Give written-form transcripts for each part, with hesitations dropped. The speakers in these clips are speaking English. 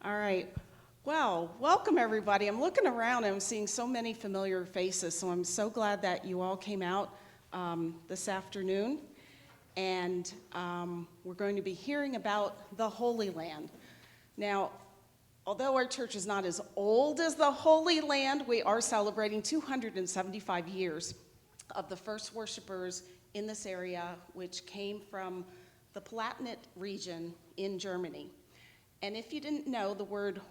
All right. Well, welcome everybody. I'm looking around and I'm seeing so many familiar faces, so I'm so glad that you all came out this afternoon. And we're going to be hearing about the Holy Land. Now, although our church is not as old as the Holy Land, we are celebrating 275 years of the first worshipers in this area, which came from the Palatinate region in Germany. And if you didn't know, the word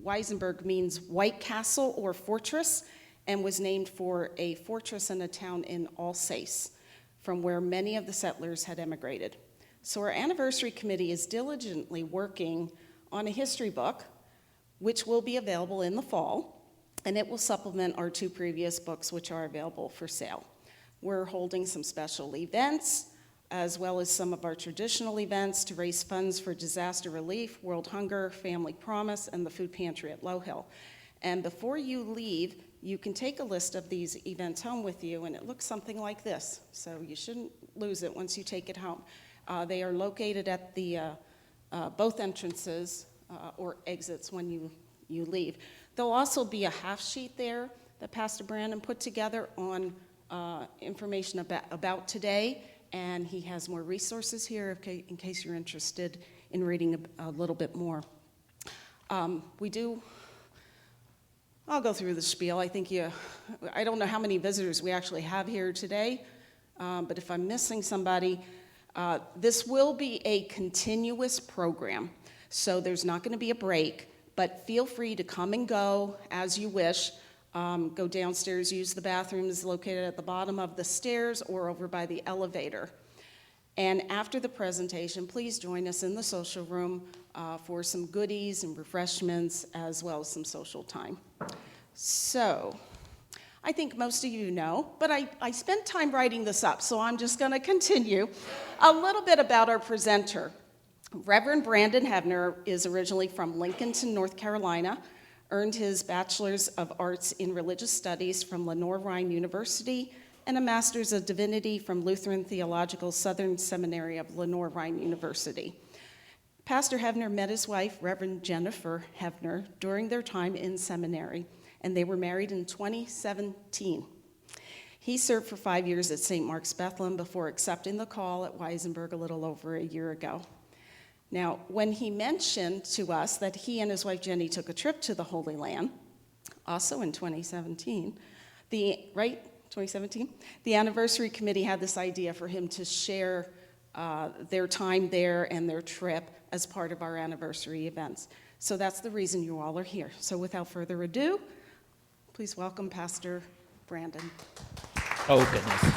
Weisenberg means White Castle or fortress, and was named for a fortress in a town in Alsace, from where many of the settlers had emigrated. So our anniversary committee is diligently working on a history book, which will be available in the fall, and it will supplement our two previous books, which are available for sale. We're holding some special events, as well as some of our traditional events to raise funds for disaster relief, World Hunger, Family Promise, and the Food Pantry at Low Hill. And before you leave, you can take a list of these events home with you, and it looks something like this. So you shouldn't lose it once you take it home. They are located at the both entrances or exits when you leave. There'll also be a half sheet there that Pastor Brandon put together on information about today, and he has more resources here in case you're interested in reading a little bit more. I'll go through the spiel. I don't know how many visitors we actually have here today, but if I'm missing somebody, this will be a continuous program. So there's not going to be a break, but feel free to come and go as you wish. Go downstairs, use the bathrooms located at the bottom of the stairs or over by the elevator. And after the presentation, please join us in the social room for some goodies and refreshments, as well as some social time. So, I think most of you know, but I spent time writing this up, so I'm just going to continue. A little bit about our presenter. Reverend Brandon Heavner is originally from Lincolnton, North Carolina, earned his Bachelor's of Arts in Religious Studies from Lenoir-Rhyne University, and a Master's of Divinity from Lutheran Theological Southern Seminary of Lenoir-Rhyne University. Pastor Heavner met his wife, Reverend Jennifer Heavner, during their time in seminary, and they were married in 2017. He served for 5 years at St. Mark's Bethlehem before accepting the call at Weisenberg a little over a year ago. Now, when he mentioned to us that he and his wife Jenny took a trip to the Holy Land, also in 2017, the anniversary committee had this idea for him to share their time there and their trip as part of our anniversary events. So that's the reason you all are here. So without further ado, please welcome Pastor Brandon. Oh, goodness.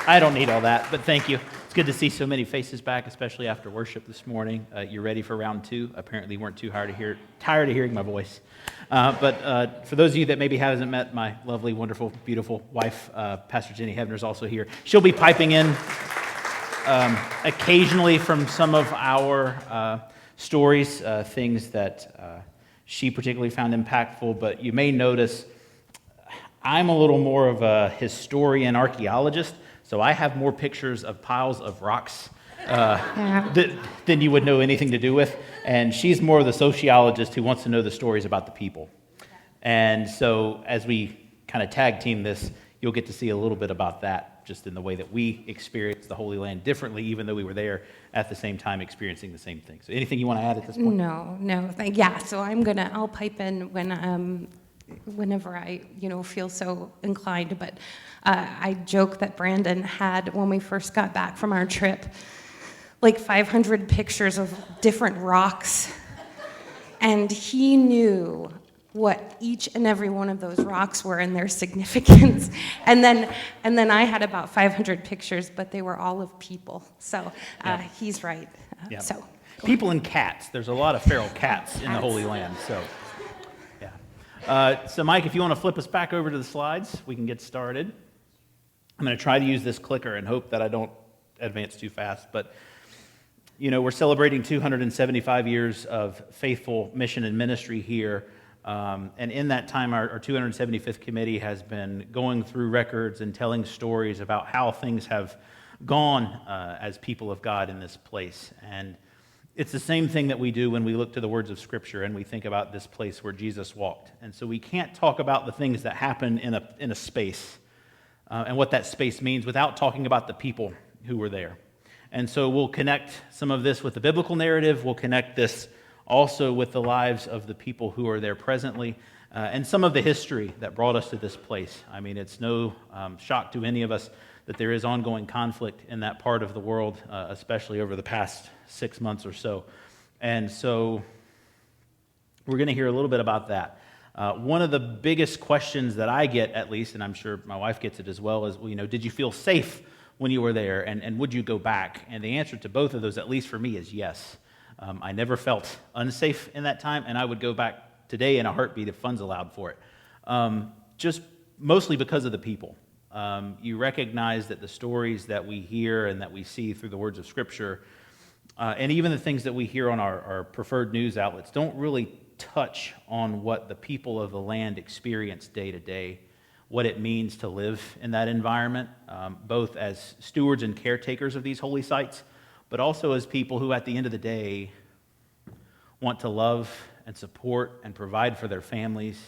I don't need all that, but thank you. It's good to see so many faces back, especially after worship this morning. You're ready for round two. Apparently you weren't too tired of hearing my voice. But for those of you that maybe haven't met my lovely, wonderful, beautiful wife, Pastor Jenny Heavner is also here. She'll be piping in occasionally from some of our stories, things that she particularly found impactful. But you may notice I'm a little more of a historian, archaeologist. So I have more pictures of piles of rocks than you would know anything to do with. And she's more of the sociologist who wants to know the stories about the people. And so as we kind of tag team this, you'll get to see a little bit about that, just in the way that we experience the Holy Land differently, even though we were there at the same time experiencing the same thing. So anything you want to add at this point? No. So I'll pipe in whenever I, feel so inclined. But I joke that Brandon had, when we first got back from our trip, like 500 pictures of different rocks. And he knew what each and every one of those rocks were and their significance. And then I had about 500 pictures, but they were all of people. So he's right. Yeah. So people and cats. There's a lot of feral cats in the Holy Land. So. So Mike, if you want to flip us back over to the slides, we can get started. I'm going to try to use this clicker and hope that I don't advance too fast. But, we're celebrating 275 years of faithful mission and ministry here. And in that time, our 275th committee has been going through records and telling stories about how things have gone as people of God in this place. And it's the same thing that we do when we look to the words of Scripture and we think about this place where Jesus walked. And so we can't talk about the things that happen in a space and what that space means without talking about the people who were there. And so we'll connect some of this with the biblical narrative. We'll connect this also with the lives of the people who are there presently and some of the history that brought us to this place. I mean, it's no shock to any of us that there is ongoing conflict in that part of the world, especially over the past 6 months or so. And so we're going to hear a little bit about that. One of the biggest questions that I get, at least, and I'm sure my wife gets it as well, is, did you feel safe when you were there, and would you go back? And the answer to both of those, at least for me, is yes. I never felt unsafe in that time, and I would go back today in a heartbeat if funds allowed for it. Just mostly because of the people. You recognize that the stories that we hear and that we see through the words of Scripture, and even the things that we hear on our preferred news outlets, don't really touch on what the people of the land experience day to day, what it means to live in that environment, both as stewards and caretakers of these holy sites, but also as people who at the end of the day want to love and support and provide for their families,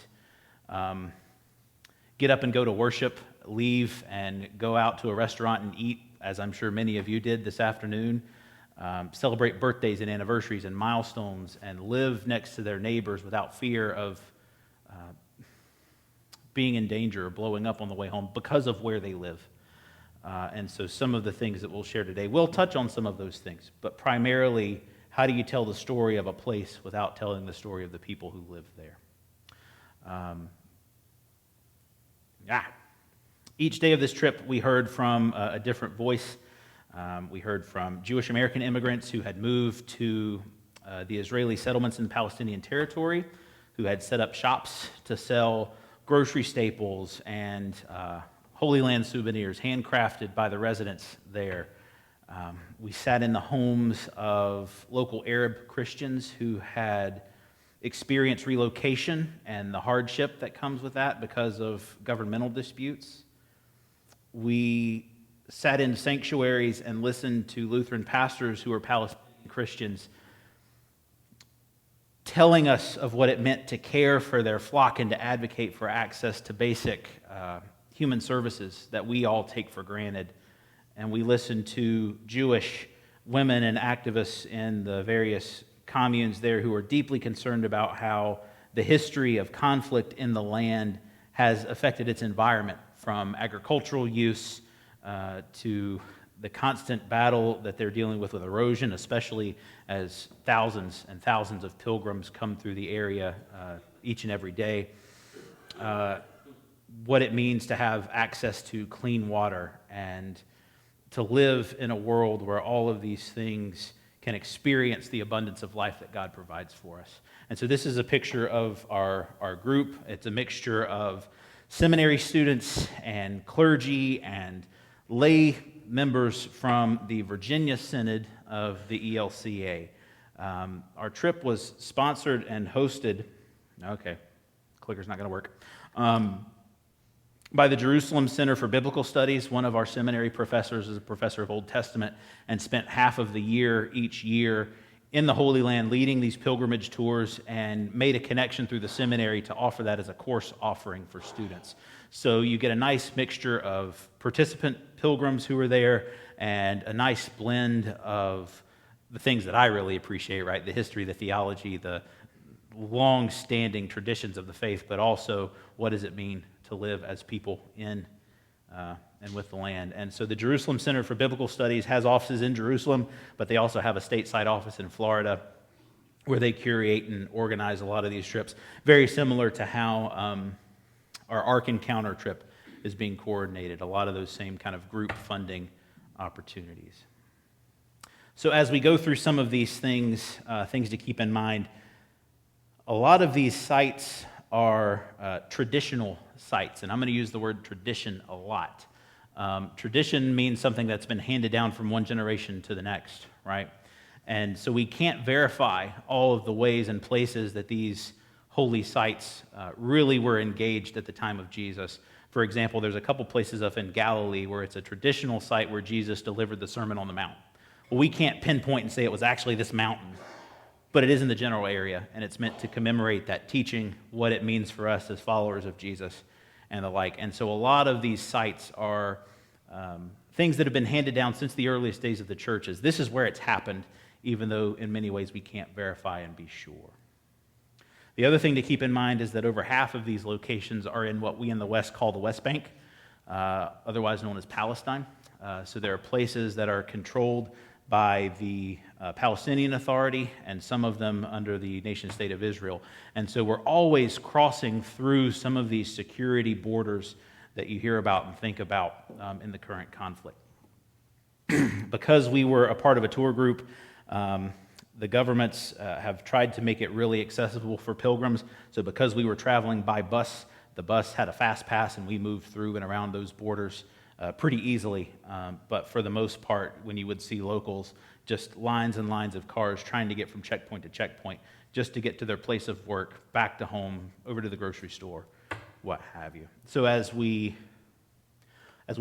get up and go to worship, leave and go out to a restaurant and eat, as I'm sure many of you did this afternoon, celebrate birthdays and anniversaries and milestones, and live next to their neighbors without fear of being in danger or blowing up on the way home because of where they live. And so some of the things that we'll share today, we'll touch on some of those things, but primarily, how do you tell the story of a place without telling the story of the people who live there? Each day of this trip, we heard from a different voice. We heard from Jewish American immigrants who had moved to the Israeli settlements in the Palestinian territory, who had set up shops to sell grocery staples and Holy Land souvenirs handcrafted by the residents there. We sat in the homes of local Arab Christians who had experienced relocation and the hardship that comes with that because of governmental disputes. We sat in sanctuaries and listened to Lutheran pastors who were Palestinian Christians telling us of what it meant to care for their flock and to advocate for access to basic human services that we all take for granted. And we listened to Jewish women and activists in the various communes there who are deeply concerned about how the history of conflict in the land has affected its environment, from agricultural use to the constant battle that they're dealing with erosion, especially as thousands and thousands of pilgrims come through the area each and every day. What it means to have access to clean water and to live in a world where all of these things can experience the abundance of life that God provides for us. And so this is a picture of our group. It's a mixture of seminary students and clergy and lay members from the Virginia Synod of the ELCA. Our trip was sponsored and hosted, clicker's not going to work, by the Jerusalem Center for Biblical Studies. One of our seminary professors is a professor of Old Testament and spent half of the year each year in the Holy Land leading these pilgrimage tours, and made a connection through the seminary to offer that as a course offering for students. So you get a nice mixture of participant pilgrims who are there and a nice blend of the things that I really appreciate, right? The history, the theology, the long-standing traditions of the faith, but also what does it mean to live as people in and with the land. And so the Jerusalem Center for Biblical Studies has offices in Jerusalem, but they also have a stateside office in Florida where they curate and organize a lot of these trips. Very similar to how our Ark Encounter trip is being coordinated. A lot of those same kind of group funding opportunities. So as we go through some of these things, things to keep in mind, a lot of these sites are traditional sites, and I'm going to use the word tradition a lot. Tradition means something that's been handed down from one generation to the next, right? And so we can't verify all of the ways and places that these holy sites really were engaged at the time of Jesus. For example, there's a couple places up in Galilee where it's a traditional site where Jesus delivered the Sermon on the Mount, well, we can't pinpoint and say it was actually this mountain, but it is in the general area, and it's meant to commemorate that teaching, what it means for us as followers of Jesus and the like. And so a lot of these sites are things that have been handed down since the earliest days of the churches. This is where it's happened, even though in many ways we can't verify and be sure. The other thing to keep in mind is that over half of these locations are in what we in the West call the West Bank, otherwise known as Palestine. So there are places that are controlled by the Palestinian Authority, and some of them under the nation-state of Israel. And so we're always crossing through some of these security borders that you hear about and think about in the current conflict. Because we were a part of a tour group, the governments have tried to make it really accessible for pilgrims. So because we were traveling by bus, the bus had a fast pass, and we moved through and around those borders pretty easily. But for the most part, when you would see locals, just lines and lines of cars trying to get from checkpoint to checkpoint just to get to their place of work, back to home, over to the grocery store, what have you. So as we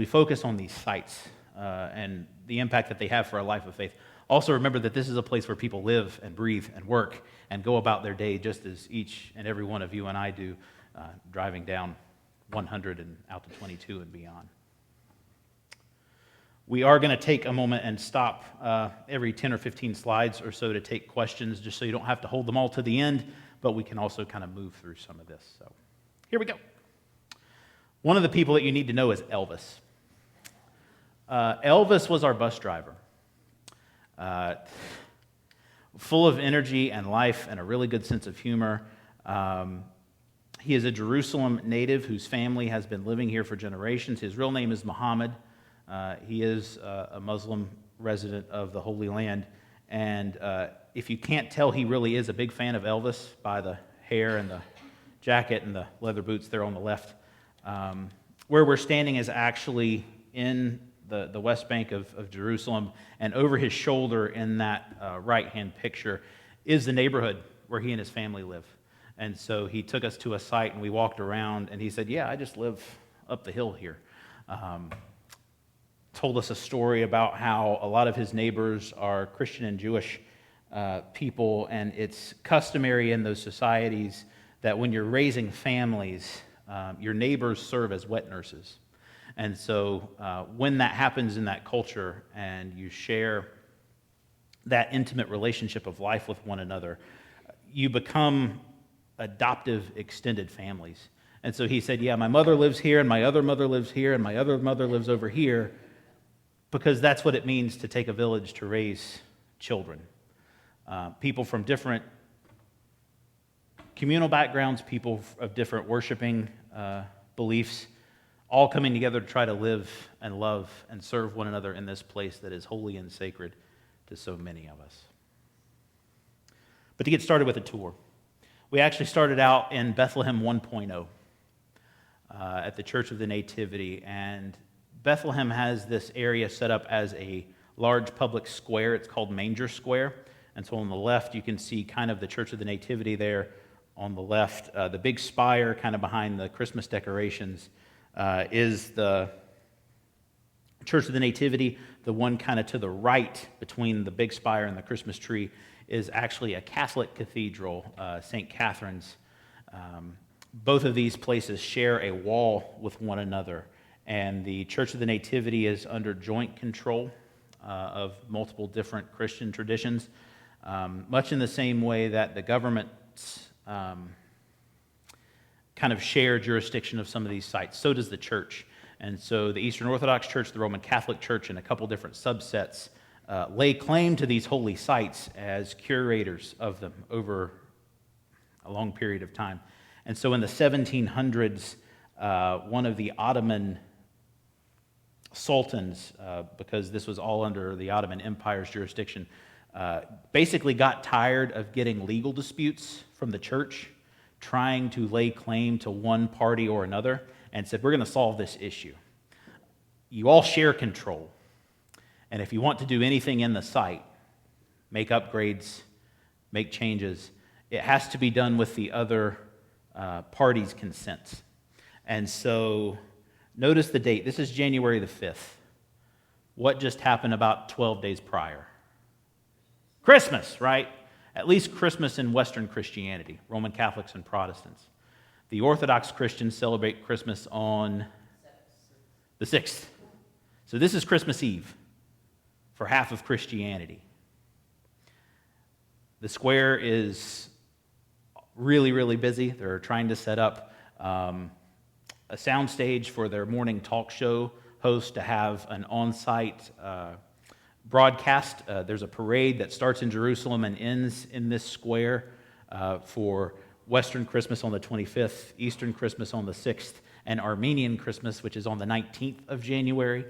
focus on these sites and the impact that they have for a life of faith, also remember that this is a place where people live and breathe and work and go about their day just as each and every one of you and I do, driving down 100 and out to 22 and beyond. We are going to take a moment and stop every 10 or 15 slides or so to take questions, just so you don't have to hold them all to the end, but we can also kind of move through some of this. So here we go. One of the people that you need to know is Elvis. Elvis was our bus driver. Full of energy and life and a really good sense of humor. He is a Jerusalem native whose family has been living here for generations. His real name is Muhammad. He is a Muslim resident of the Holy Land. And if you can't tell, he really is a big fan of Elvis by the hair and the jacket and the leather boots there on the left. Where we're standing is actually in the West Bank of Jerusalem, and over his shoulder in that right-hand picture is the neighborhood where he and his family live. And so he took us to a site, and we walked around, and he said, yeah, I just live up the hill here. Told us a story about how a lot of his neighbors are Christian and Jewish people, and it's customary in those societies that when you're raising families, your neighbors serve as wet nurses. And so when that happens in that culture and you share that intimate relationship of life with one another, you become adoptive extended families. And so he said, yeah, my mother lives here, and my other mother lives here, and my other mother lives over here, because that's what it means to take a village to raise children. People from different communal backgrounds, people of different worshiping beliefs, all coming together to try to live and love and serve one another in this place that is holy and sacred to so many of us. But to get started with a tour, we actually started out in Bethlehem 1.0 at the Church of the Nativity, and Bethlehem has this area set up as a large public square. It's called Manger Square. And so on the left, you can see kind of the Church of the Nativity there on the left. The big spire kind of behind the Christmas decorations is the Church of the Nativity. The one kind of to the right between the big spire and the Christmas tree is actually a Catholic cathedral, St. Catherine's. Both of these places share a wall with one another. And the Church of the Nativity is under joint control of multiple different Christian traditions, much in the same way that the governments kind of share jurisdiction of some of these sites. So does the church. And so the Eastern Orthodox Church, the Roman Catholic Church, and a couple different subsets lay claim to these holy sites as curators of them over a long period of time. And so in the 1700s, one of the Ottoman sultans, because this was all under the Ottoman Empire's jurisdiction, basically got tired of getting legal disputes from the church, trying to lay claim to one party or another, and said, we're going to solve this issue. You all share control, and if you want to do anything in the site, make upgrades, make changes, it has to be done with the other party's consent. And so notice the date. This is January the 5th. What just happened about 12 days prior? Christmas, right? At least Christmas in Western Christianity, Roman Catholics and Protestants. The Orthodox Christians celebrate Christmas on the 6th. So this is Christmas Eve for half of Christianity. The square is really, really busy. They're trying to set up a soundstage for their morning talk show host to have an on-site broadcast. There's a parade that starts in Jerusalem and ends in this square for Western Christmas on the 25th, Eastern Christmas on the 6th, and Armenian Christmas, which is on the 19th of January.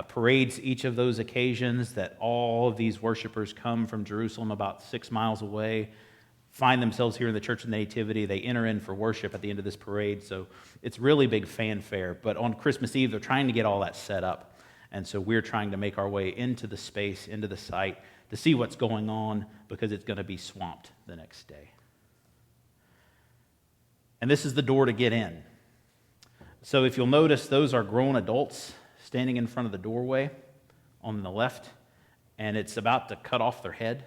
Parades each of those occasions that all of these worshipers come from Jerusalem about 6 miles away, find themselves here in the Church of the Nativity. They enter in for worship at the end of this parade. So it's really big fanfare. But on Christmas Eve, they're trying to get all that set up. And so we're trying to make our way into the space, into the site, to see what's going on, because it's going to be swamped the next day. And this is the door to get in. So if you'll notice, those are grown adults standing in front of the doorway on the left, and it's about to cut off their head.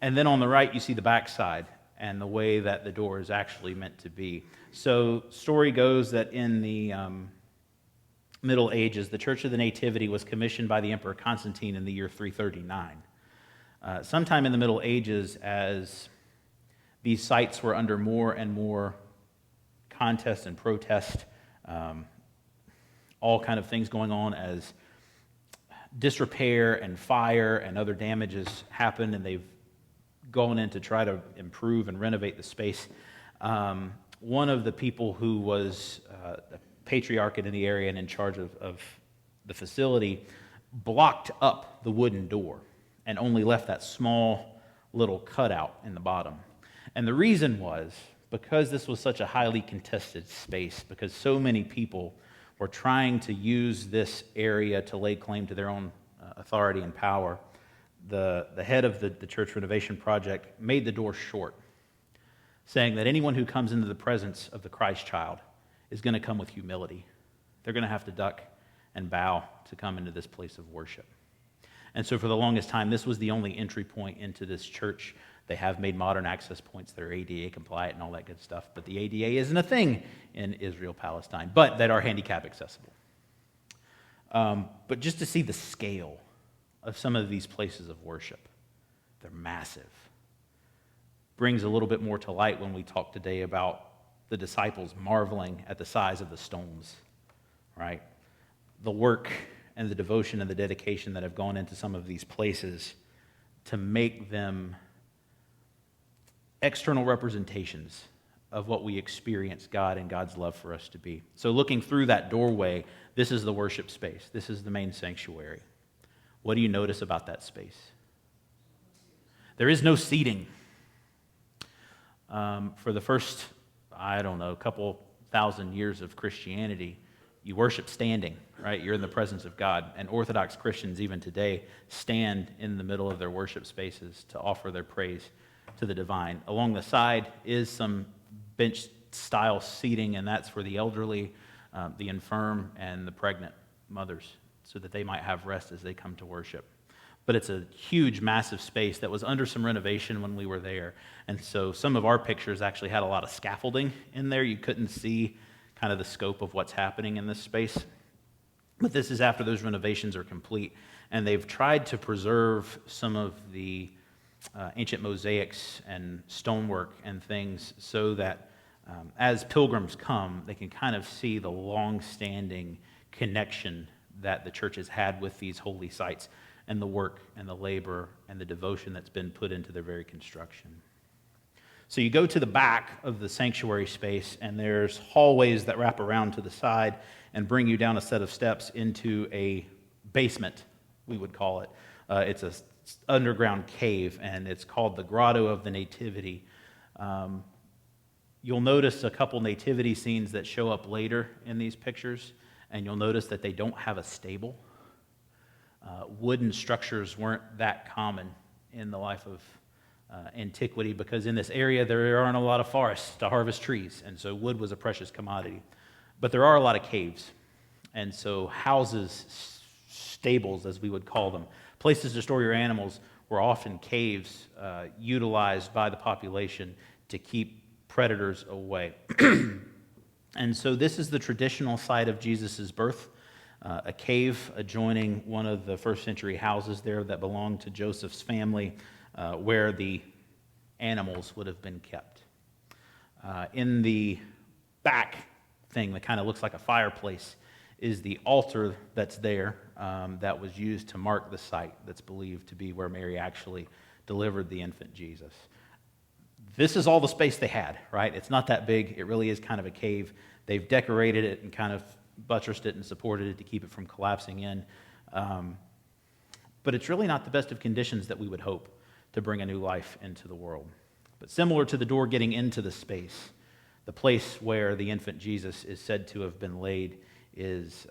And then on the right, you see the backside and the way that the door is actually meant to be. So story goes that in the Middle Ages, the Church of the Nativity was commissioned by the Emperor Constantine in the year 339. Sometime in the Middle Ages, as these sites were under more and more contest and protest, all kind of things going on as disrepair and fire and other damages happened, and they've gone in to try to improve and renovate the space. One of the people who was a patriarch in the area and in charge of the facility blocked up the wooden door and only left that small little cutout in the bottom. And the reason was because this was such a highly contested space, because so many people were trying to use this area to lay claim to their own authority and power. The head of the church renovation project made the door short, saying that anyone who comes into the presence of the Christ child is going to come with humility. They're going to have to duck and bow to come into this place of worship. And so for the longest time, this was the only entry point into this church. They have made modern access points that are ADA compliant and all that good stuff, but the ADA isn't a thing in Israel, Palestine, but that are handicap accessible. But just to see the scale of some of these places of worship, they're massive. Brings a little bit more to light when we talk today about the disciples marveling at the size of the stones, right? The work and the devotion and the dedication that have gone into some of these places to make them external representations of what we experience God and God's love for us to be. So looking through that doorway, this is the worship space. This is the main sanctuary. What do you notice about that space? There is no seating. For the first, couple thousand years of Christianity, you worship standing, right? You're in the presence of God. And Orthodox Christians, even today, stand in the middle of their worship spaces to offer their praise to the divine. Along the side is some bench-style seating, and that's for the elderly, the infirm, and the pregnant mothers, so that they might have rest as they come to worship. But it's a huge, massive space that was under some renovation when we were there. And so some of our pictures actually had a lot of scaffolding in there. You couldn't see kind of the scope of what's happening in this space. But this is after those renovations are complete. And they've tried to preserve some of the ancient mosaics and stonework and things so that as pilgrims come, they can kind of see the long-standing connection that the church has had with these holy sites, and the work and the labor and the devotion that's been put into their very construction. So you go to the back of the sanctuary space, and there's hallways that wrap around to the side and bring you down a set of steps into a basement, we would call it. It's an underground cave, and it's called the Grotto of the Nativity. You'll notice a couple nativity scenes that show up later in these pictures, and you'll notice that they don't have a stable. Wooden structures weren't that common in the life of antiquity, because in this area there aren't a lot of forests to harvest trees, and so wood was a precious commodity. But there are a lot of caves, and so houses, stables as we would call them, places to store your animals, were often caves utilized by the population to keep predators away. And so this is the traditional site of Jesus' birth, a cave adjoining one of the first century houses there that belonged to Joseph's family, where the animals would have been kept. In the back thing that kind of looks like a fireplace is the altar that's there that was used to mark the site that's believed to be where Mary actually delivered the infant Jesus. This is all the space they had, right? It's not that big. It really is kind of a cave. They've decorated it and kind of buttressed it and supported it to keep it from collapsing in. But it's really not the best of conditions that we would hope to bring a new life into the world. But similar to the door getting into the space, the place where the infant Jesus is said to have been laid is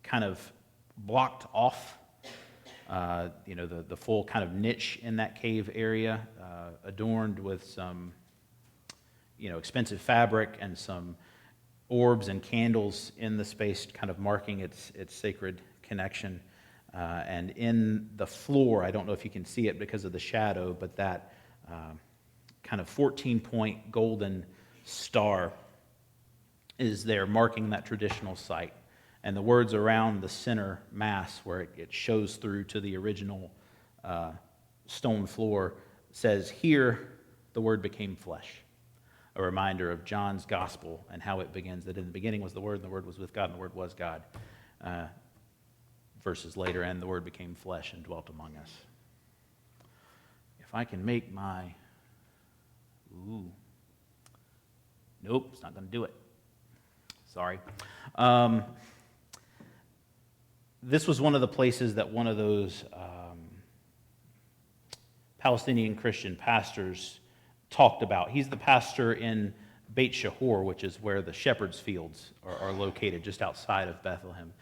kind of blocked off. The full kind of niche in that cave area, adorned with some, expensive fabric and some orbs and candles in the space, kind of marking its sacred connection. And in the floor, I don't know if you can see it because of the shadow, but that kind of 14-point golden star is there marking that traditional site. And the words around the center mass, where it shows through to the original stone floor, says, "Here the Word became flesh." A reminder of John's gospel and how it begins, that in the beginning was the Word, and the Word was with God, and the Word was God. Verses later, "And the Word became flesh and dwelt among us." If I can make my... Nope, it's not going to do it. Sorry. This was one of the places that one of those Palestinian Christian pastors talked about. He's the pastor in Beit Shahor, which is where the shepherd's fields are located, just outside of Bethlehem.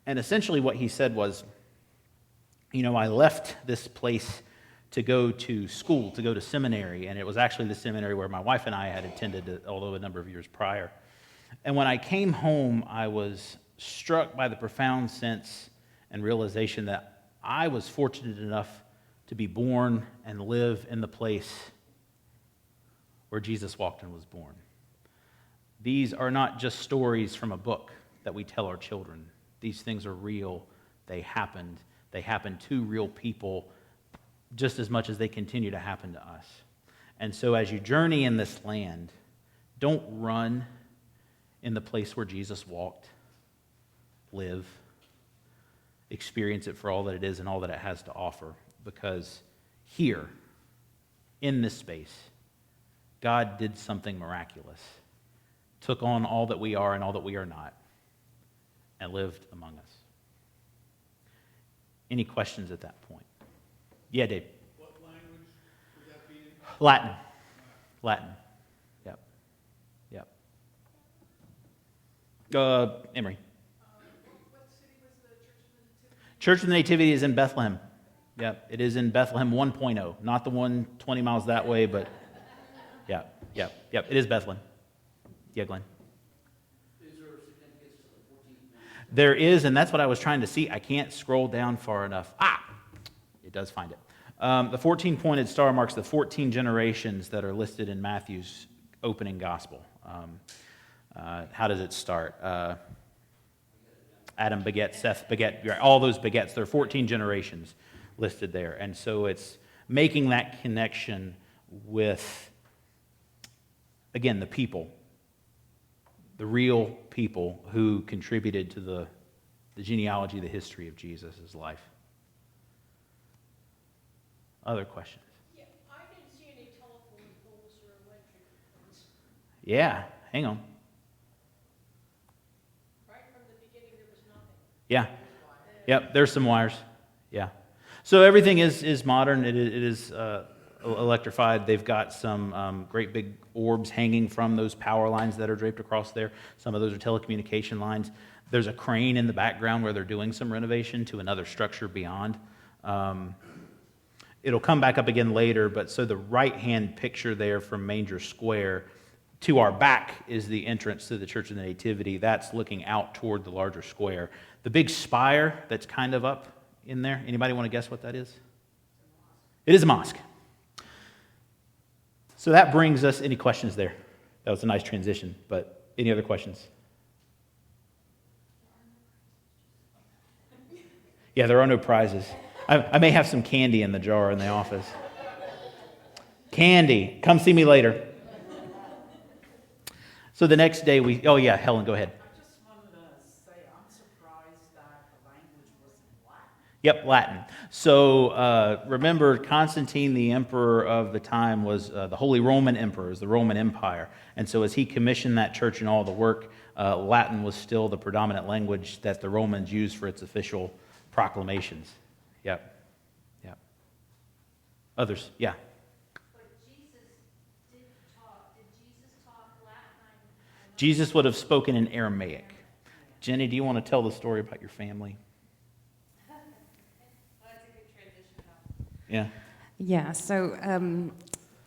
And essentially what he said was, I left this place to go to school, to go to seminary, and it was actually the seminary where my wife and I had attended, although a number of years prior. And when I came home, I was struck by the profound sense and realization that I was fortunate enough to be born and live in the place where Jesus walked and was born. These are not just stories from a book that we tell our children. These things are real. They happened. They happened to real people just as much as they continue to happen to us. And so as you journey in this land, don't run in the place where Jesus walked. Live. Experience it for all that it is and all that it has to offer. Because here, in this space, God did something miraculous. Took on all that we are and all that we are not, and lived among us. Any questions at that point? Yeah, Dave. What language would that be in? Latin. Yep. Emery. What city was the Church of the Nativity? Church of the Nativity is in Bethlehem. Yep, it is in Bethlehem 1.0. Not the one 20 miles that way, but yep. It is Bethlehem. Yeah, Glenn. Is there a significance to the 14th man? There is, and that's what I was trying to see. I can't scroll down far enough. It does find it. The 14-pointed star marks the 14 generations that are listed in Matthew's opening gospel. How does it start? Adam beget, Seth beget, all those begets. There are 14 generations listed there. And so it's making that connection with, again, the people, the real people who contributed to the genealogy, the history of Jesus' life. Other questions? Yeah, I didn't see any telephone poles or electric ones. Yeah, hang on. Right from the beginning, there was nothing. Yeah. Yep, there's some wires. Yeah. So everything is modern. It is electrified. They've got some great big orbs hanging from those power lines that are draped across there. Some of those are telecommunication lines. There's a crane in the background where they're doing some renovation to another structure beyond. It'll come back up again later, but so the right-hand picture there from Manger Square, to our back is the entrance to the Church of the Nativity. That's looking out toward the larger square. The big spire that's kind of up in there, anybody want to guess what that is? It is a mosque. So that brings us, any questions there? That was a nice transition, but any other questions? Yeah, there are no prizes. I may have some candy in the jar in the office. Candy. Come see me later. So the next day oh yeah, Helen, go ahead. I just wanted to say I'm surprised that the language was in Latin. Yep, Latin. So remember, Constantine, the emperor of the time, was the Holy Roman Emperor, the Roman Empire. And so as he commissioned that church and all the work, Latin was still the predominant language that the Romans used for its official proclamations. Yep. Yep. Others? Yeah. But did Jesus talk Latin? Jesus would have spoken in Aramaic. Jenny, do you want to tell the story about your family? That's a good transition. Yeah. Yeah, so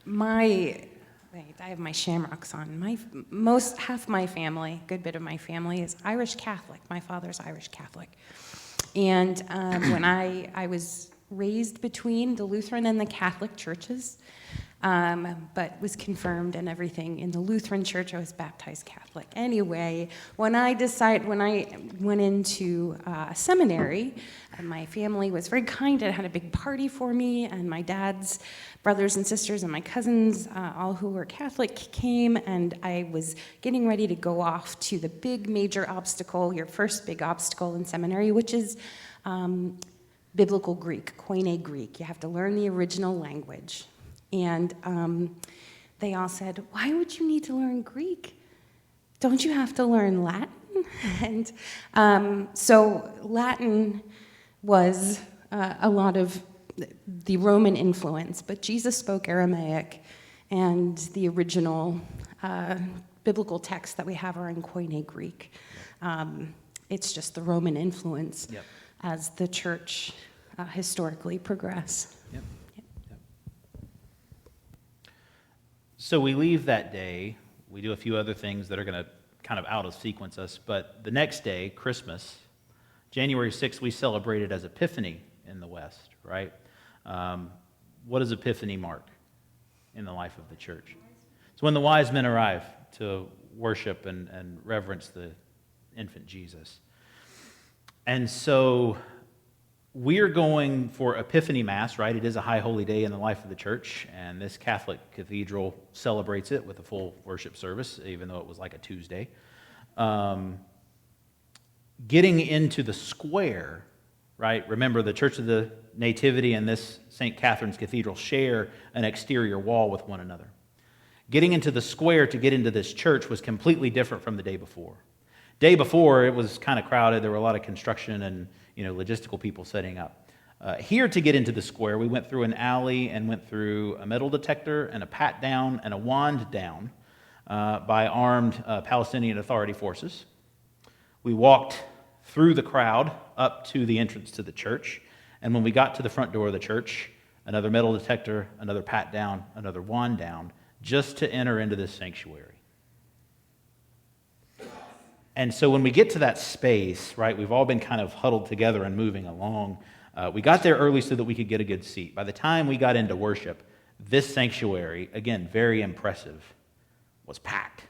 I have my shamrocks on. Half my family, good bit of my family, is Irish Catholic. My father's Irish Catholic. And when I was raised between the Lutheran and the Catholic churches, but was confirmed and everything in the Lutheran church. I was baptized Catholic. Anyway, when I went into seminary, my family was very kind and had a big party for me, and my dad's brothers and sisters and my cousins, all who were Catholic, came, and I was getting ready to go off to the big major obstacle, your first big obstacle in seminary, which is biblical Greek, Koine Greek. You have to learn the original language. And they all said, "Why would you need to learn Greek? Don't you have to learn Latin?" And so Latin was a lot of the Roman influence, but Jesus spoke Aramaic, and the original biblical texts that we have are in Koine Greek. It's just the Roman influence as the church historically progressed. Yep. So we leave that day. We do a few other things that are going to kind of out of sequence us. But the next day, Christmas, January 6th, we celebrated as Epiphany in the West, right? What does Epiphany mark in the life of the church? It's when the wise men arrive to worship and reverence the infant Jesus. And so we're going for Epiphany Mass, right? It is a high holy day in the life of the church, and this Catholic cathedral celebrates it with a full worship service, even though it was like a Tuesday. Getting into the square, right? Remember, the Church of the Nativity and this St. Catherine's Cathedral share an exterior wall with one another. Getting into the square to get into this church was completely different from the day before. Day before, it was kind of crowded. There were a lot of construction and logistical people setting up. Here, to get into the square, we went through an alley and went through a metal detector and a pat down and a wand down by armed Palestinian Authority forces. We walked through the crowd up to the entrance to the church, and when we got to the front door of the church, another metal detector, another pat down, another wand down, just to enter into this sanctuary. And so when we get to that space, right, we've all been kind of huddled together and moving along. We got there early so that we could get a good seat. By the time we got into worship, this sanctuary, again, very impressive, was packed.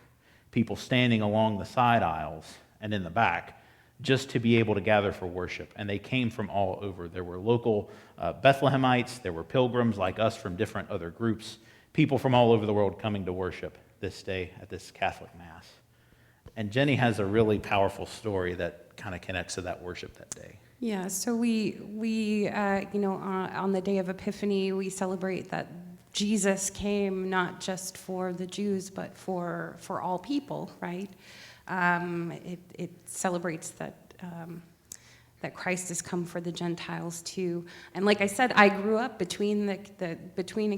People standing along the side aisles and in the back just to be able to gather for worship. And they came from all over. There were local Bethlehemites. There were pilgrims like us from different other groups. People from all over the world coming to worship this day at this Catholic Mass. And Jenny has a really powerful story that kind of connects to that worship that day. Yeah, so we on the day of Epiphany, we celebrate that Jesus came not just for the Jews, but for all people, right? It celebrates that Christ has come for the Gentiles too. And like I said, I grew up between the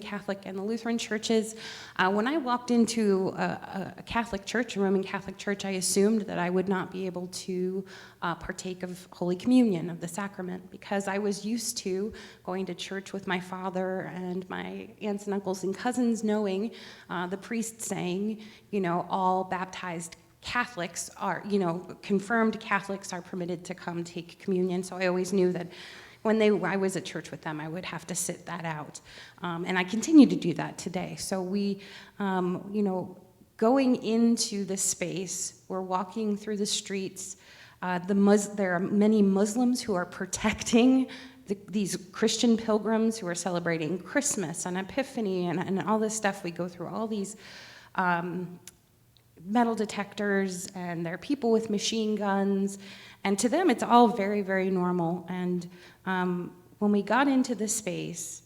Catholic and the Lutheran churches. When I walked into a Catholic church, a Roman Catholic church, I assumed that I would not be able to partake of Holy Communion, of the sacrament, because I was used to going to church with my father and my aunts and uncles and cousins, knowing the priest saying, all baptized Catholics are, confirmed Catholics are permitted to come take communion. So I always knew that I was at church with them, I would have to sit that out. And I continue to do that today. So we, going into this space, we're walking through the streets. There are many Muslims who are protecting these Christian pilgrims who are celebrating Christmas and Epiphany and all this stuff. We go through all these metal detectors, and there are people with machine guns, and to them it's all very, very normal. And when we got into the space,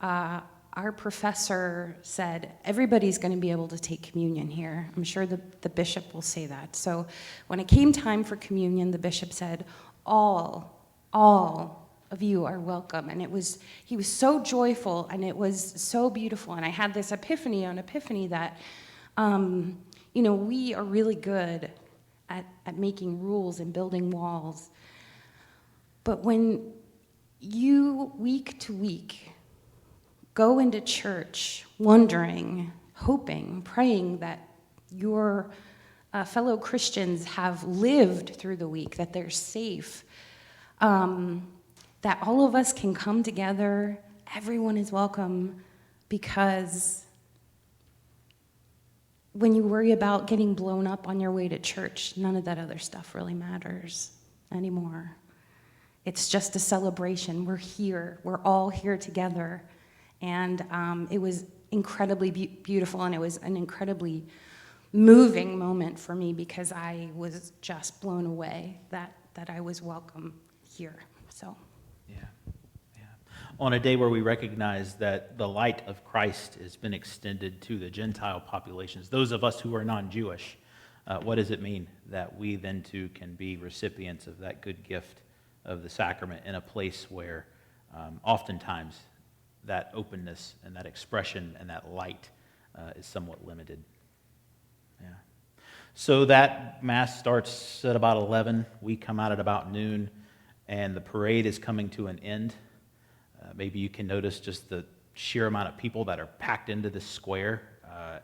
our professor said, everybody's going to be able to take communion here. I'm sure the bishop will say that. So when it came time for communion, the bishop said, all of you are welcome. And he was so joyful, and it was so beautiful. And I had this epiphany that, we are really good at making rules and building walls. But when you, week to week, go into church wondering, hoping, praying that your fellow Christians have lived through the week, that they're safe, that all of us can come together, everyone is welcome, because when you worry about getting blown up on your way to church, none of that other stuff really matters anymore. It's just a celebration. We're here. We're all here together. And it was incredibly beautiful, and it was an incredibly moving moment for me, because I was just blown away that I was welcome here. So. Yeah. On a day where we recognize that the light of Christ has been extended to the Gentile populations, those of us who are non-Jewish, what does it mean that we then too can be recipients of that good gift of the sacrament in a place where oftentimes that openness and that expression and that light is somewhat limited? Yeah. So that Mass starts at about 11. We come out at about noon, and the parade is coming to an end. Maybe you can notice just the sheer amount of people that are packed into this square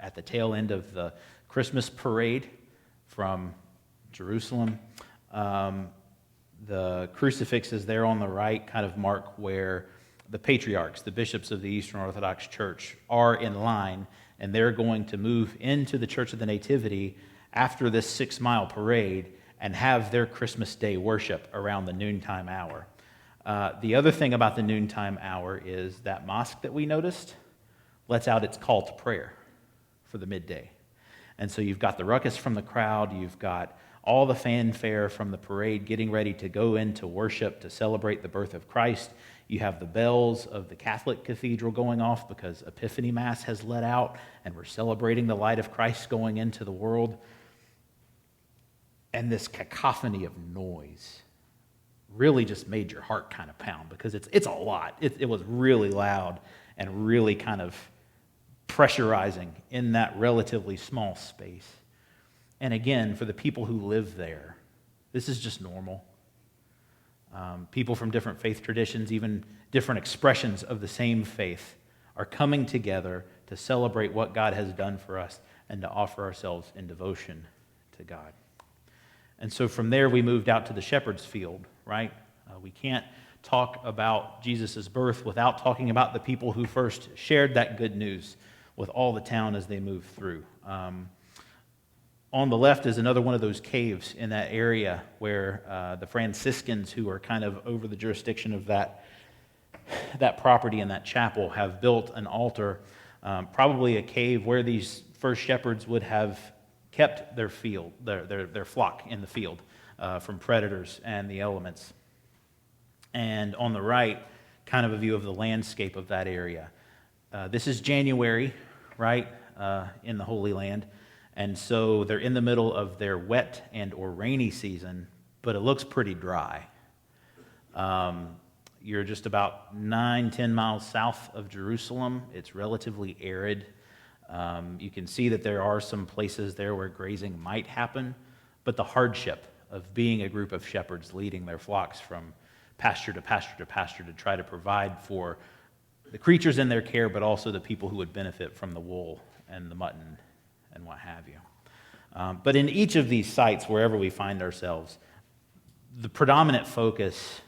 at the tail end of the Christmas parade from Jerusalem. The crucifixes there on the right kind of mark where the patriarchs, the bishops of the Eastern Orthodox Church, are in line, and they're going to move into the Church of the Nativity after this 6-mile parade and have their Christmas Day worship around the noontime hour. The other thing about the noontime hour is that mosque that we noticed lets out its call to prayer for the midday. And so you've got the ruckus from the crowd, you've got all the fanfare from the parade getting ready to go into worship to celebrate the birth of Christ. You have the bells of the Catholic cathedral going off because Epiphany Mass has let out, and we're celebrating the light of Christ going into the world. And this cacophony of noise really just made your heart kind of pound, because it's a lot. It was really loud and really kind of pressurizing in that relatively small space. And again, for the people who live there, this is just normal. People from different faith traditions, even different expressions of the same faith, are coming together to celebrate what God has done for us and to offer ourselves in devotion to God. And so from there, we moved out to the shepherd's field, right? We can't talk about Jesus' birth without talking about the people who first shared that good news with all the town as they moved through. On the left is another one of those caves in that area where the Franciscans, who are kind of over the jurisdiction of that property and that chapel, have built an altar, probably a cave where these first shepherds would have kept their field, their flock in the field from predators and the elements. And on the right, kind of a view of the landscape of that area. This is January, right, in the Holy Land. And so they're in the middle of their wet and or rainy season, but it looks pretty dry. You're just about 9-10 miles south of Jerusalem. It's relatively arid. You can see that there are some places there where grazing might happen, but the hardship of being a group of shepherds leading their flocks from pasture to pasture to pasture to try to provide for the creatures in their care, but also the people who would benefit from the wool and the mutton and what have you. But in each of these sites, wherever we find ourselves, the predominant focus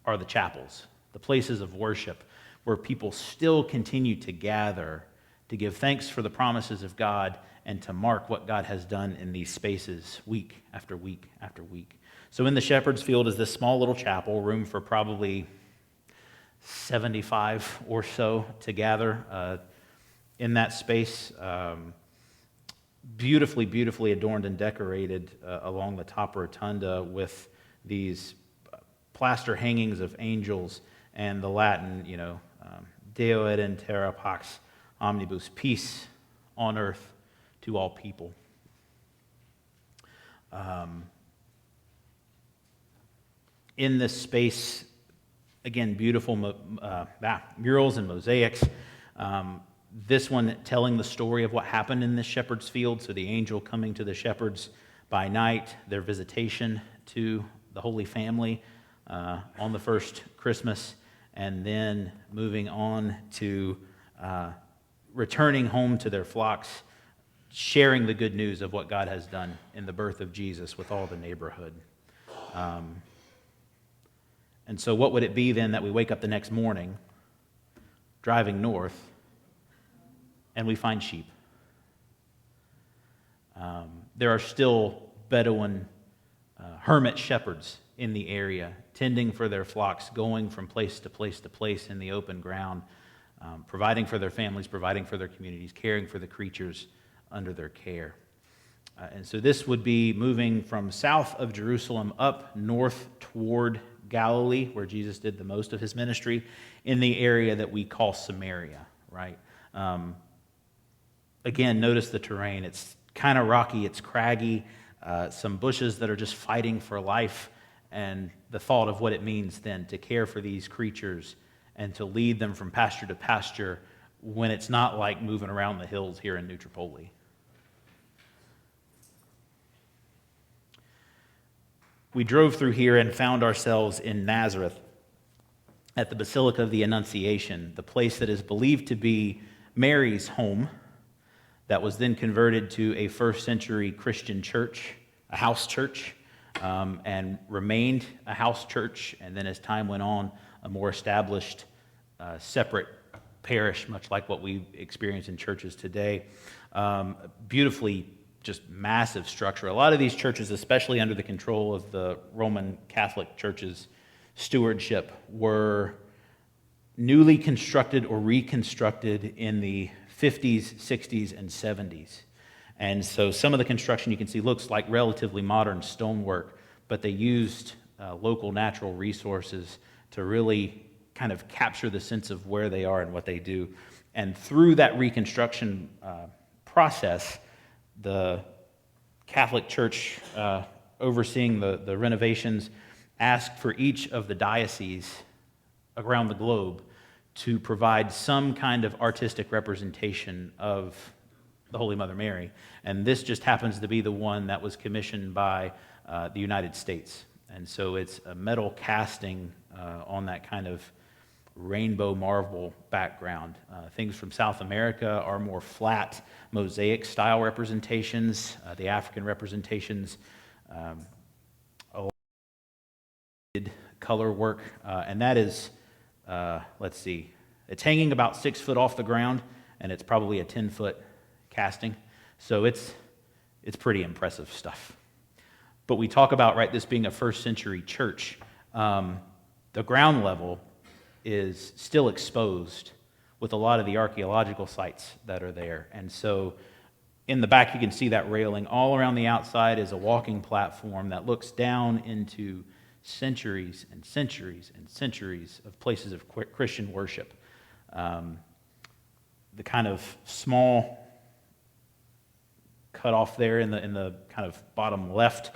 are the chapels, the places of worship, where people still continue to gather to give thanks for the promises of God and to mark what God has done in these spaces week after week after week. So in the Shepherd's Field is this small little chapel, room for probably 75 or so to gather in that space. Beautifully, beautifully adorned and decorated along the top rotunda with these plaster hangings of angels and the Latin, Deo et in terra pax omnibus, peace on earth to all people. In this space, again, beautiful murals and mosaics. This one telling the story of what happened in this shepherd's field. So the angel coming to the shepherds by night, their visitation to the Holy Family on the first Christmas, and then moving on to returning home to their flocks, sharing the good news of what God has done in the birth of Jesus with all the neighborhood. And so what would it be then that we wake up the next morning, driving north, and we find sheep? There are still Bedouin hermit shepherds in the area, tending for their flocks, going from place to place to place in the open ground, providing for their families, providing for their communities, caring for the creatures under their care. And so this would be moving from south of Jerusalem up north toward Galilee, where Jesus did the most of his ministry, in the area that we call Samaria, right? Again, notice the terrain. It's kind of rocky, it's craggy, some bushes that are just fighting for life, and the thought of what it means then to care for these creatures and to lead them from pasture to pasture when it's not like moving around the hills here in New Tripoli. We drove through here and found ourselves in Nazareth at the Basilica of the Annunciation, the place that is believed to be Mary's home, that was then converted to a first century Christian church, a house church, and remained a house church, and then as time went on, a more established separate parish, much like what we experience in churches today. Beautifully, just massive structure. A lot of these churches, especially under the control of the Roman Catholic Church's stewardship, were newly constructed or reconstructed in the 50s, 60s, and 70s. And so some of the construction you can see looks like relatively modern stonework, but they used local natural resources to really kind of capture the sense of where they are and what they do. And through that reconstruction process, the Catholic Church overseeing the renovations asked for each of the dioceses around the globe to provide some kind of artistic representation of the Holy Mother Mary. And this just happens to be the one that was commissioned by the United States. And so it's a metal casting on that kind of rainbow marble background. Things from South America are more flat mosaic style representations. The African representations, color work, and that is, let's see, it's hanging about 6 foot off the ground, and it's probably a 10-foot casting. So it's pretty impressive stuff. But we talk about, right, this being a first century church. The ground level is still exposed with a lot of the archaeological sites that are there. And so in the back you can see that railing. All around the outside is a walking platform that looks down into centuries and centuries and centuries of places of Christian worship. The kind of small cut off there in the kind of bottom left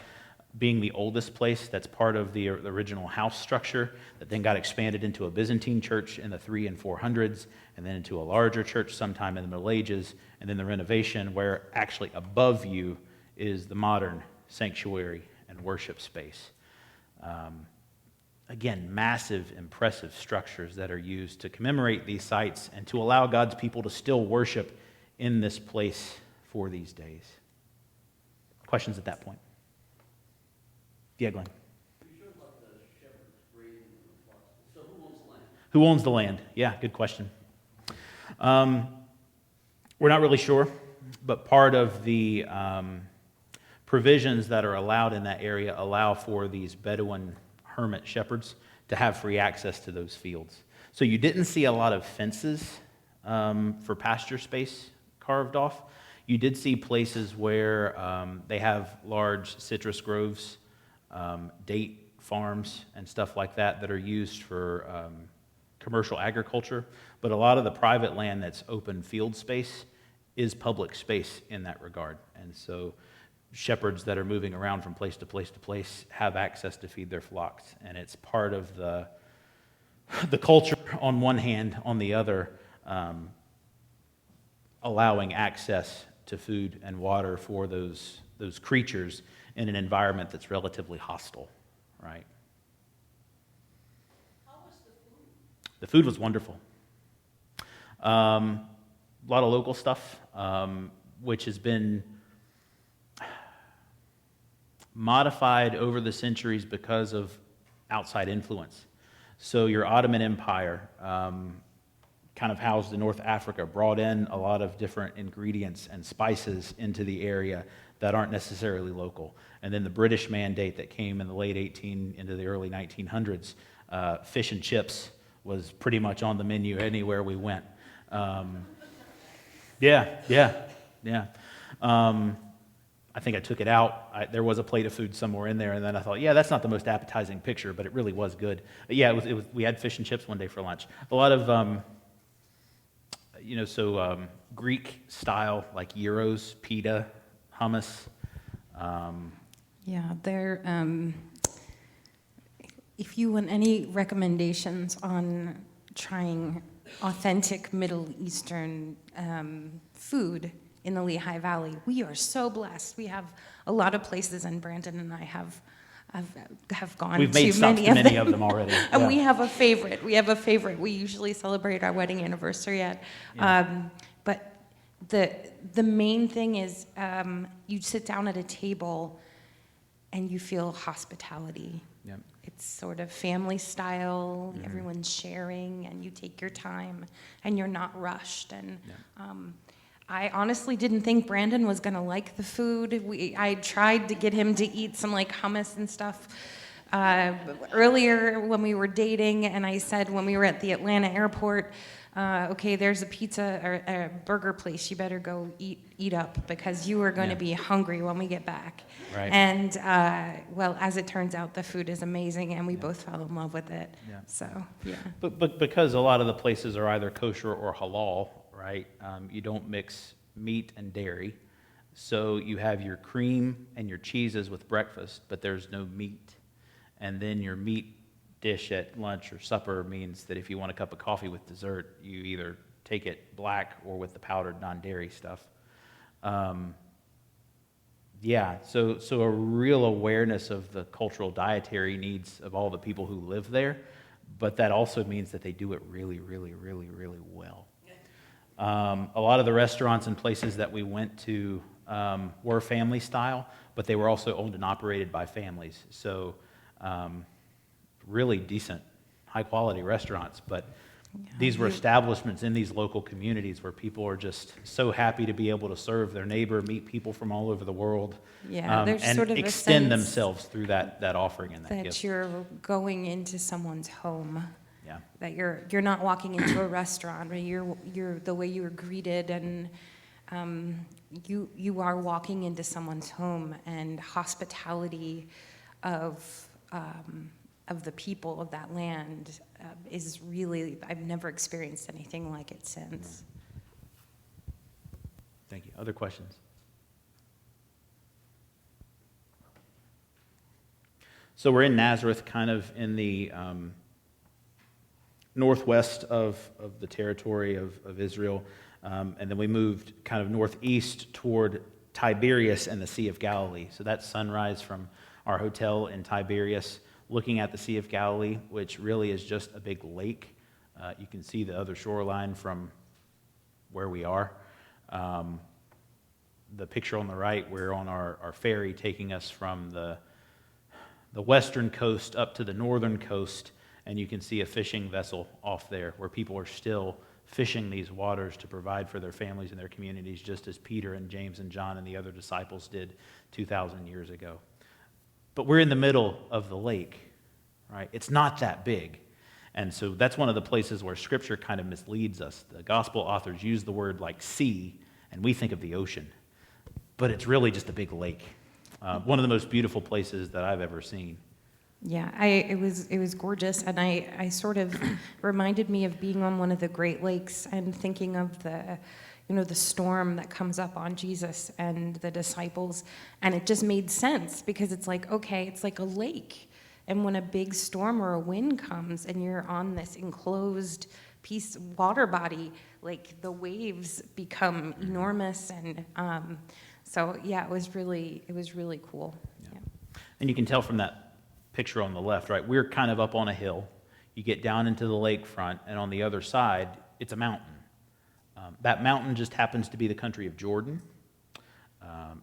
being the oldest place that's part of the original house structure that then got expanded into a Byzantine church in the 300s and 400s, and then into a larger church sometime in the Middle Ages, and then the renovation where actually above you is the modern sanctuary and worship space. Again, massive, impressive structures that are used to commemorate these sites and to allow God's people to still worship in this place for these days. Questions at that point? Yeah, Glenn. You showed about the shepherds grazing in the flocks. Who owns the land? Yeah, good question. We're not really sure, but part of the provisions that are allowed in that area allow for these Bedouin hermit shepherds to have free access to those fields. So you didn't see a lot of fences for pasture space carved off. You did see places where they have large citrus groves, date farms, and stuff like that that are used for commercial agriculture. But a lot of the private land that's open field space is public space in that regard. And so shepherds that are moving around from place to place to place have access to feed their flocks. And it's part of the culture on one hand, on the other, allowing access to food and water for those creatures in an environment that's relatively hostile, right? How was the food? The food was wonderful. A lot of local stuff, which has been modified over the centuries because of outside influence. So your Ottoman Empire, kind of housed in North Africa, brought in a lot of different ingredients and spices into the area that aren't necessarily local. And then the British Mandate that came in the late into the early 1900s, fish and chips was pretty much on the menu anywhere we went. Yeah. I think I took it out. There was a plate of food somewhere in there, and then I thought, yeah, that's not the most appetizing picture, but it really was good. Yeah, it was. We had fish and chips one day for lunch. A lot of, Greek style, like gyros, pita, hummus. Yeah, there. If you want any recommendations on trying authentic Middle Eastern food in the Lehigh Valley, we are so blessed. We have a lot of places, and Brandon and I have gone We've made to stops to many of them already. And Yeah. we have a favorite. We usually celebrate our wedding anniversary at. Yeah. But the main thing is you sit down at a table and you feel hospitality. Yeah. It's sort of family style. Everyone's sharing, and you take your time, and you're not rushed. And I honestly didn't think Brandon was going to like the food. I tried to get him to eat some like hummus and stuff earlier when we were dating, and I said when we were at the Atlanta airport, okay, there's a pizza or a burger place. You better go eat up because you are going to be hungry when we get back. Right. And well, as it turns out, the food is amazing, and we both fell in love with it. Yeah. So yeah. But because a lot of the places are either kosher or halal, right? You don't mix meat and dairy. So you have your cream and your cheeses with breakfast, but there's no meat. And then your meat dish at lunch or supper means that if you want a cup of coffee with dessert, you either take it black or with the powdered non-dairy stuff. So a real awareness of the cultural dietary needs of all the people who live there, but that also means that they do it really, really, really, really well. A lot of the restaurants and places that we went to were family style, but they were also owned and operated by families. So really decent, high-quality restaurants, but these were establishments in these local communities where people are just so happy to be able to serve their neighbor, meet people from all over the world, There's and sort of a extend sense themselves through that offering and that that gift. you're going into someone's home. Yeah. That you're not walking into a restaurant, but you're the way you were greeted, and you are walking into someone's home, and hospitality of the people of that land is really, I've never experienced anything like it since. Thank you. Other questions? So we're in Nazareth, kind of in the northwest of the territory of Israel, and then we moved kind of northeast toward Tiberias and the Sea of Galilee. So that's sunrise from our hotel in Tiberias, looking at the Sea of Galilee, which really is just a big lake. You can see the other shoreline from where we are. The picture on the right, we're on our ferry taking us from the western coast up to the northern coast, and you can see a fishing vessel off there where people are still fishing these waters to provide for their families and their communities, just as Peter and James and John and the other disciples did 2,000 years ago. But we're in the middle of the lake, right? It's not that big. And so that's one of the places where Scripture kind of misleads us. The gospel authors use the word like sea, and we think of the ocean. But it's really just a big lake. One of the most beautiful places that I've ever seen. Yeah, it was gorgeous, and I sort of reminded me of being on one of the Great Lakes and thinking of the storm that comes up on Jesus and the disciples, and it just made sense because it's like, okay, it's like a lake, and when a big storm or a wind comes and you're on this enclosed piece water body, like the waves become enormous, and so yeah, it was really cool. Yeah. And you can tell from that picture on the left, right? We're kind of up on a hill. You get down into the lakefront, and on the other side, it's a mountain. That mountain just happens to be the country of Jordan.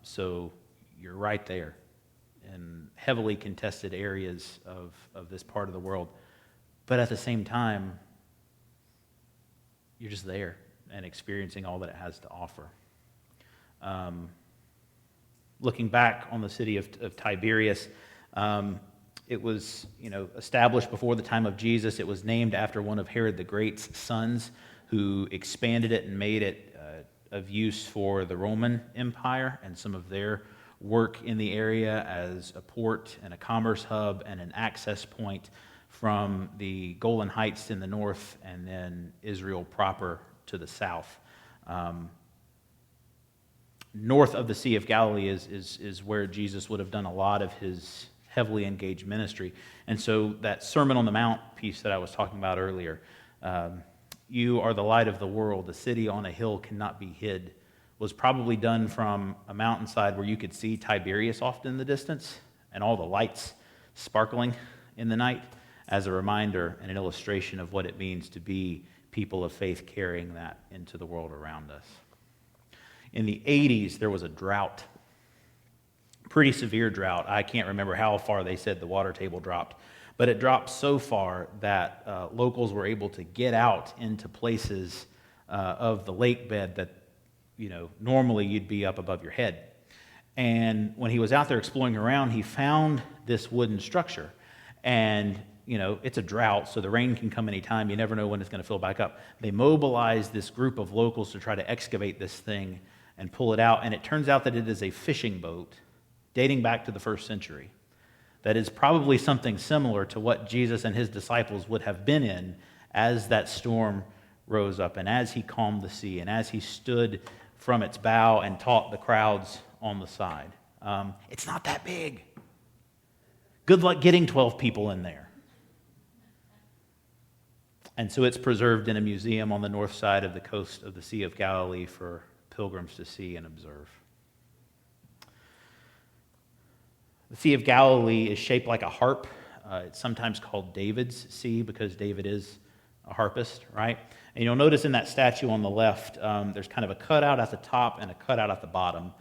So you're right there in heavily contested areas of this part of the world. But at the same time, you're just there and experiencing all that it has to offer. Looking back on the city of Tiberias, it was, established before the time of Jesus. It was named after one of Herod the Great's sons who expanded it and made it of use for the Roman Empire and some of their work in the area as a port and a commerce hub and an access point from the Golan Heights in the north and then Israel proper to the south. North of the Sea of Galilee is where Jesus would have done a lot of his heavily engaged ministry. And so that Sermon on the Mount piece that I was talking about earlier, you are the light of the world, the city on a hill cannot be hid, was probably done from a mountainside where you could see Tiberias off in the distance and all the lights sparkling in the night as a reminder and an illustration of what it means to be people of faith carrying that into the world around us. In the 80s, there was a drought, pretty severe drought. I can't remember how far they said the water table dropped, but it dropped so far that locals were able to get out into places of the lake bed that, normally you'd be up above your head. And when he was out there exploring around, he found this wooden structure. And, it's a drought, so the rain can come anytime. You never know when it's going to fill back up. They mobilized this group of locals to try to excavate this thing and pull it out. And it turns out that it is a fishing boat dating back to the 1st century. That is probably something similar to what Jesus and his disciples would have been in as that storm rose up and as he calmed the sea and as he stood from its bow and taught the crowds on the side. It's not that big. Good luck getting 12 people in there. And so it's preserved in a museum on the north side of the coast of the Sea of Galilee for pilgrims to see and observe. The Sea of Galilee is shaped like a harp. It's sometimes called David's Sea because David is a harpist, right? And you'll notice in that statue on the left, there's kind of a cutout at the top and a cutout at the bottom.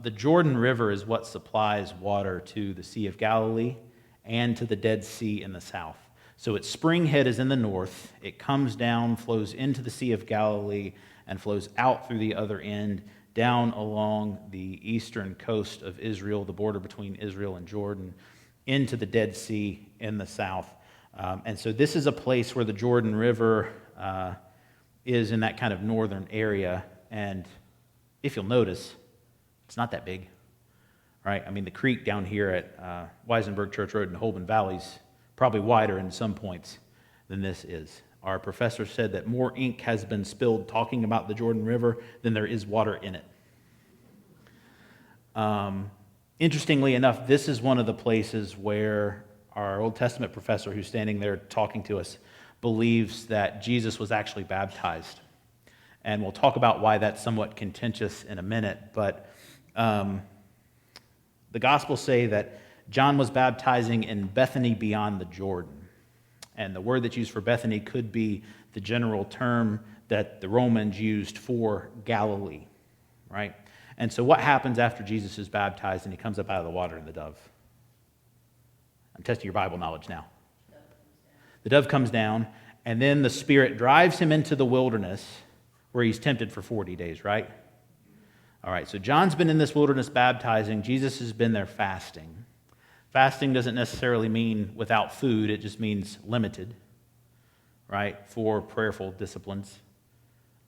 The Jordan River is what supplies water to the Sea of Galilee and to the Dead Sea in the south. So its spring head is in the north. It comes down, flows into the Sea of Galilee, and flows out through the other end, down along the eastern coast of Israel, the border between Israel and Jordan, into the Dead Sea in the south. And so this is a place where the Jordan River is in that kind of northern area. And if you'll notice, it's not that big, right? I mean, the creek down here at Weisenberg Church Road in Holman Valley's probably wider in some points than this is. Our professor said that more ink has been spilled talking about the Jordan River than there is water in it. Interestingly enough, this is one of the places where our Old Testament professor who's standing there talking to us believes that Jesus was actually baptized. And we'll talk about why that's somewhat contentious in a minute, but the Gospels say that John was baptizing in Bethany beyond the Jordan. And the word that's used for Bethany could be the general term that the Romans used for Galilee, right? And so what happens after Jesus is baptized and he comes up out of the water in the dove? I'm testing your Bible knowledge now. The dove comes down, and then the Spirit drives him into the wilderness where he's tempted for 40 days, right? All right, so John's been in this wilderness baptizing. Jesus has been there fasting. Fasting doesn't necessarily mean without food. It just means limited, right, for prayerful disciplines.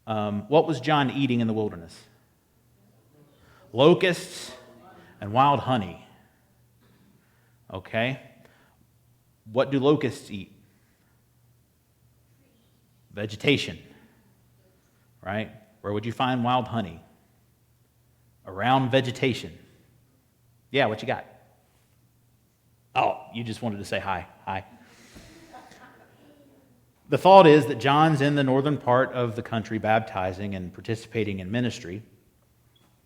What was John eating in the wilderness? Locusts and wild honey. Okay? What do locusts eat? Vegetation, right? Where would you find wild honey? Around vegetation. Yeah, what you got? Oh, you just wanted to say hi. Hi. The thought is that John's in the northern part of the country baptizing and participating in ministry.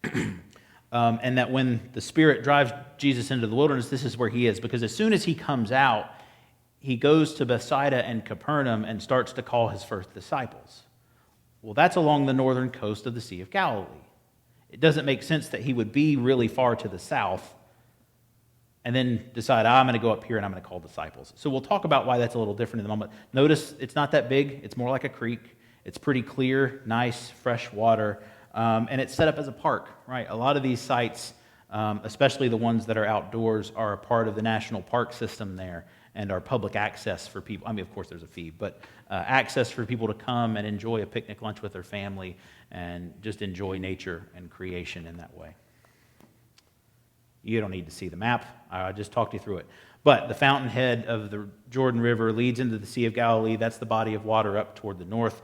And that when the Spirit drives Jesus into the wilderness, this is where he is. Because as soon as he comes out, he goes to Bethsaida and Capernaum and starts to call his first disciples. Well, that's along the northern coast of the Sea of Galilee. It doesn't make sense that he would be really far to the south and then decide, I'm going to go up here and I'm going to call disciples. So we'll talk about why that's a little different in a moment. Notice it's not that big. It's more like a creek. It's pretty clear, nice, fresh water, and it's set up as a park, right? A lot of these sites, especially the ones that are outdoors, are a part of the national park system there and are public access for people. I mean, of course, there's a fee, but access for people to come and enjoy a picnic lunch with their family and just enjoy nature and creation in that way. You don't need to see the map. I just talked you through it. But the fountainhead of the Jordan River leads into the Sea of Galilee. That's the body of water up toward the north.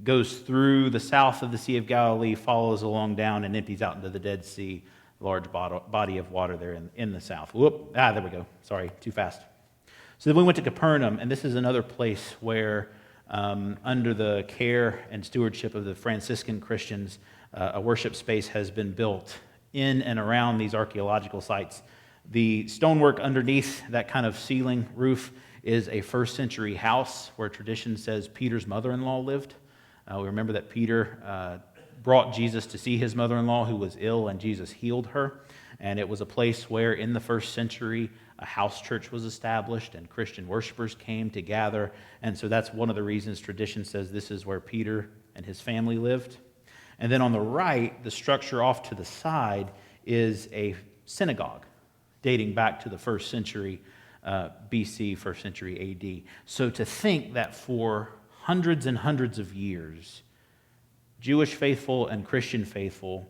Goes through the south of the Sea of Galilee, follows along down, and empties out into the Dead Sea. Large body of water there in the south. There we go. Sorry, too fast. So then we went to Capernaum, and this is another place where, under the care and stewardship of the Franciscan Christians, a worship space has been built in and around these archaeological sites. The stonework underneath that kind of ceiling roof is a first century house where tradition says Peter's mother-in-law lived. We remember that Peter brought Jesus to see his mother-in-law who was ill, and Jesus healed her. And it was a place where in the first century a house church was established and Christian worshipers came to gather. And so that's one of the reasons tradition says this is where Peter and his family lived. And then on the right, the structure off to the side is a synagogue dating back to the first century BC, first century AD. So to think that for hundreds and hundreds of years, Jewish faithful and Christian faithful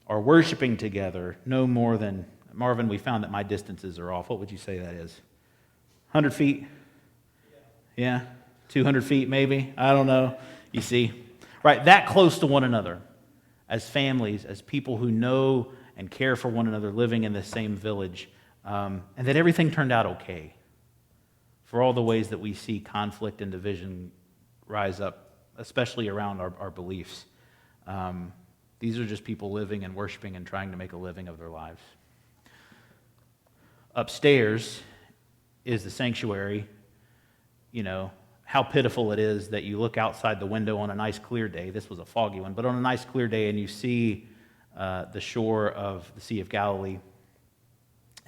are worshiping together no more than, Marvin, we found that my distances are off. What would you say that is? 100 feet? Yeah? 200 feet maybe? I don't know. You see? Right, that close to one another as families, as people who know and care for one another living in the same village, and that everything turned out okay for all the ways that we see conflict and division rise up, especially around our beliefs. These are just people living and worshiping and trying to make a living of their lives. Upstairs is the sanctuary. You know, how pitiful it is that you look outside the window on a nice clear day. This was a foggy one, but on a nice clear day, and you see the shore of the Sea of Galilee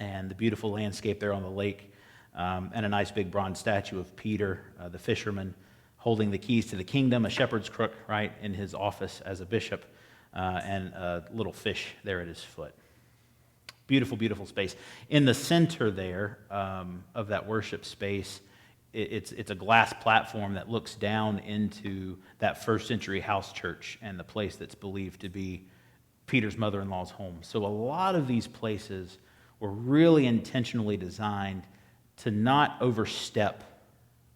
and the beautiful landscape there on the lake, and a nice big bronze statue of Peter, the fisherman, holding the keys to the kingdom, a shepherd's crook, right, in his office as a bishop, and a little fish there at his foot. Beautiful, beautiful space. In the center there of that worship space, it's a glass platform that looks down into that first century house church and the place that's believed to be Peter's mother-in-law's home. So a lot of these places were really intentionally designed to not overstep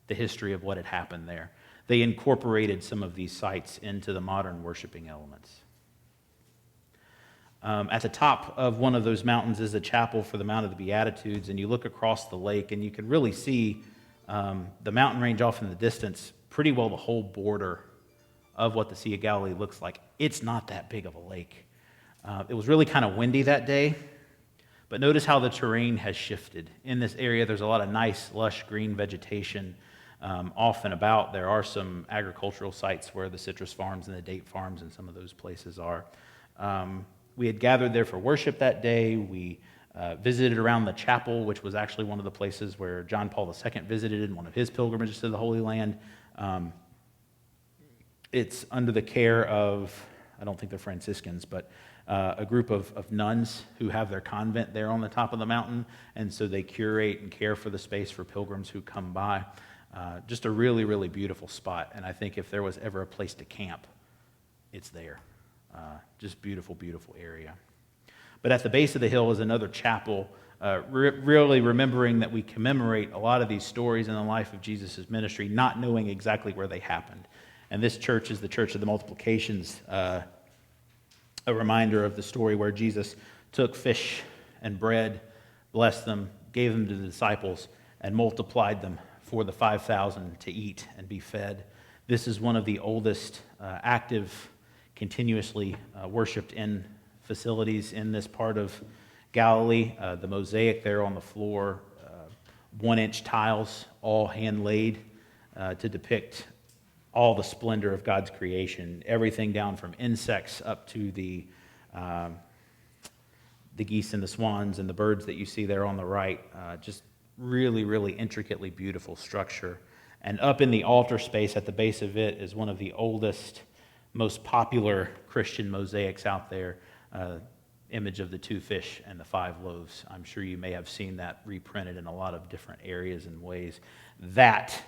the history of what had happened there. They incorporated some of these sites into the modern worshiping elements. At the top of one of those mountains is a chapel for the Mount of the Beatitudes, and you look across the lake and you can really see the mountain range off in the distance, pretty well the whole border of what the Sea of Galilee looks like. It's not that big of a lake. It was really kind of windy that day, but notice how the terrain has shifted. In this area, there's a lot of nice, lush green vegetation off and about. There are some agricultural sites where the citrus farms and the date farms and some of those places are. We had gathered there for worship that day. We visited around the chapel, which was actually one of the places where John Paul II visited in one of his pilgrimages to the Holy Land. It's under the care of, I don't think they're Franciscans, but a group of nuns who have their convent there on the top of the mountain, and so they curate and care for the space for pilgrims who come by. Just a really, really beautiful spot, and I think if there was ever a place to camp, it's there. Just beautiful, beautiful area. But at the base of the hill is another chapel, really remembering that we commemorate a lot of these stories in the life of Jesus' ministry, not knowing exactly where they happened. And this church is the Church of the Multiplications, a reminder of the story where Jesus took fish and bread, blessed them, gave them to the disciples, and multiplied them for the 5,000 to eat and be fed. This is one of the oldest active, continuously worshipped in facilities in this part of Galilee. The mosaic there on the floor, 1-inch tiles, all hand-laid to depict all the splendor of God's creation, everything down from insects up to the geese and the swans and the birds that you see there on the right. Just really, really intricately beautiful structure. And up in the altar space at the base of it is one of the oldest, most popular Christian mosaics out there, image of the 2 fish and the 5 loaves. I'm sure you may have seen that reprinted in a lot of different areas and ways. That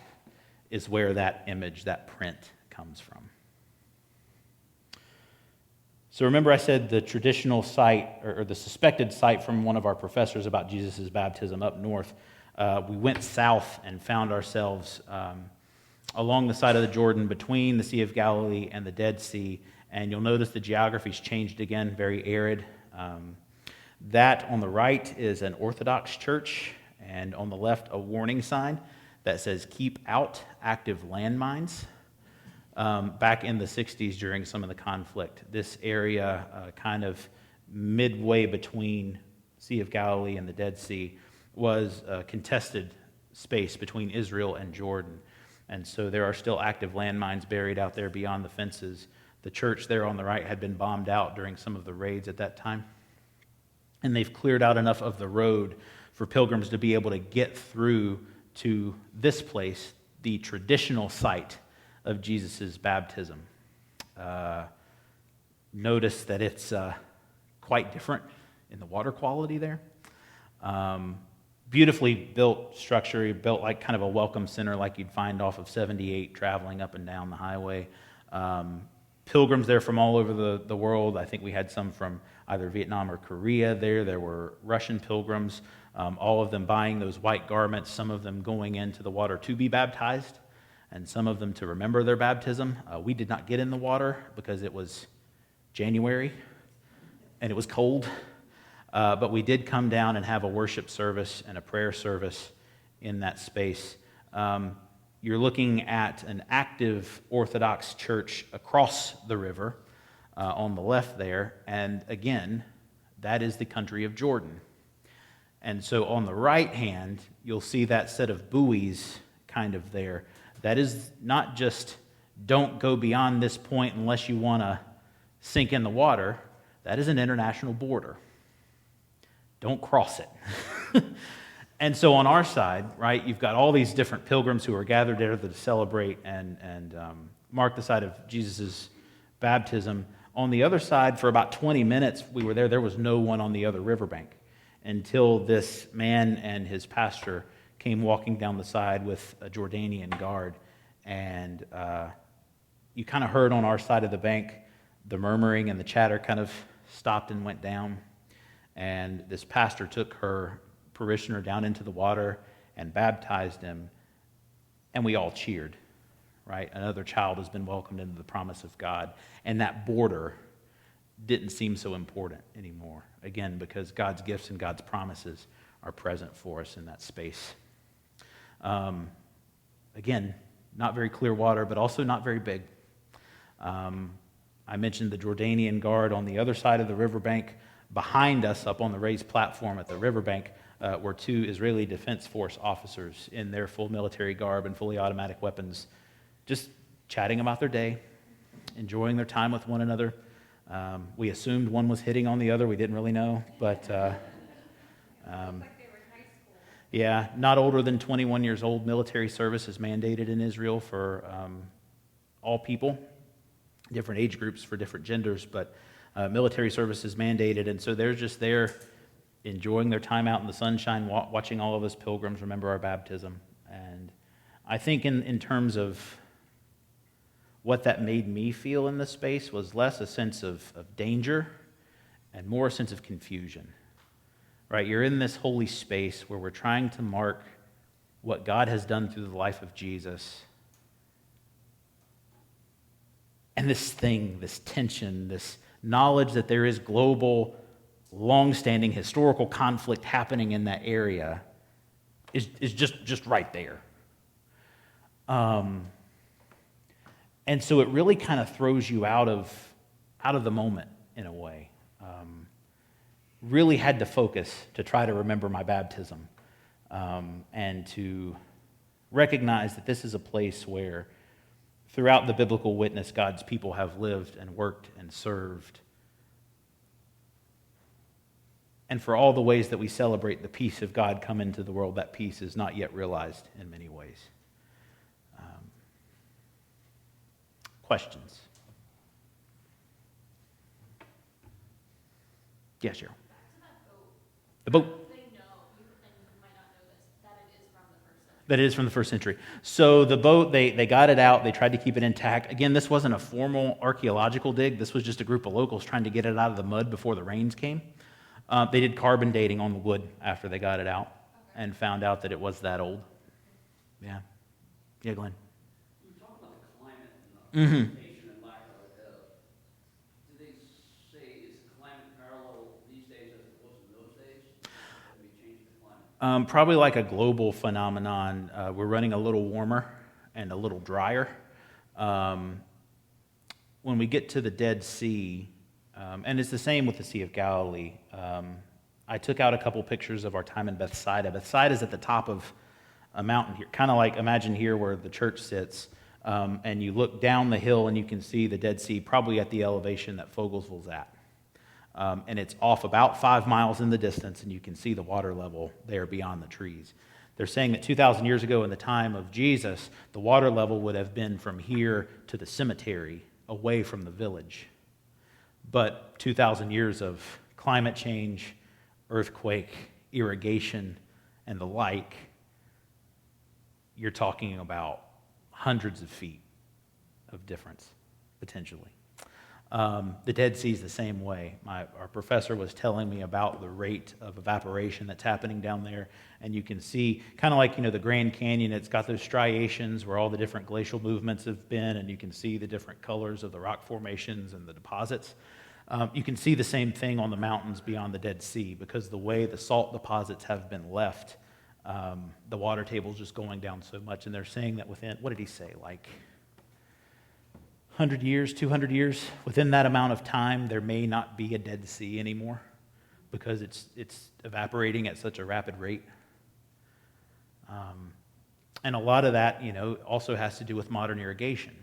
is where that image, that print, comes from. So remember I said the traditional site, or the suspected site from one of our professors about Jesus' baptism up north. We went south and found ourselves along the side of the Jordan between the Sea of Galilee and the Dead Sea, and you'll notice the geography's changed again, very arid. That on the right is an Orthodox church, and on the left a warning sign that says keep out active landmines. Back in the 60s during some of the conflict, this area kind of midway between Sea of Galilee and the Dead Sea was a contested space between Israel and Jordan. And so there are still active landmines buried out there beyond the fences. The church there on the right had been bombed out during some of the raids at that time. And they've cleared out enough of the road for pilgrims to be able to get through to this place, the traditional site of Jesus' baptism. Notice that it's quite different in the water quality there. Beautifully built structure, built like kind of a welcome center like you'd find off of 78 traveling up and down the highway. Pilgrims there from all over the world. I think we had some from either Vietnam or Korea there. There were Russian pilgrims, all of them buying those white garments, some of them going into the water to be baptized, and some of them to remember their baptism. We did not get in the water because it was January and it was cold, but we did come down and have a worship service and a prayer service in that space. You're looking at an active Orthodox church across the river on the left there, and again, that is the country of Jordan. And so on the right hand, you'll see that set of buoys kind of there. That is not just don't go beyond this point unless you want to sink in the water. That is an international border. Don't cross it. And so on our side, right, you've got all these different pilgrims who are gathered there to celebrate and mark the site of Jesus' baptism. On the other side, for about 20 minutes we were there was no one on the other riverbank until this man and his pastor came walking down the side with a Jordanian guard. And you kind of heard on our side of the bank the murmuring and the chatter kind of stopped and went down. And this pastor took her parishioner down into the water and baptized him, and we all cheered, right? Another child has been welcomed into the promise of God, and that border didn't seem so important anymore, again, because God's gifts and God's promises are present for us in that space. Again, not very clear water, but also not very big. I mentioned the Jordanian guard on the other side of the riverbank. Behind us, up on the raised platform at the riverbank, were 2 Israeli Defense Force officers in their full military garb and fully automatic weapons, just chatting about their day, enjoying their time with one another. We assumed one was hitting on the other. We didn't really know, but Yeah, not older than 21 years old. Military service is mandated in Israel for all people, different age groups for different genders, but military service is mandated, and so they're just there enjoying their time out in the sunshine, watching all of us pilgrims remember our baptism. And I think in terms of what that made me feel in this space was less a sense of danger and more a sense of confusion. Right? You're in this holy space where we're trying to mark what God has done through the life of Jesus. And this thing, this tension, this knowledge that there is global, long-standing historical conflict happening in that area is just right there. And so it really kind of throws you out of the moment in a way. Really had to focus to try to remember my baptism and to recognize that this is a place where throughout the biblical witness, God's people have lived and worked and served. And for all the ways that we celebrate the peace of God come into the world, that peace is not yet realized in many ways. Questions? Yes, Cheryl. The boat. They know, and you might not know this, that it is from the first century. That is from the first century. So the boat, they got it out. They tried to keep it intact. Again, this wasn't a formal archaeological dig. This was just a group of locals trying to get it out of the mud before the rains came. They did carbon dating on the wood after they got it out and found out that it was that old. Yeah. Yeah, Glenn. You were talking about the climate and the Mm-hmm. vegetation and lack of it. Do they say, is the climate parallel these days as it was in those days? Have we changed the climate? Probably like a global phenomenon. We're running a little warmer and a little drier. When we get to the Dead Sea, and it's the same with the Sea of Galilee, I took out a couple pictures of our time in Bethsaida. Bethsaida is at the top of a mountain here, kind of like imagine here where the church sits, and you look down the hill and you can see the Dead Sea probably at the elevation that Fogelsville's at. And it's off about 5 miles in the distance, and you can see the water level there beyond the trees. They're saying that 2,000 years ago in the time of Jesus, the water level would have been from here to the cemetery, away from the village. But 2,000 years of climate change, earthquake, irrigation, and the like, you're talking about hundreds of feet of difference, potentially. The Dead Sea is the same way. Our professor was telling me about the rate of evaporation that's happening down there, and you can see, kind of like, the Grand Canyon, it's got those striations where all the different glacial movements have been, and you can see the different colors of the rock formations and the deposits. You can see the same thing on the mountains beyond the Dead Sea, because the way the salt deposits have been left, the water table's just going down so much, and they're saying that within, what did he say, like 100 years, 200 years, within that amount of time, there may not be a Dead Sea anymore because it's evaporating at such a rapid rate. And a lot of that, also has to do with modern irrigation.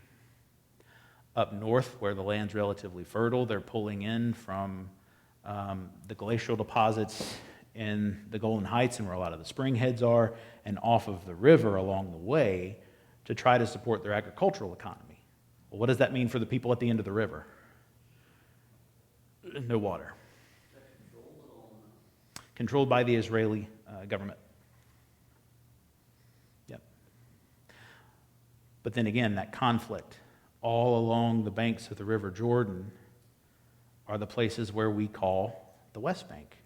Up north, where the land's relatively fertile, they're pulling in from the glacial deposits in the Golden Heights and where a lot of the spring heads are, and off of the river along the way to try to support their agricultural economy. Well, what does that mean for the people at the end of the river? No water. Controlled by the Israeli government. Yep. But then again, that conflict all along the banks of the River Jordan are the places where we call the West Bank.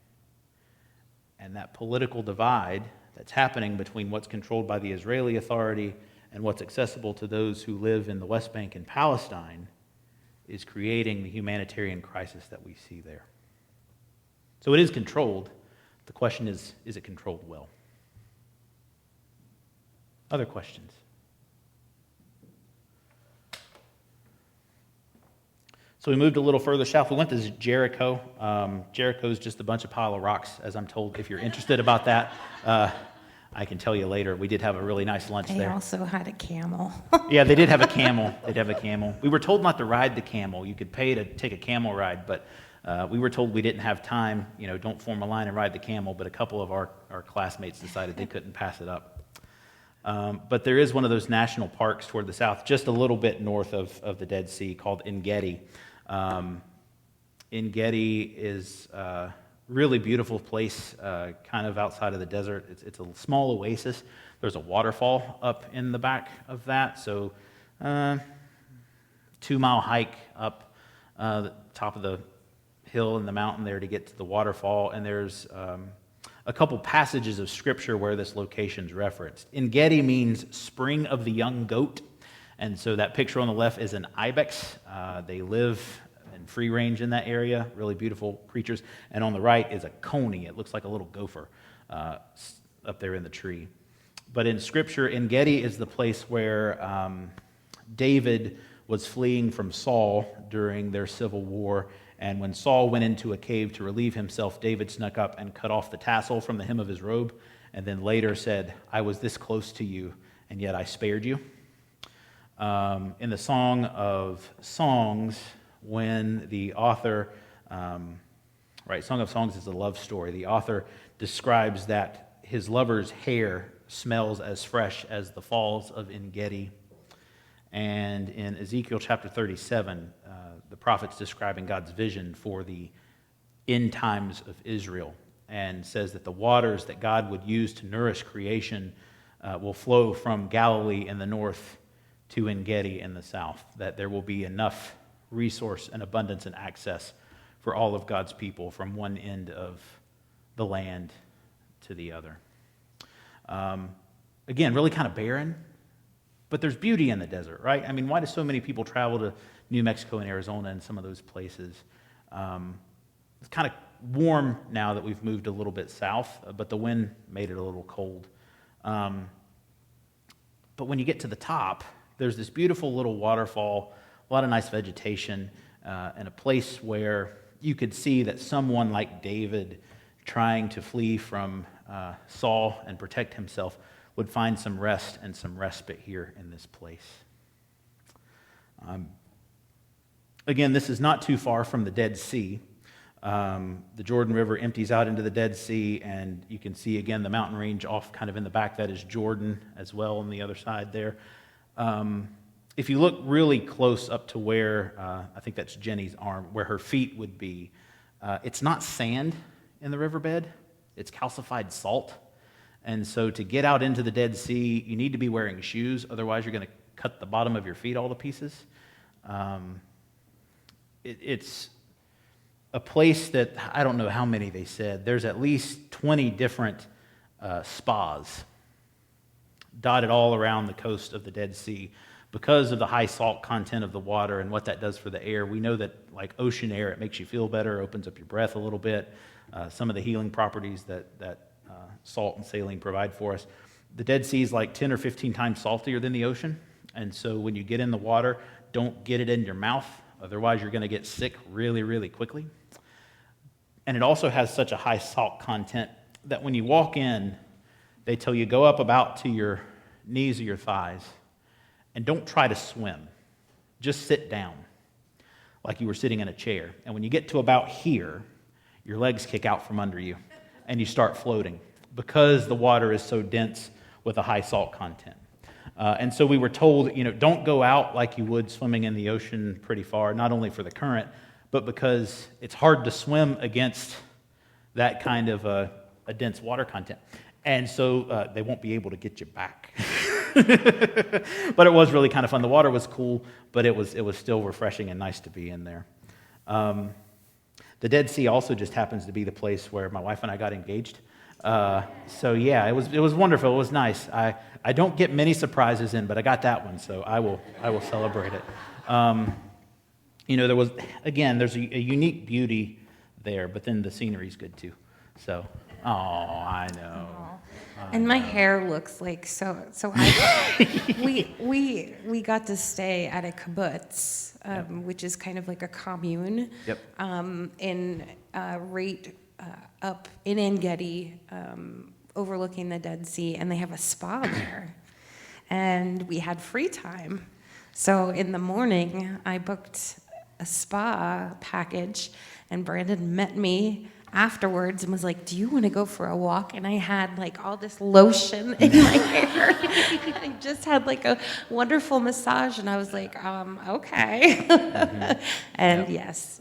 And that political divide that's happening between what's controlled by the Israeli Authority and what's accessible to those who live in the West Bank and Palestine is creating the humanitarian crisis that we see there. So it is controlled. The question is it controlled well? Other questions? So we moved a little further south. We went to Jericho. Jericho's just a bunch of pile of rocks, as I'm told. If you're interested about that, I can tell you later. We did have a really nice lunch They there. also had a camel. Yeah, they did have a camel. They'd have a camel. We were told not to ride the camel. You could pay to take a camel ride, but We were told we didn't have time, don't form a line and ride the camel, but a couple of our classmates decided they couldn't pass it up. But there is one of those national parks toward the south, just a little bit north of the Dead Sea, called En-Gedi. En-Gedi is a really beautiful place, kind of outside of the desert. It's a small oasis. There's a waterfall up in the back of that, so 2-mile hike up the top of the hill in the mountain there to get to the waterfall, and there's a couple passages of scripture where this location's referenced. En-Gedi means spring of the young goat, and so that picture on the left is an ibex. They live in free range in that area, really beautiful creatures, and on the right is a coney. It looks like a little gopher up there in the tree. But in scripture, En-Gedi is the place where David was fleeing from Saul during their civil war. And when Saul went into a cave to relieve himself, David snuck up and cut off the tassel from the hem of his robe, and then later said, "I was this close to you, and yet I spared you." In the Song of Songs, when the author, Song of Songs is a love story, the author describes that his lover's hair smells as fresh as the falls of En-Gedi. And in Ezekiel chapter 37, the prophet's describing God's vision for the end times of Israel, and says that the waters that God would use to nourish creation will flow from Galilee in the north to En-Gedi in the south, that there will be enough resource and abundance and access for all of God's people from one end of the land to the other. Again, really kind of barren, but there's beauty in the desert, right? I mean, why do so many people travel to New Mexico and Arizona and some of those places? It's kind of warm now that we've moved a little bit south, but the wind made it a little cold. But when you get to the top, there's this beautiful little waterfall, a lot of nice vegetation, and a place where you could see that someone like David, trying to flee from Saul and protect himself, would find some rest and some respite here in this place. Again, this is not too far from the Dead Sea. The Jordan River empties out into the Dead Sea, and you can see again the mountain range off kind of in the back. That is Jordan as well on the other side there. If you look really close up to where, I think that's Jenny's arm, where her feet would be, it's not sand in the riverbed, it's calcified salt. And so to get out into the Dead Sea, you need to be wearing shoes, otherwise you're going to cut the bottom of your feet all to pieces. It's a place that, I don't know how many they said, there's at least 20 different spas dotted all around the coast of the Dead Sea because of the high salt content of the water and what that does for the air. We know that, like ocean air, it makes you feel better, opens up your breath a little bit. Some of the healing properties that salt and saline provide for us. The Dead Sea is like 10 or 15 times saltier than the ocean, and so when you get in the water, don't get it in your mouth, otherwise you're going to get sick really, really quickly. And it also has such a high salt content that when you walk in, they tell you go up about to your knees or your thighs, and don't try to swim. Just sit down like you were sitting in a chair. And when you get to about here, your legs kick out from under you, and you start floating because the water is so dense with a high salt content. And so we were told, don't go out like you would swimming in the ocean pretty far, not only for the current, but because it's hard to swim against that kind of a dense water content. And so they won't be able to get you back. But it was really kind of fun. The water was cool, but it was still refreshing and nice to be in there. The Dead Sea also just happens to be the place where my wife and I got engaged. So yeah, it was wonderful. It was nice. I don't get many surprises in, but I got that one, so I will celebrate it. There's a unique beauty there, but then the scenery's good too. So, I know. And my hair looks like so. We got to stay at a kibbutz, which is kind of like a commune. Yep. Up in En-Gedi, overlooking the Dead Sea, and they have a spa there. And we had free time, so in the morning I booked a spa package, and Brandon met me afterwards and was like, "Do you want to go for a walk?" And I had like all this lotion in my hair. I just had like a wonderful massage, and I was like, "Okay." And yes,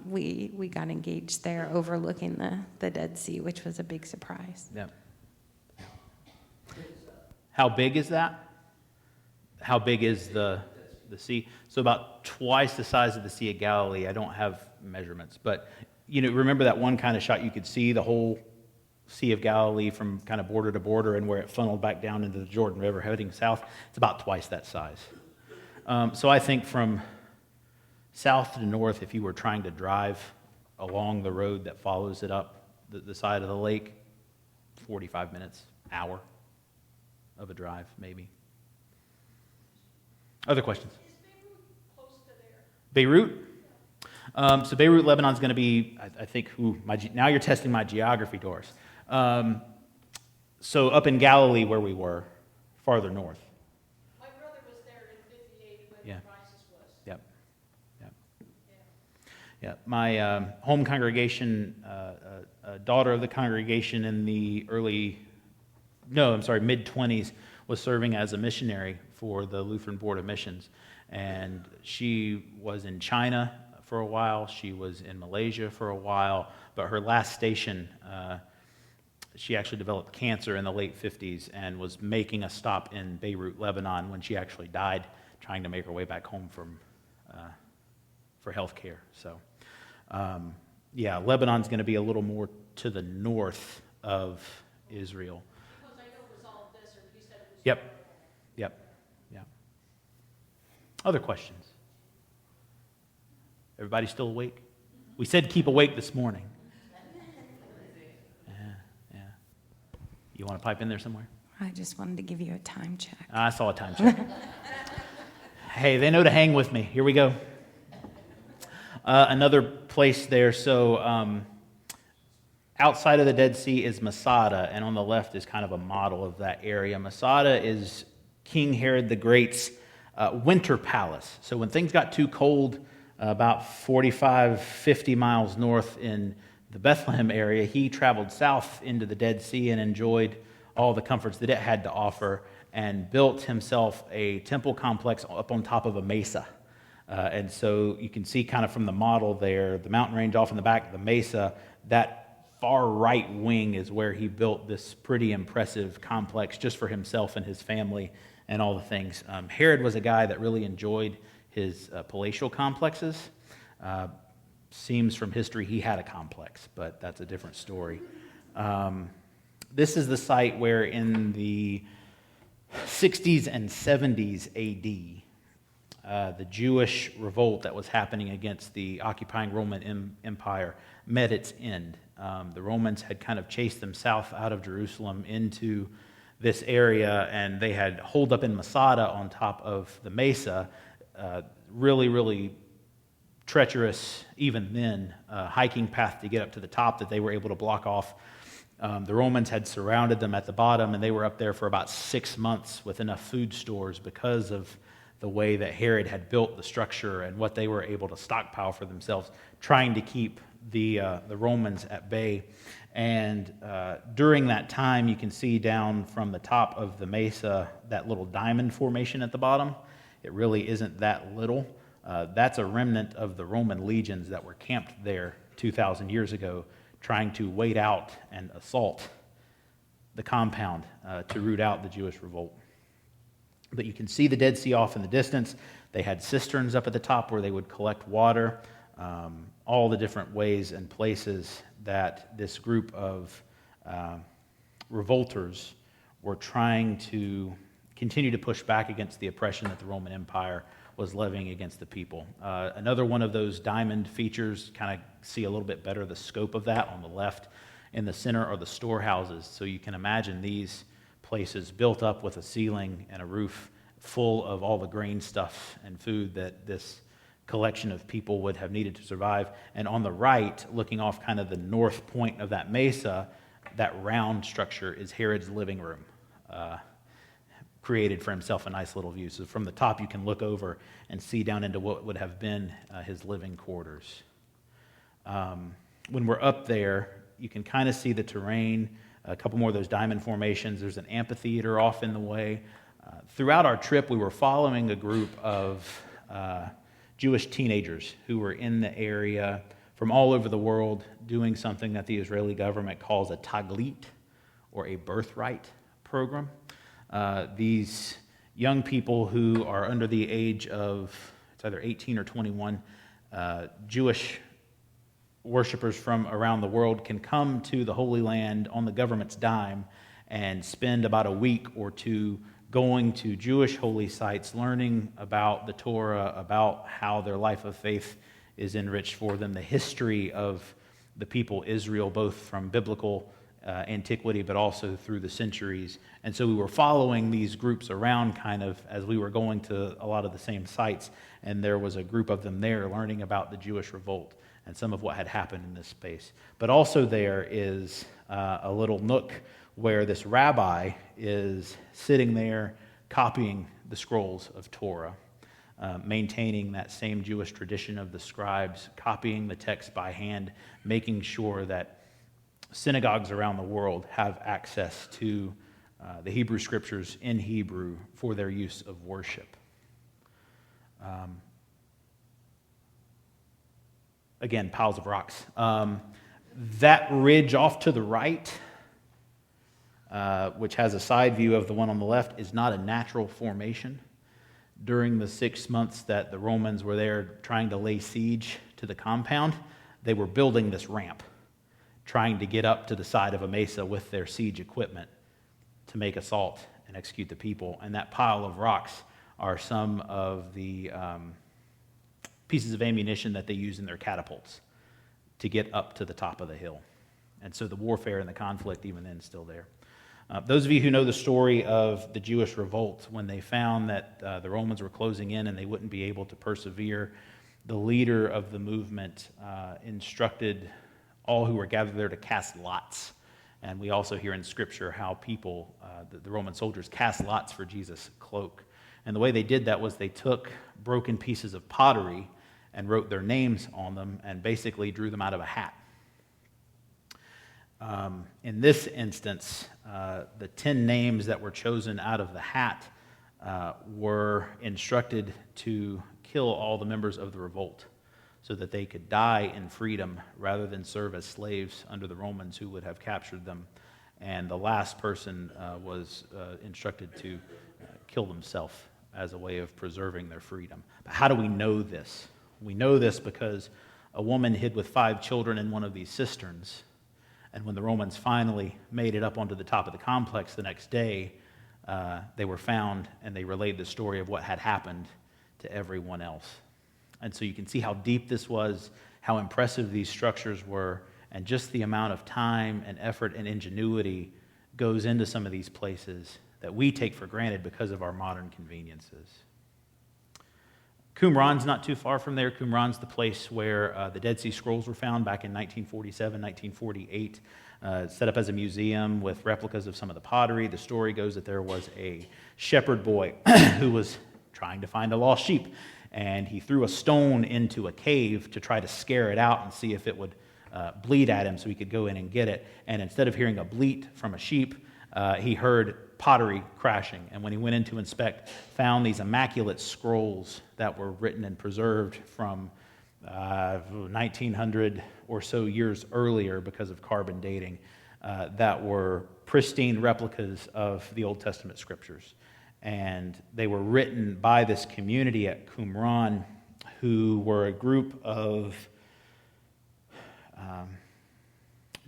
we got engaged there, overlooking the Dead Sea, which was a big surprise. Yeah. How big is that? How big is the sea? So about twice the size of the Sea of Galilee. I don't have measurements, but remember that one kind of shot you could see the whole Sea of Galilee from kind of border to border, and where it funneled back down into the Jordan River heading south? It's about twice that size. So I think from south to north, if you were trying to drive along the road that follows it up the side of the lake, 45 minutes, hour of a drive, maybe. Other questions? Is Beirut close to there? Beirut? So Beirut, Lebanon's going to be, I think, now you're testing my geography, Doris. So up in Galilee where we were, farther north. My brother was there in '58 when Yeah. the crisis was. Yep. Yep. Yeah. Yeah. My home congregation, daughter of the congregation in the mid-20s, was serving as a missionary for the Lutheran Board of Missions. And she was in China for a while. She was in Malaysia for a while. But her last station, she actually developed cancer in the late 50s and was making a stop in Beirut, Lebanon, when she actually died, trying to make her way back home for health care. So, Lebanon's going to be a little more to the north of Israel. Because I know it was all desert, he said it was. Yep. Yeah. Other questions? Everybody still awake? We said keep awake this morning. Yeah. You want to pipe in there somewhere? I just wanted to give you a time check. I saw a time check. Hey, they know to hang with me. Here we go. Another place there. So outside of the Dead Sea is Masada, and on the left is kind of a model of that area. Masada is King Herod the Great's winter palace. So when things got too cold, about 45, 50 miles north in the Bethlehem area, he traveled south into the Dead Sea and enjoyed all the comforts that it had to offer, and built himself a temple complex up on top of a mesa. And so you can see kind of from the model there, the mountain range off in the back, the mesa, that far right wing is where he built this pretty impressive complex just for himself and his family and all the things. Herod was a guy that really enjoyed his palatial complexes. Seems from history he had a complex, but that's a different story. This is the site where in the 60s and 70s AD, the Jewish revolt that was happening against the occupying Roman Empire met its end. The Romans had kind of chased them south out of Jerusalem into this area, and they had holed up in Masada on top of the mesa. Really, really treacherous, even then, hiking path to get up to the top that they were able to block off. The Romans had surrounded them at the bottom, and they were up there for about 6 months with enough food stores because of the way that Herod had built the structure and what they were able to stockpile for themselves, trying to keep the Romans at bay. And during that time, you can see down from the top of the mesa that little diamond formation at the bottom. It really isn't that little. That's a remnant of the Roman legions that were camped there 2,000 years ago, trying to wait out and assault the compound to root out the Jewish revolt. But you can see the Dead Sea off in the distance. They had cisterns up at the top where they would collect water. All the different ways and places that this group of revolters were trying to continue to push back against the oppression that the Roman Empire was levying against the people. Another one of those diamond features, kind of see a little bit better the scope of that on the left. In the center are the storehouses. So you can imagine these places built up with a ceiling and a roof full of all the grain stuff and food that this collection of people would have needed to survive. And on the right, looking off kind of the north point of that mesa, that round structure is Herod's living room. created for himself a nice little view. So from the top, you can look over and see down into what would have been his living quarters. When we're up there, you can kind of see the terrain, a couple more of those diamond formations. There's an amphitheater off in the way. Throughout our trip, we were following a group of Jewish teenagers who were in the area from all over the world doing something that the Israeli government calls a taglit, or a birthright program. These young people who are under the age of, it's either 18 or 21, Jewish worshipers from around the world can come to the Holy Land on the government's dime and spend about a week or two going to Jewish holy sites, learning about the Torah, about how their life of faith is enriched for them, the history of the people Israel, both from biblical antiquity, but also through the centuries. And so we were following these groups around kind of as we were going to a lot of the same sites, and there was a group of them there learning about the Jewish revolt and some of what had happened in this space. But also there is a little nook where this rabbi is sitting there copying the scrolls of Torah, maintaining that same Jewish tradition of the scribes, copying the text by hand, making sure that synagogues around the world have access to the Hebrew scriptures in Hebrew for their use of worship. Again, piles of rocks. That ridge off to the right, which has a side view of the one on the left, is not a natural formation. During the 6 months that the Romans were there trying to lay siege to the compound, they were building this ramp, trying to get up to the side of a mesa with their siege equipment to make assault and execute the people. And that pile of rocks are some of the pieces of ammunition that they use in their catapults to get up to the top of the hill. And so the warfare and the conflict even then is still there. Those of you who know the story of the Jewish revolt, when they found that the Romans were closing in and they wouldn't be able to persevere, the leader of the movement instructed all who were gathered there to cast lots. And we also hear in Scripture how people, the Roman soldiers, cast lots for Jesus' cloak. And the way they did that was they took broken pieces of pottery and wrote their names on them and basically drew them out of a hat. In this instance, the 10 names that were chosen out of the hat were instructed to kill all the members of the revolt so that they could die in freedom rather than serve as slaves under the Romans who would have captured them. And the last person was instructed to kill themselves as a way of preserving their freedom. But how do we know this? We know this because a woman hid with 5 children in one of these cisterns. And when the Romans finally made it up onto the top of the complex the next day, they were found and they relayed the story of what had happened to everyone else. And so you can see how deep this was, how impressive these structures were, and just the amount of time and effort and ingenuity goes into some of these places that we take for granted because of our modern conveniences. Qumran's not too far from there. Qumran's the place where the Dead Sea Scrolls were found back in 1947, 1948. Set up as a museum with replicas of some of the pottery. The story goes that there was a shepherd boy who was trying to find a lost sheep, and he threw a stone into a cave to try to scare it out and see if it would bleat at him so he could go in and get it. And instead of hearing a bleat from a sheep, he heard pottery crashing, and when he went in to inspect, found these immaculate scrolls that were written and preserved from 1900 or so years earlier because of carbon dating, that were pristine replicas of the Old Testament scriptures. And they were written by this community at Qumran, who were a group of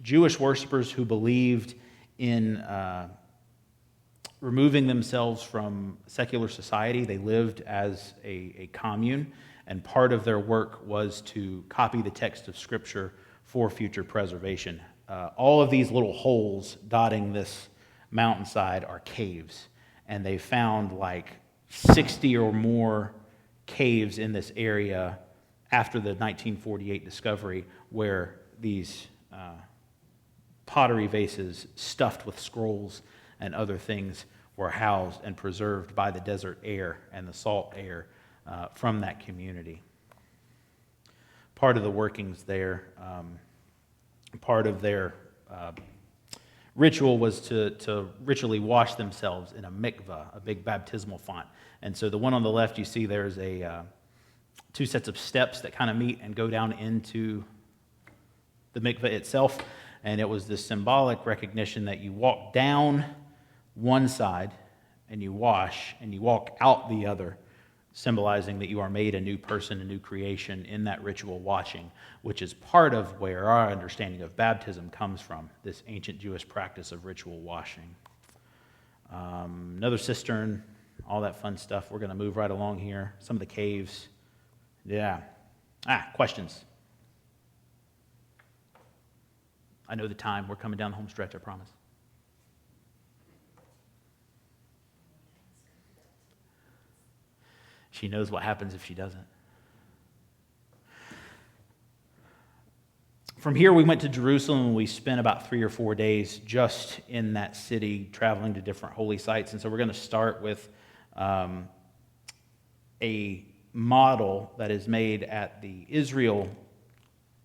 Jewish worshipers who believed in removing themselves from secular society. They lived as a commune, and part of their work was to copy the text of Scripture for future preservation. All of these little holes dotting this mountainside are caves, and they found like 60 or more caves in this area after the 1948 discovery where these pottery vases stuffed with scrolls and other things were housed and preserved by the desert air and the salt air from that community. Part of the workings there, part of their ritual was to ritually wash themselves in a mikvah, a big baptismal font. And so the one on the left you see there's two sets of steps that kind of meet and go down into the mikvah itself. And it was this symbolic recognition that you walk down one side and you wash and you walk out the other, symbolizing that you are made a new person, a new creation in that ritual washing, which is part of where our understanding of baptism comes from, this ancient Jewish practice of ritual washing. Another cistern, all that fun stuff. We're going to move right along here. Some of the caves. Yeah. Questions? I know the time. We're coming down the home stretch, I promise. She knows what happens if she doesn't. From here, we went to Jerusalem, and we spent about 3 or 4 days just in that city, traveling to different holy sites. And so we're going to start with a model that is made at the Israel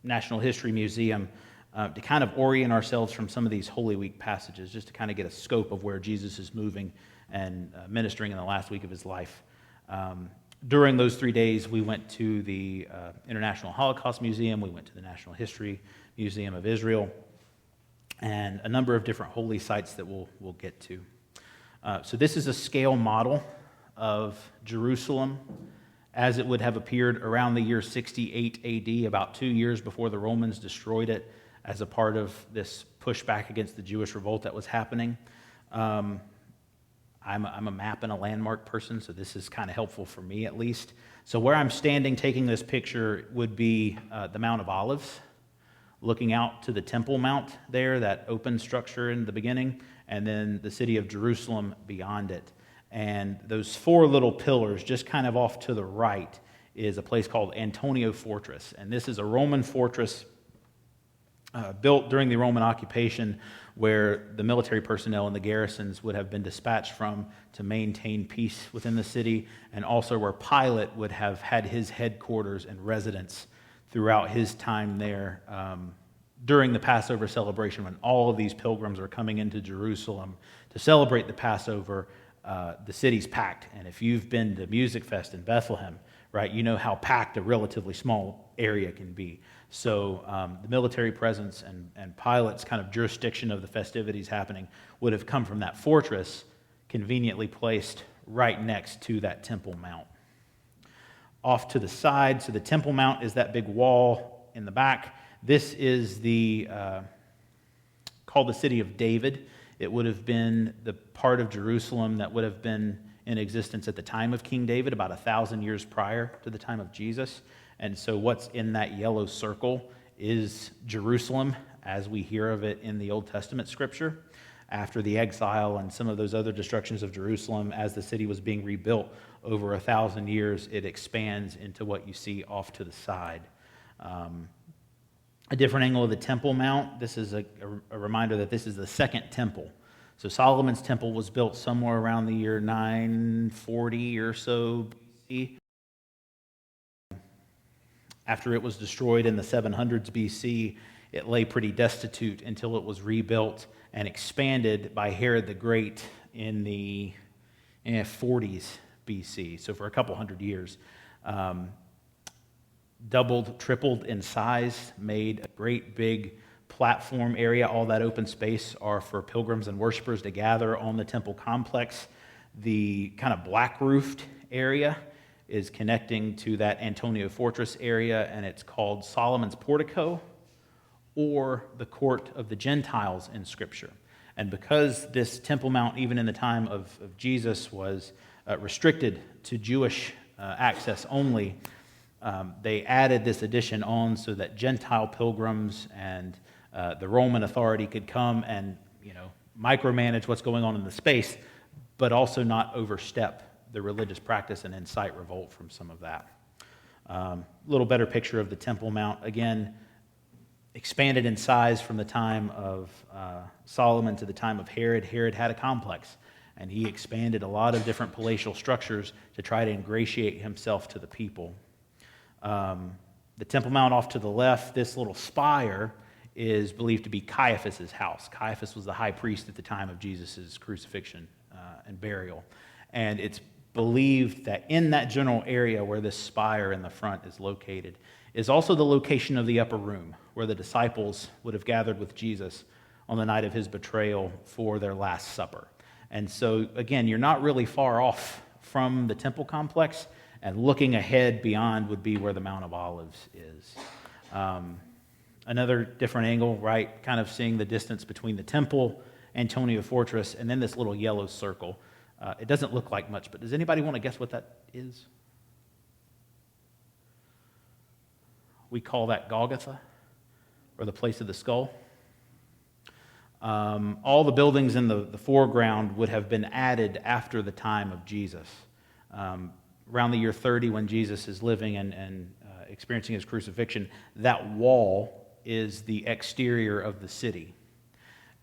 National History Museum to kind of orient ourselves from some of these Holy Week passages, just to kind of get a scope of where Jesus is moving and ministering in the last week of his life. During those 3 days, we went to the International Holocaust Museum, we went to the National History Museum of Israel, and a number of different holy sites that we'll get to. So this is a scale model of Jerusalem as it would have appeared around the year 68 AD, about 2 years before the Romans destroyed it as a part of this pushback against the Jewish revolt that was happening. I'm a map and a landmark person, so this is kind of helpful for me at least. So where I'm standing taking this picture would be the Mount of Olives, looking out to the Temple Mount there, that open structure in the beginning, and then the city of Jerusalem beyond it. And those 4 little pillars just kind of off to the right is a place called Antonia Fortress. And this is a Roman fortress built during the Roman occupation, where the military personnel and the garrisons would have been dispatched from to maintain peace within the city, and also where Pilate would have had his headquarters and residence throughout his time there during the Passover celebration, when all of these pilgrims are coming into Jerusalem to celebrate the Passover. The city's packed, and if you've been to Music Fest in Bethlehem, right, you know how packed a relatively small area can be. So the military presence and Pilate's kind of jurisdiction of the festivities happening would have come from that fortress, conveniently placed right next to that Temple Mount. Off to the side, so the Temple Mount is that big wall in the back. This is called the City of David. It would have been the part of Jerusalem that would have been in existence at the time of King David, about 1,000 years prior to the time of Jesus. And so what's in that yellow circle is Jerusalem, as we hear of it in the Old Testament scripture. After the exile and some of those other destructions of Jerusalem, as the city was being rebuilt over 1,000 years, it expands into what you see off to the side. A different angle of the Temple Mount. This is a reminder that this is the second temple. So Solomon's temple was built somewhere around the year 940 or so BC. After it was destroyed in the 700s BC, it lay pretty destitute until it was rebuilt and expanded by Herod the Great in the 40s BC. So for a couple hundred years. Doubled, tripled in size, made a great big platform area. All that open space are for pilgrims and worshipers to gather on the temple complex. The kind of black-roofed area is connecting to that Antonia Fortress area, and it's called Solomon's Portico, or the Court of the Gentiles in Scripture. And because this Temple Mount, even in the time of Jesus, was restricted to Jewish access only, they added this addition on so that Gentile pilgrims and the Roman authority could come and, micromanage what's going on in the space, but also not overstep the religious practice and incite revolt from some of that. A little better picture of the Temple Mount. Again, expanded in size from the time of Solomon to the time of Herod. Herod had a complex, and he expanded a lot of different palatial structures to try to ingratiate himself to the people. The Temple Mount off to the left, this little spire is believed to be Caiaphas' house. Caiaphas was the high priest at the time of Jesus' crucifixion and burial. And it's believed that in that general area where this spire in the front is located is also the location of the upper room, where the disciples would have gathered with Jesus on the night of his betrayal for their Last Supper. And so, again, you're not really far off from the temple complex, and looking ahead beyond would be where the Mount of Olives is. Another different angle, right, kind of seeing the distance between the temple, Antonia Fortress, and then this little yellow circle. It doesn't look like much, but does anybody want to guess what that is? We call that Golgotha, or the place of the skull. All the buildings in the foreground would have been added after the time of Jesus. Around the year 30, when Jesus is living and experiencing his crucifixion, that wall is the exterior of the city.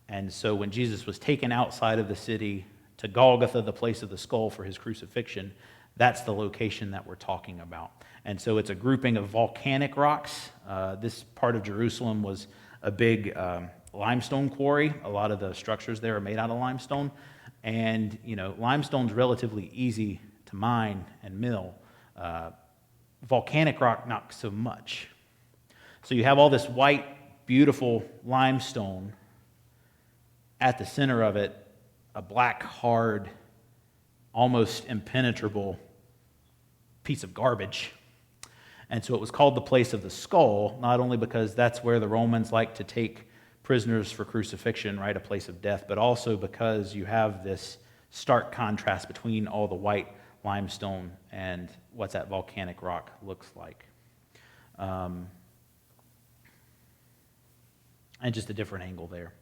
And so when Jesus was taken outside of the city to Golgotha, the place of the skull, for his crucifixion, that's the location that we're talking about. And so it's a grouping of volcanic rocks. This part of Jerusalem was a big limestone quarry. A lot of the structures there are made out of limestone. And, limestone's relatively easy to mine and mill. Volcanic rock, not so much. So you have all this white, beautiful limestone. At the center of it, a black, hard, almost impenetrable piece of garbage. And so it was called the place of the skull, not only because that's where the Romans liked to take prisoners for crucifixion, right, a place of death, but also because you have this stark contrast between all the white limestone and what that volcanic rock looks like. And just a different angle there.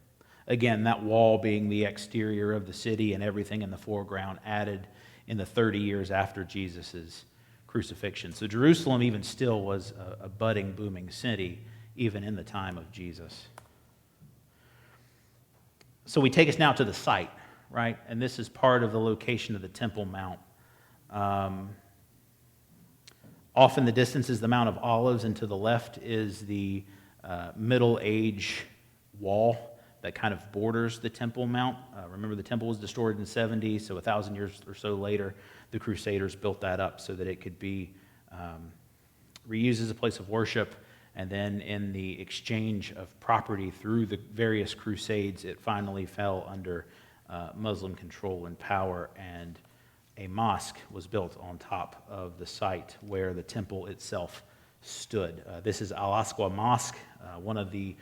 Again, that wall being the exterior of the city and everything in the foreground added in the 30 years after Jesus' crucifixion. So Jerusalem even still was a budding, booming city, even in the time of Jesus. So we take us now to the site, right? And this is part of the location of the Temple Mount. Off in the distance is the Mount of Olives, and to the left is the Middle Age wall that kind of borders the Temple Mount. Remember, the temple was destroyed in 70, so 1,000 years or so later, the Crusaders built that up so that it could be reused as a place of worship. And then in the exchange of property through the various crusades, it finally fell under Muslim control and power, and a mosque was built on top of the site where the temple itself stood. This is Al-Aqsa Mosque, one of the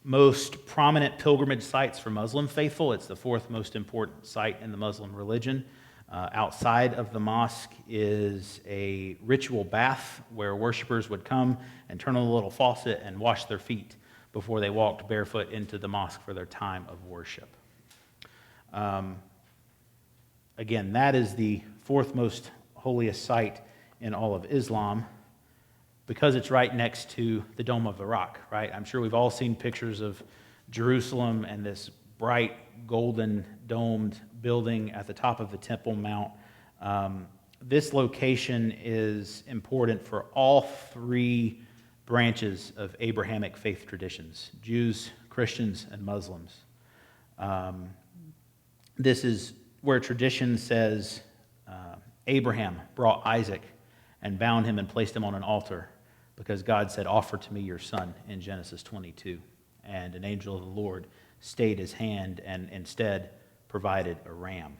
most prominent pilgrimage sites for Muslim faithful. It's the fourth most important site in the Muslim religion. Outside of the mosque is a ritual bath where worshipers would come and turn on a little faucet and wash their feet before they walked barefoot into the mosque for their time of worship. Again, that is the fourth most holiest site in all of Islam, because it's right next to the Dome of the Rock, right? I'm sure we've all seen pictures of Jerusalem and this bright golden domed building at the top of the Temple Mount. This location is important for all three branches of Abrahamic faith traditions: Jews, Christians, and Muslims. This is where tradition says Abraham brought Isaac and bound him and placed him on an altar, because God said, "Offer to me your son," in Genesis 22. And an angel of the Lord stayed his hand and instead provided a ram.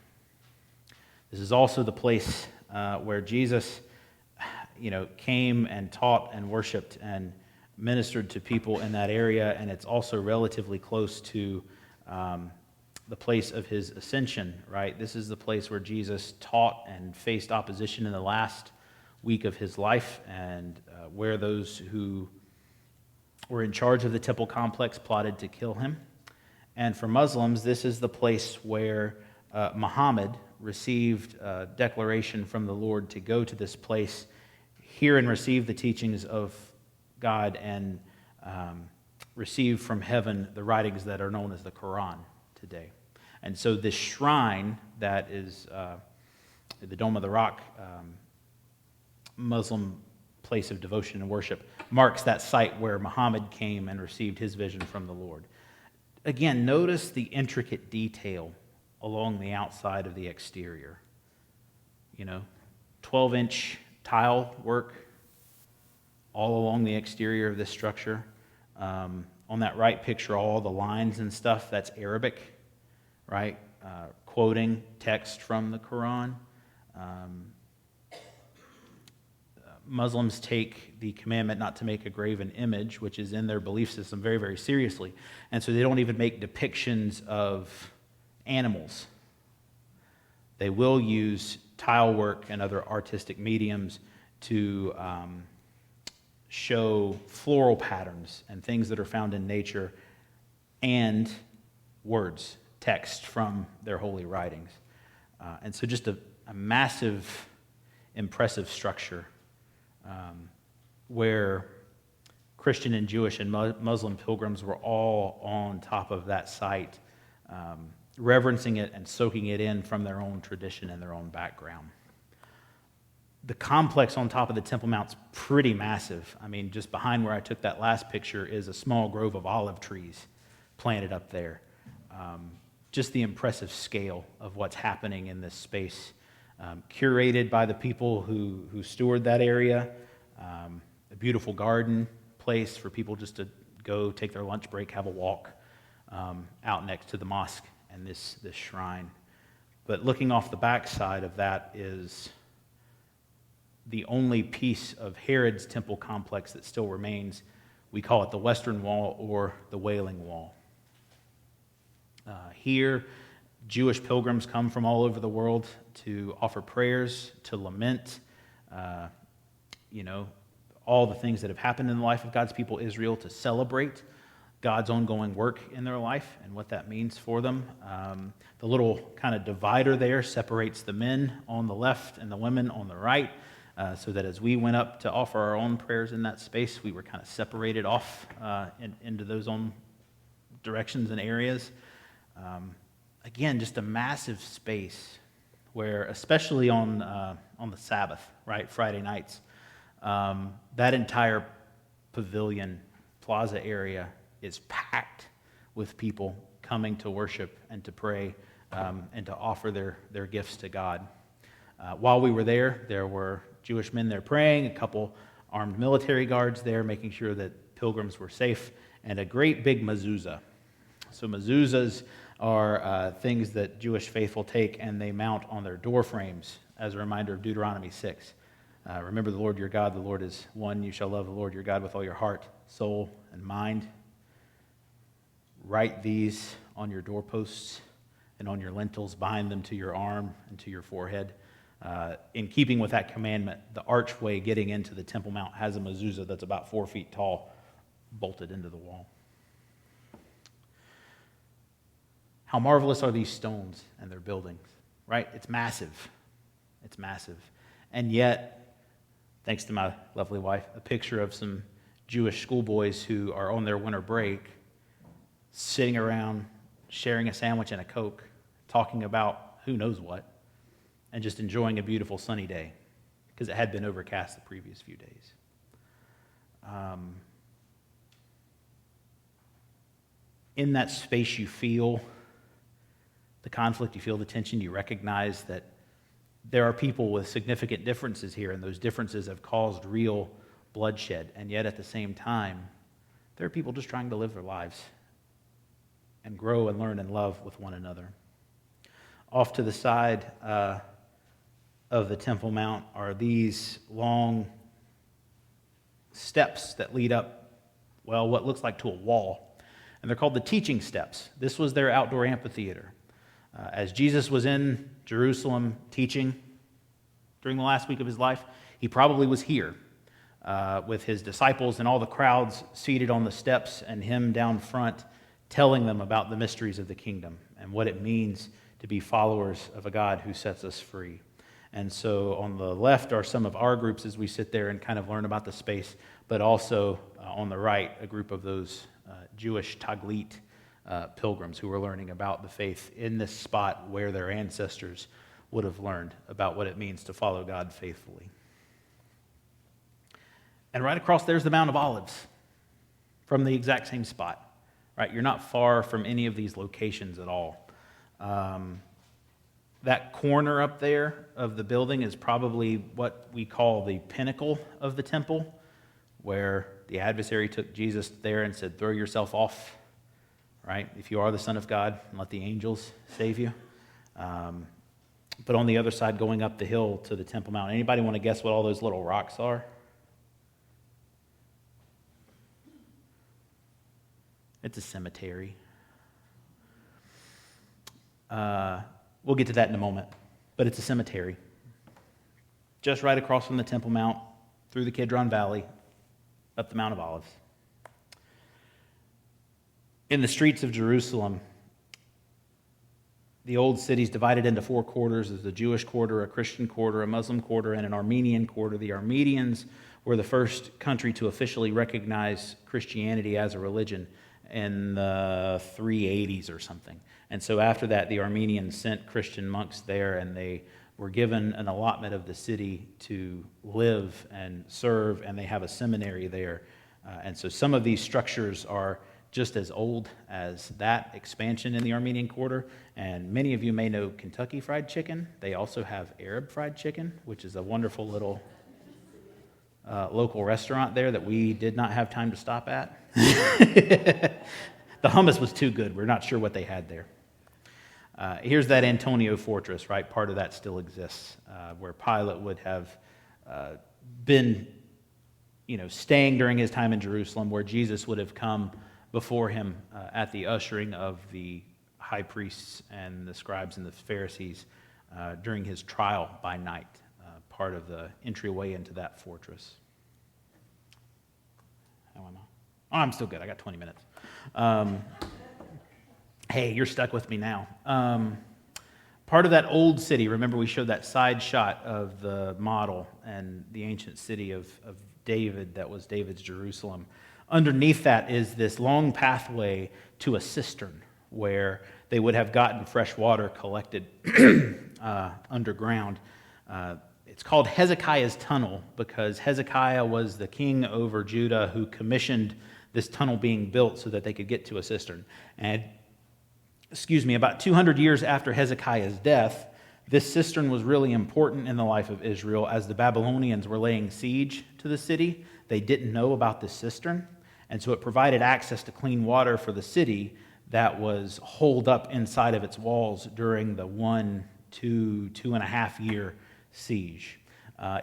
This is also the place where Jesus, came and taught and worshiped and ministered to people in that area, and it's also relatively close to the place of his ascension, right? This is the place where Jesus taught and faced opposition in the last week of his life, and where those who were in charge of the temple complex plotted to kill him. And for Muslims, this is the place where Muhammad received a declaration from the Lord to go to this place, hear and receive the teachings of God, and receive from heaven the writings that are known as the Quran today. And so this shrine that is the Dome of the Rock Muslim place of devotion and worship marks that site where Muhammad came and received his vision from the Lord. Again, notice the intricate detail along the outside of the exterior. 12-inch tile work all along the exterior of this structure. On that right picture, all the lines and stuff, that's Arabic, right? Quoting text from the Quran. Muslims take the commandment not to make a graven image, which is in their belief system, very, very seriously. And so they don't even make depictions of animals. They will use tile work and other artistic mediums to show floral patterns and things that are found in nature and words, text from their holy writings. And so just a massive, impressive structure where Christian and Jewish and Muslim pilgrims were all on top of that site, reverencing it and soaking it in from their own tradition and their own background. The complex on top of the Temple Mount's pretty massive. I mean, just behind where I took that last picture is a small grove of olive trees planted up there. Just the impressive scale of what's happening in this space. Curated by the people who steward that area. A beautiful garden place for people just to go take their lunch break, have a walk out next to the mosque and this shrine. But looking off the backside of that is the only piece of Herod's temple complex that still remains. We call it the Western Wall or the Wailing Wall. Here, Jewish pilgrims come from all over the world to offer prayers, to lament, all the things that have happened in the life of God's people, Israel, to celebrate God's ongoing work in their life and what that means for them. The little kind of divider there separates the men on the left and the women on the right, so that as we went up to offer our own prayers in that space, we were kind of separated off into those own directions and areas. Again, just a massive space where, especially on the Sabbath, right, Friday nights, that entire pavilion plaza area is packed with people coming to worship and to pray and to offer their gifts to God. While we were there were Jewish men there praying, a couple armed military guards there making sure that pilgrims were safe, and a great big mezuzah. So mezuzahs are things that Jewish faithful take and they mount on their door frames as a reminder of Deuteronomy 6. Remember the Lord your God, the Lord is one. You shall love the Lord your God with all your heart, soul, and mind. Write these on your doorposts and on your lintels, bind them to your arm and to your forehead. In keeping with that commandment, the archway getting into the Temple Mount has a mezuzah that's about 4 feet tall, bolted into the wall. How marvelous are these stones and their buildings, right? It's massive. It's massive. And yet, thanks to my lovely wife, a picture of some Jewish schoolboys who are on their winter break, sitting around, sharing a sandwich and a Coke, talking about who knows what, and just enjoying a beautiful sunny day, because it had been overcast the previous few days. In that space, you feel the conflict, you feel the tension, you recognize that there are people with significant differences here, and those differences have caused real bloodshed. And yet, at the same time, there are people just trying to live their lives and grow and learn and love with one another. Off to the side of the Temple Mount are these long steps that lead up, what looks like to a wall. And they're called the teaching steps. This was their outdoor amphitheater. As Jesus was in Jerusalem teaching during the last week of his life, he probably was here with his disciples and all the crowds seated on the steps and him down front telling them about the mysteries of the kingdom and what it means to be followers of a God who sets us free. And so on the left are some of our groups as we sit there and kind of learn about the space, but also on the right, a group of those Jewish Taglit pilgrims who were learning about the faith in this spot where their ancestors would have learned about what it means to follow God faithfully. And right across there's the Mount of Olives from the exact same spot. Right, you're not far from any of these locations at all. That corner up there of the building is probably what we call the pinnacle of the temple, where the adversary took Jesus there and said, "Throw yourself off, right? If you are the Son of God, and let the angels save you." But on the other side, going up the hill to the Temple Mount, anybody want to guess what all those little rocks are? It's a cemetery. We'll get to that in a moment, but it's a cemetery. Just right across from the Temple Mount, through the Kidron Valley, up the Mount of Olives. In the streets of Jerusalem, the old city's divided into 4 quarters. There's a Jewish quarter, a Christian quarter, a Muslim quarter, and an Armenian quarter. The Armenians were the first country to officially recognize Christianity as a religion in the 380s or something. And so after that, the Armenians sent Christian monks there, and they were given an allotment of the city to live and serve, and they have a seminary there. And so some of these structures are just as old as that expansion in the Armenian quarter. And many of you may know Kentucky Fried Chicken. They also have Arab Fried Chicken, which is a wonderful little local restaurant there that we did not have time to stop at. The hummus was too good. We're not sure what they had there. Here's that Antonia fortress, right? Part of that still exists, where Pilate would have been, staying during his time in Jerusalem, where Jesus would have come before him at the ushering of the high priests and the scribes and the Pharisees during his trial by night, part of the entryway into that fortress. How am I? Oh, I'm still good. I got 20 minutes. Hey, you're stuck with me now. Part of that old city, remember we showed that side shot of the model and the ancient city of David that was David's Jerusalem. Underneath that is this long pathway to a cistern where they would have gotten fresh water collected underground. It's called Hezekiah's Tunnel because Hezekiah was the king over Judah who commissioned this tunnel being built so that they could get to a cistern. And, about 200 years after Hezekiah's death, this cistern was really important in the life of Israel as the Babylonians were laying siege to the city. They didn't know about this cistern, and so it provided access to clean water for the city that was holed up inside of its walls during the 2.5 year siege.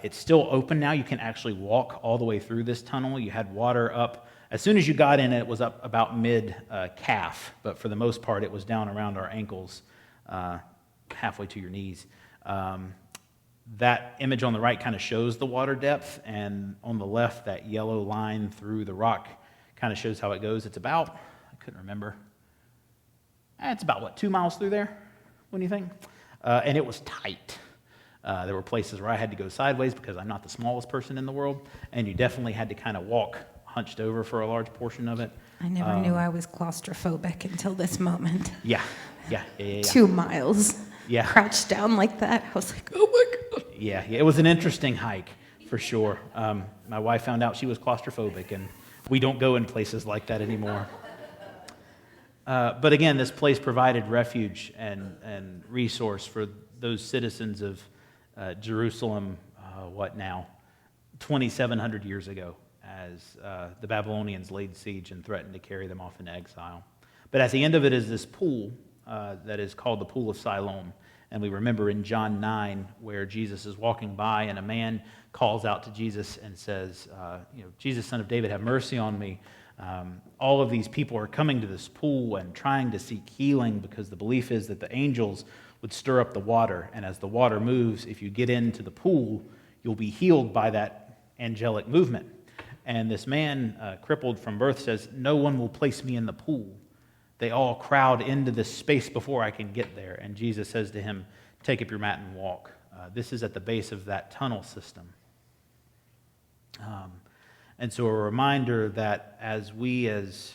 It's still open now. You can actually walk all the way through this tunnel. You had water up. As soon as you got in, it was up about mid-calf, but for the most part, it was down around our ankles, halfway to your knees. That image on the right kind of shows the water depth, and on the left, that yellow line through the rock kind of shows how it goes. It's about, I couldn't remember, it's about, 2 miles through there? What do you think? And it was tight. There were places where I had to go sideways because I'm not the smallest person in the world, and you definitely had to kind of walk hunched over for a large portion of it. I never knew I was claustrophobic until this moment. Yeah. 2 miles. Yeah. Crouched down like that. I was like, oh my God. Yeah, it was an interesting hike for sure. My wife found out she was claustrophobic, and we don't go in places like that anymore. But again, this place provided refuge and resource for those citizens of Jerusalem, 2,700 years ago, as the Babylonians laid siege and threatened to carry them off into exile. But at the end of it is this pool that is called the Pool of Siloam. And we remember in John 9 where Jesus is walking by and a man calls out to Jesus and says, Jesus, Son of David, have mercy on me. All of these people are coming to this pool and trying to seek healing because the belief is that the angels would stir up the water. And as the water moves, if you get into the pool, you'll be healed by that angelic movement. And this man, crippled from birth, says, no one will place me in the pool. They all crowd into this space before I can get there. And Jesus says to him, take up your mat and walk. This is at the base of that tunnel system. And so a reminder that as we as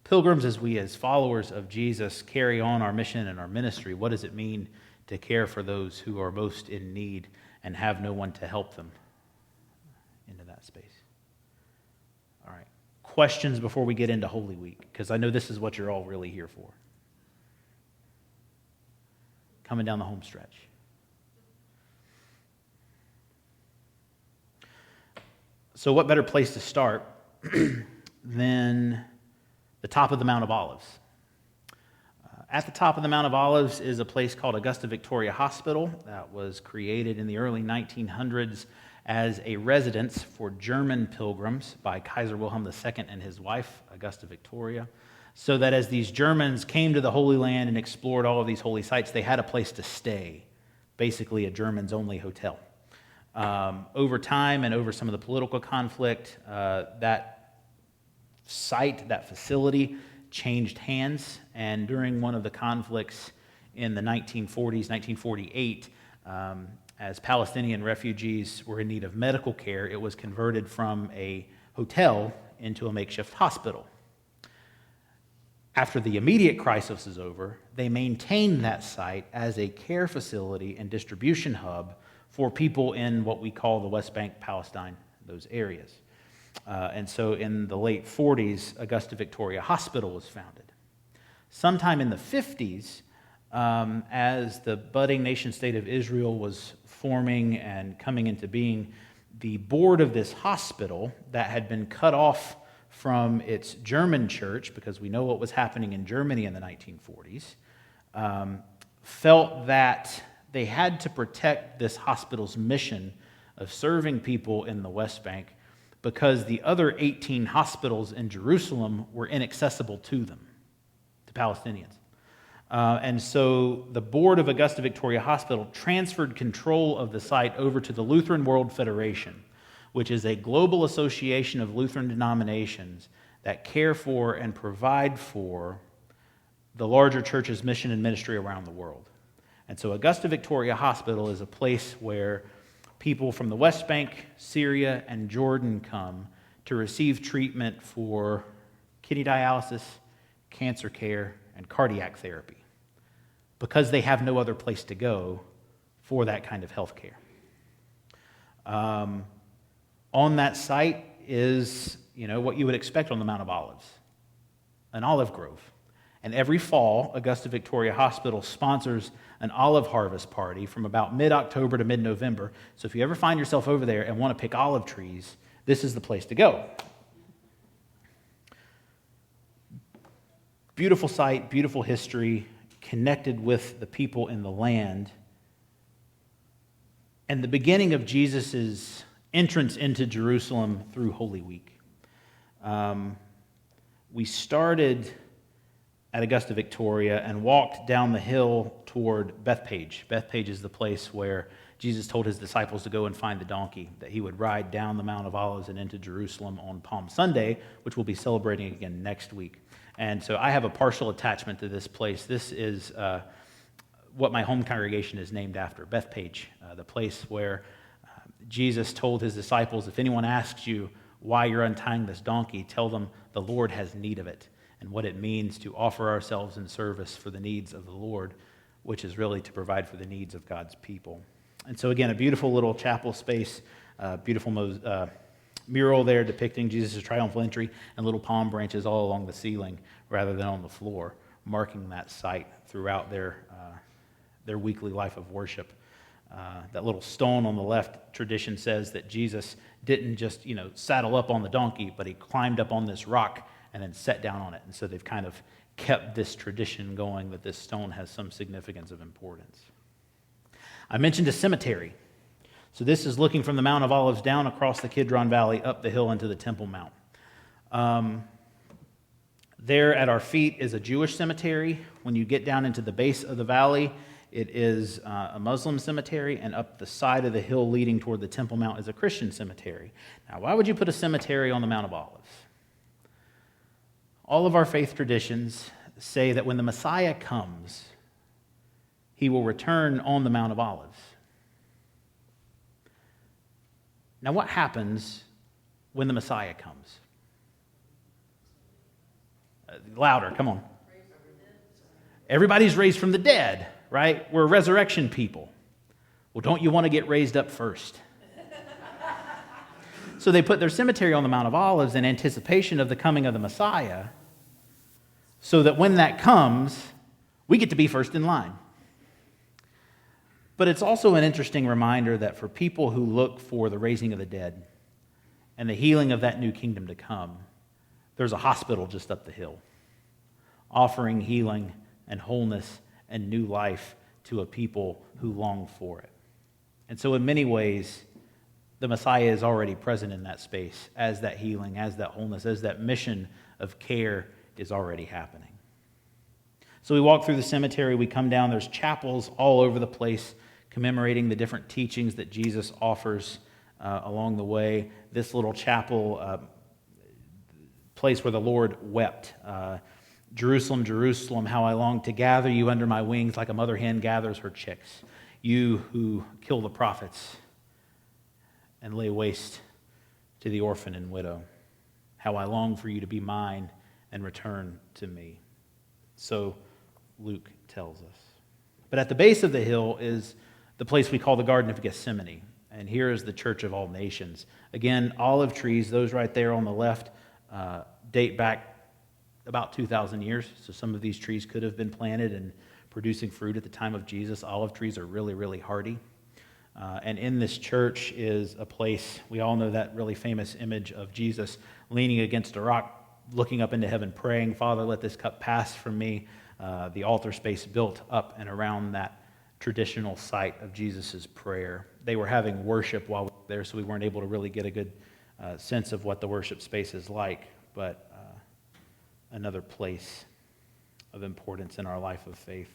Pilgrims, as we as followers of Jesus carry on our mission and our ministry, what does it mean to care for those who are most in need and have no one to help them into that space? All right. Questions before we get into Holy Week, because I know this is what you're all really here for. Coming down the home stretch. So what better place to start than the top of the Mount of Olives? At the top of the Mount of Olives is a place called Augusta Victoria Hospital that was created in the early 1900s as a residence for German pilgrims by Kaiser Wilhelm II and his wife, Augusta Victoria, so that as these Germans came to the Holy Land and explored all of these holy sites, they had a place to stay, basically a Germans-only hotel. Over time and over some of the political conflict, that site, that facility, changed hands, and during one of the conflicts in the 1940s, 1948, as Palestinian refugees were in need of medical care, it was converted from a hotel into a makeshift hospital. After the immediate crisis is over, they maintained that site as a care facility and distribution hub for people in what we call the West Bank, Palestine, those areas. And so in the late 40s, Augusta Victoria Hospital was founded. Sometime in the 50s, as the budding nation-state of Israel was forming and coming into being, the board of this hospital that had been cut off from its German church, because we know what was happening in Germany in the 1940s, felt that they had to protect this hospital's mission of serving people in the West Bank because the other 18 hospitals in Jerusalem were inaccessible to them, to Palestinians. And so the board of Augusta Victoria Hospital transferred control of the site over to the Lutheran World Federation, which is a global association of Lutheran denominations that care for and provide for the larger church's mission and ministry around the world. And so Augusta Victoria Hospital is a place where people from the West Bank, Syria, and Jordan come to receive treatment for kidney dialysis, cancer care, and cardiac therapy because they have no other place to go for that kind of health care. On that site is, what you would expect on the Mount of Olives, an olive grove. And every fall, Augusta Victoria Hospital sponsors an olive harvest party from about mid-October to mid-November. So if you ever find yourself over there and want to pick olive trees, this is the place to go. Beautiful site, beautiful history, connected with the people in the land. And the beginning of Jesus' entrance into Jerusalem through Holy Week. We started at Augusta Victoria and walked down the hill toward Bethpage. Bethpage is the place where Jesus told his disciples to go and find the donkey, that he would ride down the Mount of Olives and into Jerusalem on Palm Sunday, which we'll be celebrating again next week. And so I have a partial attachment to this place. This is what my home congregation is named after, Bethpage, the place where Jesus told his disciples, if anyone asks you why you're untying this donkey, tell them the Lord has need of it, and what it means to offer ourselves in service for the needs of the Lord, which is really to provide for the needs of God's people. And so again, a beautiful little chapel space, beautiful mural there depicting Jesus' triumphal entry, and little palm branches all along the ceiling rather than on the floor, marking that site throughout their weekly life of worship. That little stone on the left, tradition says that Jesus didn't just, saddle up on the donkey, but he climbed up on this rock and then sat down on it. And so they've kind of kept this tradition going that this stone has some significance of importance. I mentioned a cemetery. So this is looking from the Mount of Olives down across the Kidron Valley, up the hill into the Temple Mount. There at our feet is a Jewish cemetery. When you get down into the base of the valley, it is a Muslim cemetery, and up the side of the hill leading toward the Temple Mount is a Christian cemetery. Now, why would you put a cemetery on the Mount of Olives? All of our faith traditions say that when the Messiah comes, he will return on the Mount of Olives. Now, what happens when the Messiah comes? Louder, come on. Everybody's raised from the dead, right? We're resurrection people. Well, don't you want to get raised up first? So they put their cemetery on the Mount of Olives in anticipation of the coming of the Messiah, so that when that comes, we get to be first in line. But it's also an interesting reminder that for people who look for the raising of the dead and the healing of that new kingdom to come, there's a hospital just up the hill, offering healing and wholeness and new life to a people who long for it. And so in many ways, the Messiah is already present in that space as that healing, as that wholeness, as that mission of care is already happening. So we walk through the cemetery, we come down, there's chapels all over the place commemorating the different teachings that Jesus offers along the way. This little chapel, place where the Lord wept. Jerusalem, Jerusalem, how I long to gather you under my wings like a mother hen gathers her chicks. You who kill the prophets and lay waste to the orphan and widow. How I long for you to be mine and return to me. So Luke tells us. But at the base of the hill is the place we call the Garden of Gethsemane. And here is the Church of all nations. Again, olive trees, those right there on the left, date back about 2,000 years. So some of these trees could have been planted and producing fruit at the time of Jesus. Olive trees are really, really hardy. And in this church is a place, we all know that really famous image of Jesus leaning against a rock, looking up into heaven, praying, Father, let this cup pass from me. The altar space built up and around that traditional site of Jesus' prayer. They were having worship while we were there, so we weren't able to really get a good sense of what the worship space is like, but another place of importance in our life of faith.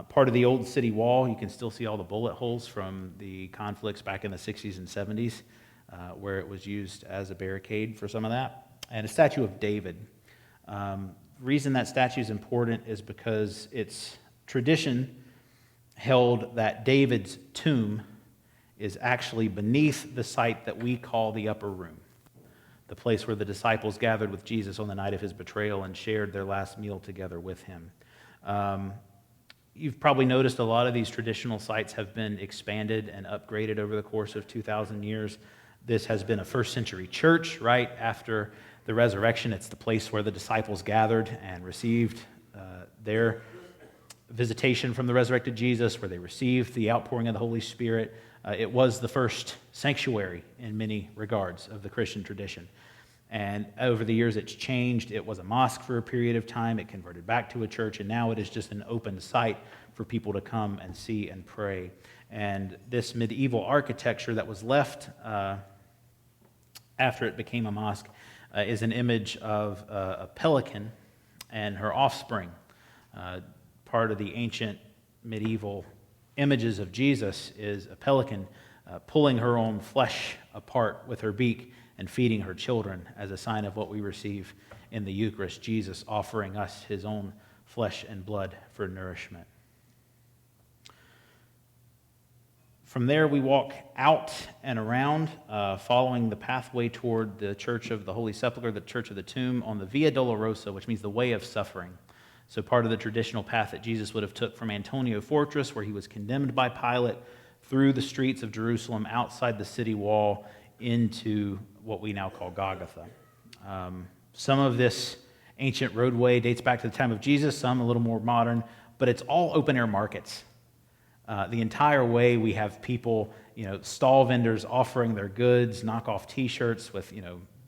Part of the old city wall, you can still see all the bullet holes from the conflicts back in the 60s and 70s, where it was used as a barricade for some of that. And a statue of David. Reason that statue is important is because it's tradition held that David's tomb is actually beneath the site that we call the upper room, the place where the disciples gathered with Jesus on the night of his betrayal and shared their last meal together with him. You've probably noticed a lot of these traditional sites have been expanded and upgraded over the course of 2,000 years. This has been a first century church, right after the resurrection. It's the place where the disciples gathered and received their visitation from the resurrected Jesus, where they received the outpouring of the Holy Spirit. It was the first sanctuary in many regards of the Christian tradition. And over the years, it's changed. It was a mosque for a period of time. It converted back to a church, and now it is just an open site for people to come and see and pray. And this medieval architecture that was left after it became a mosque is an image of a pelican and her offspring. Part of the ancient medieval images of Jesus is a pelican pulling her own flesh apart with her beak and feeding her children as a sign of what we receive in the Eucharist, Jesus offering us his own flesh and blood for nourishment. From there, we walk out and around, following the pathway toward the Church of the Holy Sepulchre, the Church of the Tomb, on the Via Dolorosa, which means the way of suffering. So part of the traditional path that Jesus would have took from Antonia Fortress, where he was condemned by Pilate, through the streets of Jerusalem, outside the city wall, into what we now call Golgotha. Some of this ancient roadway dates back to the time of Jesus, some a little more modern, but it's all open-air markets. The entire way we have people, stall vendors offering their goods, knockoff T-shirts with,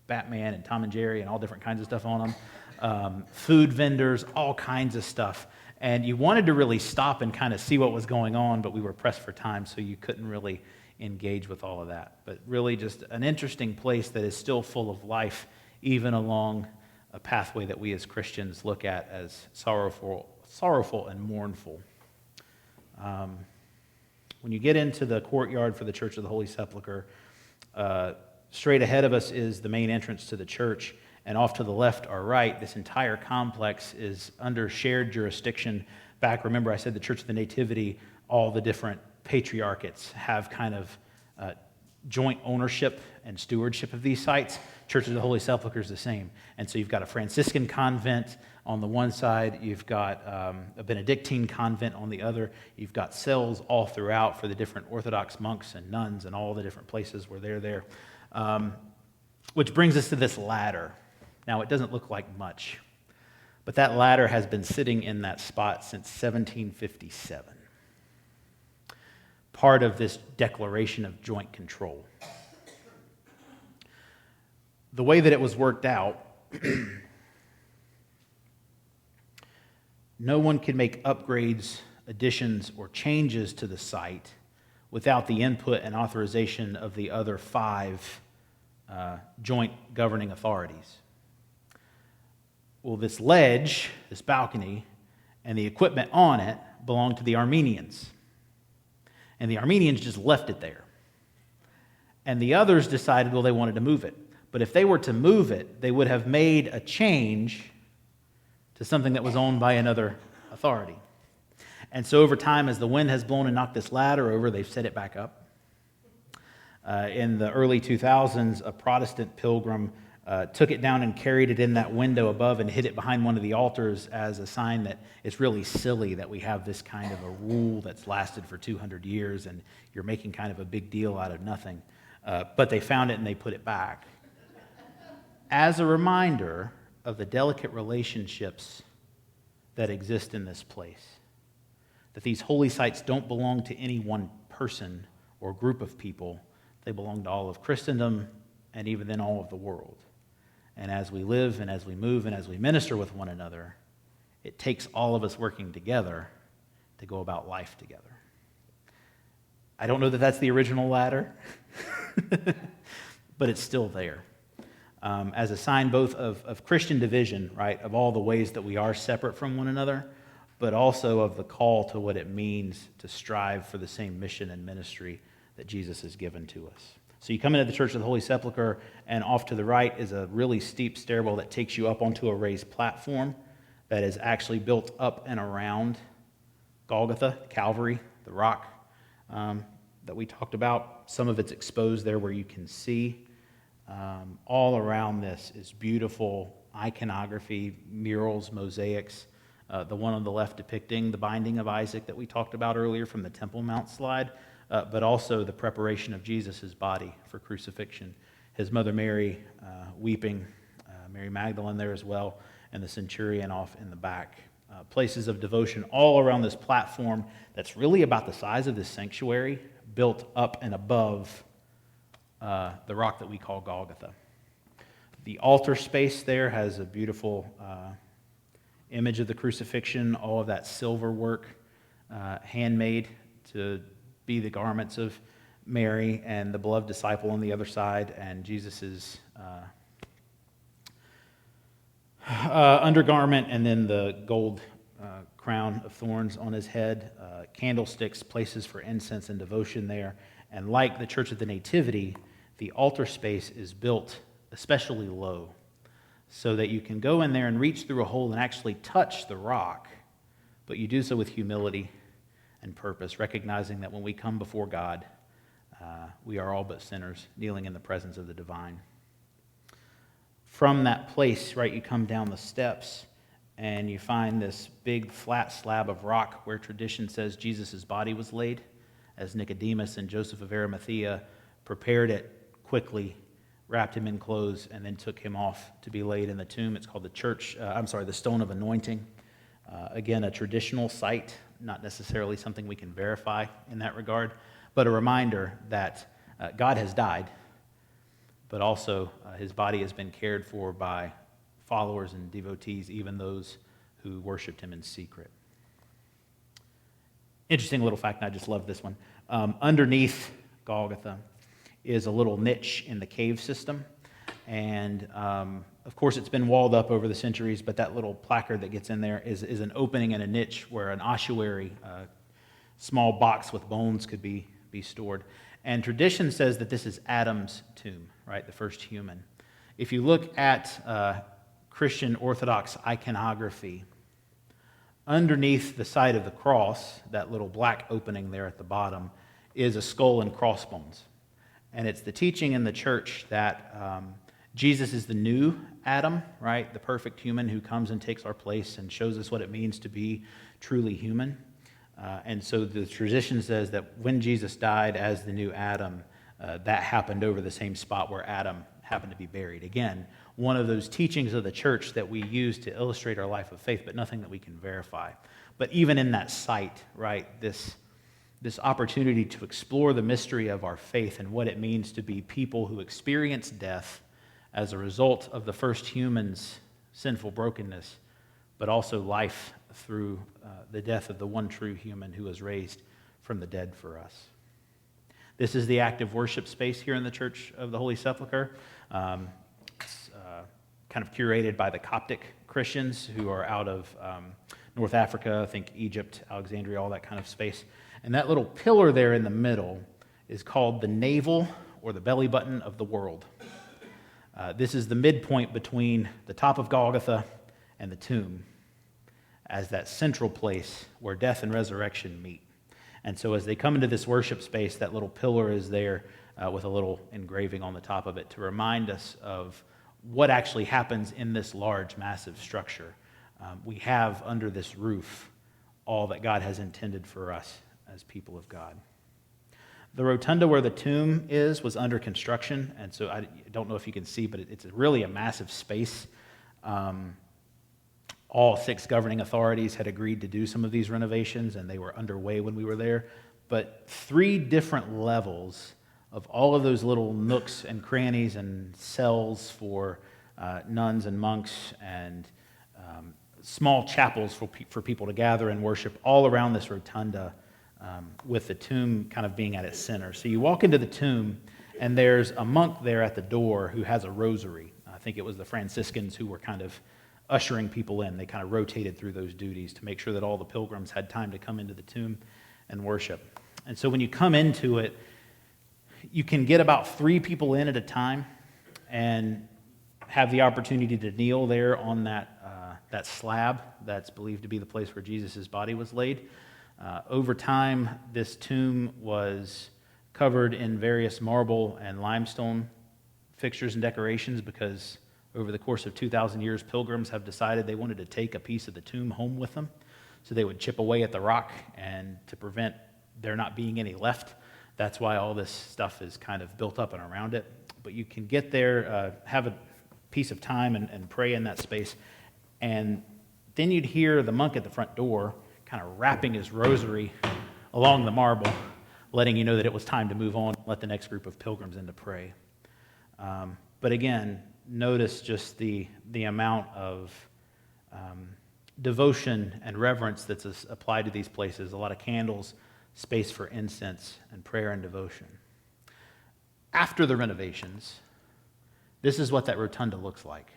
Batman and Tom and Jerry and all different kinds of stuff on them. Food vendors, all kinds of stuff. And you wanted to really stop and kind of see what was going on, but we were pressed for time, so you couldn't really engage with all of that. But really just an interesting place that is still full of life, even along a pathway that we as Christians look at as sorrowful and mournful. When you get into the courtyard for the Church of the Holy Sepulchre, straight ahead of us is the main entrance to the church, and off to the left or right, this entire complex is under shared jurisdiction. Back, remember I said the Church of the Nativity, all the different patriarchates have kind of joint ownership and stewardship of these sites. Church of the Holy Sepulchre is the same. And so you've got a Franciscan convent on the one side, you've got a Benedictine convent on the other, you've got cells all throughout for the different Orthodox monks and nuns and all the different places where they're there. Which brings us to this ladder. Now, it doesn't look like much, but that ladder has been sitting in that spot since 1757. Part of this declaration of joint control. The way that it was worked out, no one could make upgrades, additions, or changes to the site without the input and authorization of the other 5 joint governing authorities. Well, this ledge, this balcony, and the equipment on it belonged to the Armenians. And the Armenians just left it there. And the others decided, well, they wanted to move it. But if they were to move it, they would have made a change to something that was owned by another authority. And so over time, as the wind has blown and knocked this ladder over, they've set it back up. In the early 2000s, a Protestant pilgrim took it down and carried it in that window above and hid it behind one of the altars as a sign that it's really silly that we have this kind of a rule that's lasted for 200 years and you're making kind of a big deal out of nothing. But they found it and they put it back. As a reminder of the delicate relationships that exist in this place, that these holy sites don't belong to any one person or group of people. They belong to all of Christendom and even then all of the world. And as we live and as we move and as we minister with one another, it takes all of us working together to go about life together. I don't know that that's the original ladder, but it's still there. As a sign both of Christian division, right, of all the ways that we are separate from one another, but also of the call to what it means to strive for the same mission and ministry that Jesus has given to us. So you come into the Church of the Holy Sepulchre, and off to the right is a really steep stairwell that takes you up onto a raised platform that is actually built up and around Golgotha, Calvary, the rock that we talked about. Some of it's exposed there where you can see. All around this is beautiful iconography, murals, mosaics. The one on the left depicting the binding of Isaac that we talked about earlier from the Temple Mount slide, but also the preparation of Jesus' body for crucifixion. His mother Mary weeping, Mary Magdalene there as well, and the centurion off in the back. Places of devotion all around this platform that's really about the size of this sanctuary, built up and above the rock that we call Golgotha. The altar space there has a beautiful image of the crucifixion, all of that silver work, handmade to be the garments of Mary and the beloved disciple on the other side, and Jesus' undergarment, and then the gold crown of thorns on his head, candlesticks, places for incense and devotion there. And like the Church of the Nativity, the altar space is built especially low so that you can go in there and reach through a hole and actually touch the rock, but you do so with humility and purpose, recognizing that when we come before God, we are all but sinners, kneeling in the presence of the divine. From that place, right, you come down the steps and you find this big flat slab of rock where tradition says Jesus' body was laid, as Nicodemus and Joseph of Arimathea prepared it quickly, wrapped him in clothes, and then took him off to be laid in the tomb. It's called the Stone of Anointing. Again, a traditional site, not necessarily something we can verify in that regard, but a reminder that God has died, but also his body has been cared for by followers and devotees, even those who worshiped him in secret. Interesting little fact, and I just love this one. Underneath Golgotha is a little niche in the cave system, and of course it's been walled up over the centuries, but that little placard that gets in there is an opening and a niche where an ossuary, small box with bones, could be stored. And tradition says that this is Adam's tomb, right, the first human. If you look at Christian Orthodox iconography, underneath the side of the cross, that little black opening there at the bottom, is a skull and crossbones. And it's the teaching in the church that Jesus is the new Adam, right? The perfect human who comes and takes our place and shows us what it means to be truly human. And so the tradition says that when Jesus died as the new Adam, that happened over the same spot where Adam happened to be buried. Again, one of those teachings of the church that we use to illustrate our life of faith, but nothing that we can verify. But even in that site, right, this opportunity to explore the mystery of our faith and what it means to be people who experience death as a result of the first human's sinful brokenness, but also life through the death of the one true human who was raised from the dead for us. This is the active worship space here in the Church of the Holy Sepulchre. It's kind of curated by the Coptic Christians who are out of North Africa, I think Egypt, Alexandria, all that kind of space. And that little pillar there in the middle is called the navel or the belly button of the world. This is the midpoint between the top of Golgotha and the tomb as that central place where death and resurrection meet. And so as they come into this worship space, that little pillar is there with a little engraving on the top of it to remind us of what actually happens in this large, massive structure. We have under this roof all that God has intended for us as people of God. The rotunda where the tomb was under construction, and so I don't know if you can see, but it's really a massive space. All 6 governing authorities had agreed to do some of these renovations, and they were underway when we were there. But 3 different levels of all of those little nooks and crannies and cells for nuns and monks and small chapels for people to gather and worship all around this rotunda, with the tomb kind of being at its center. So you walk into the tomb, and there's a monk there at the door who has a rosary. I think it was the Franciscans who were kind of ushering people in. They kind of rotated through those duties to make sure that all the pilgrims had time to come into the tomb and worship. And so when you come into it, you can get about 3 people in at a time and have the opportunity to kneel there on that slab that's believed to be the place where Jesus' body was laid. Over time, this tomb was covered in various marble and limestone fixtures and decorations because over the course of 2,000 years, pilgrims have decided they wanted to take a piece of the tomb home with them. So they would chip away at the rock, and to prevent there not being any left, that's why all this stuff is kind of built up and around it. But you can get there, have a piece of time and pray in that space, and then you'd hear the monk at the front door kind of wrapping his rosary along the marble, letting you know that it was time to move on and let the next group of pilgrims in to pray. But again, notice just the amount of devotion and reverence that's applied to these places. A lot of candles, space for incense and prayer and devotion. After the renovations, this is what that rotunda looks like.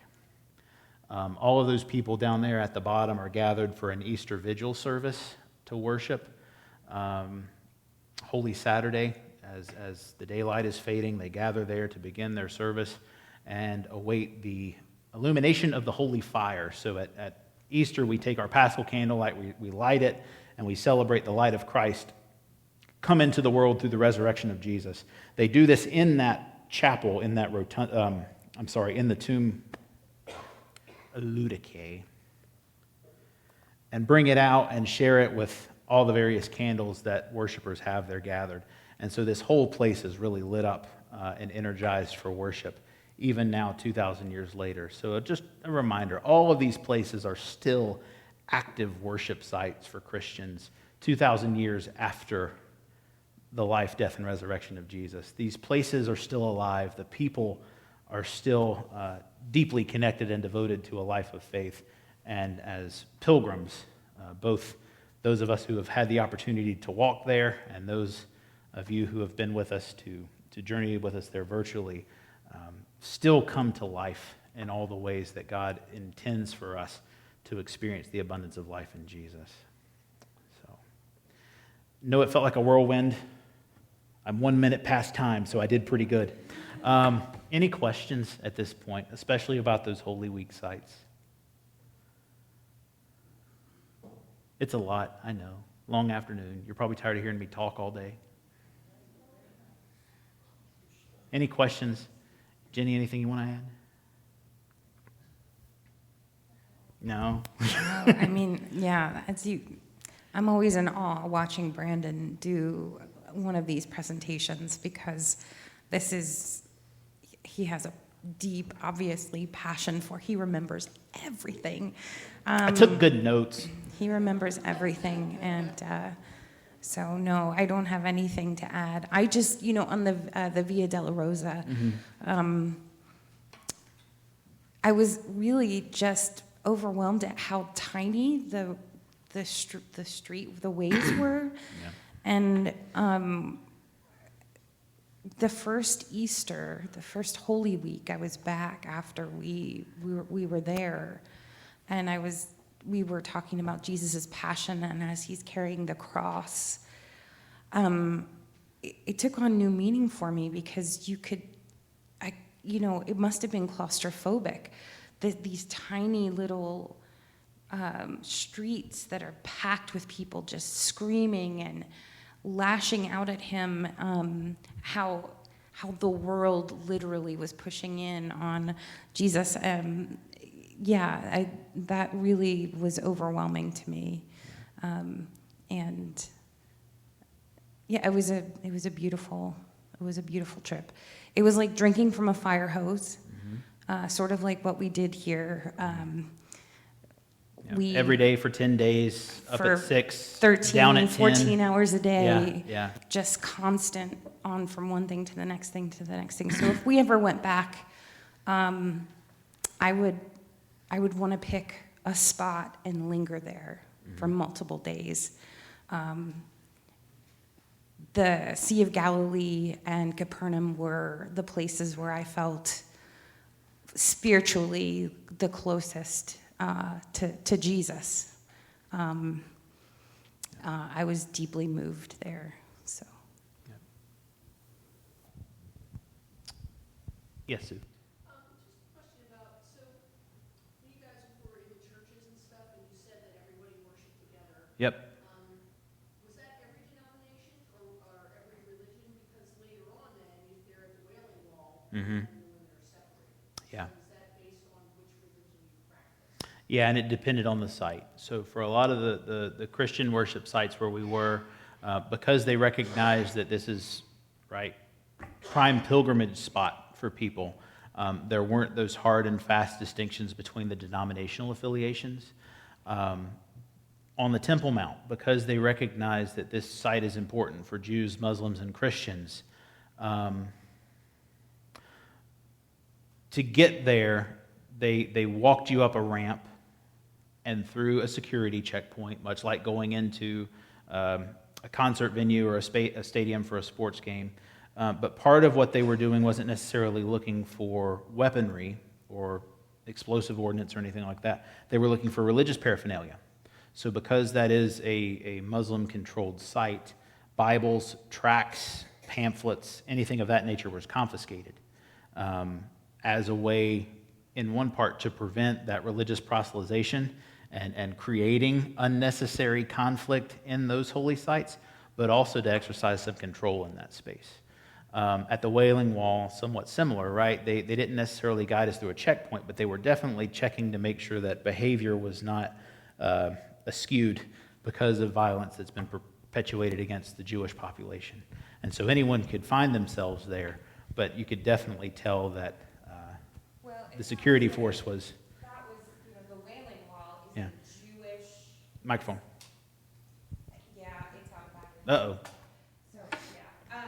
All of those people down there at the bottom are gathered for an Easter Vigil service to worship. Holy Saturday, as the daylight is fading, they gather there to begin their service and await the illumination of the holy fire. So at Easter, we take our Paschal candlelight, we light it, and we celebrate the light of Christ come into the world through the resurrection of Jesus. They do this in that chapel, in that in the tomb Ludicae, and bring it out and share it with all the various candles that worshipers have there gathered. And so this whole place is really lit up and energized for worship, even now 2,000 years later. So just a reminder, all of these places are still active worship sites for Christians 2,000 years after the life, death, and resurrection of Jesus. These places are still alive. The people are still deeply connected and devoted to a life of faith. And as pilgrims, both those of us who have had the opportunity to walk there and those of you who have been with us to journey with us there virtually, still come to life in all the ways that God intends for us to experience the abundance of life in Jesus. So, no, it felt like a whirlwind. I'm 1 minute past time, so I did pretty good. Any questions at this point, especially about those Holy Week sites? It's a lot, I know. Long afternoon. You're probably tired of hearing me talk all day. Any questions? Jenny, anything you want to add? No? I mean, yeah, I'm always in awe watching Brandon do one of these presentations because he has a deep, obviously, passion for, he remembers everything. I took good notes. He remembers everything, and so no, I don't have anything to add. I just, on the Via della Rosa, I was really just overwhelmed at how tiny the street, the ways were, Yeah. and the first Easter, the first Holy Week, I was back after we were there, and we were talking about Jesus' passion, and as he's carrying the cross, it took on new meaning for me because it must have been claustrophobic, these tiny little streets that are packed with people just screaming and lashing out at him, how the world literally was pushing in on Jesus. That really was overwhelming to me, and yeah, it was a beautiful trip. It was like drinking from a fire hose, sort of like what we did here. Yeah. Every day for 10 days, up for at 6, 13, down at 10. 14 hours a day, Yeah. just constant on from one thing to the next thing to the next thing. So if we ever went back, I would want to pick a spot and linger there for multiple days. The Sea of Galilee and Capernaum were the places where I felt spiritually the closest to Jesus. I was deeply moved there. So. Yes, Sue. Just a question about, so when you guys were in the churches and stuff, and you said that everybody worshiped together, Yep. was that every denomination or every religion? Because later on then, if they're at the Wailing Wall, Mm-hmm. and when they're separated. Yeah. So is that based on which religion you practice? Yeah, and it depended on the site. So for a lot of the Christian worship sites where we were, because they recognized that this is, right, prime pilgrimage spot for people, there weren't those hard and fast distinctions between the denominational affiliations. On the Temple Mount, because they recognized that this site is important for Jews, Muslims, and Christians, to get there, they walked you up a ramp and through a security checkpoint, much like going into a concert venue or a stadium for a sports game. But part of what they were doing wasn't necessarily looking for weaponry or explosive ordnance or anything like that. They were looking for religious paraphernalia. So because that is a Muslim-controlled site, Bibles, tracts, pamphlets, anything of that nature was confiscated as a way, in one part, to prevent that religious proselytization and creating unnecessary conflict in those holy sites, but also to exercise some control in that space. At the Wailing Wall, somewhat similar, right? They didn't necessarily guide us through a checkpoint, but they were definitely checking to make sure that behavior was not askewed because of violence that's been perpetuated against the Jewish population. And so anyone could find themselves there, but you could definitely tell that the security force was... That was, the Wailing Wall is Yeah. a Jewish... Microphone. Yeah, it's out back. Uh-oh. So, yeah.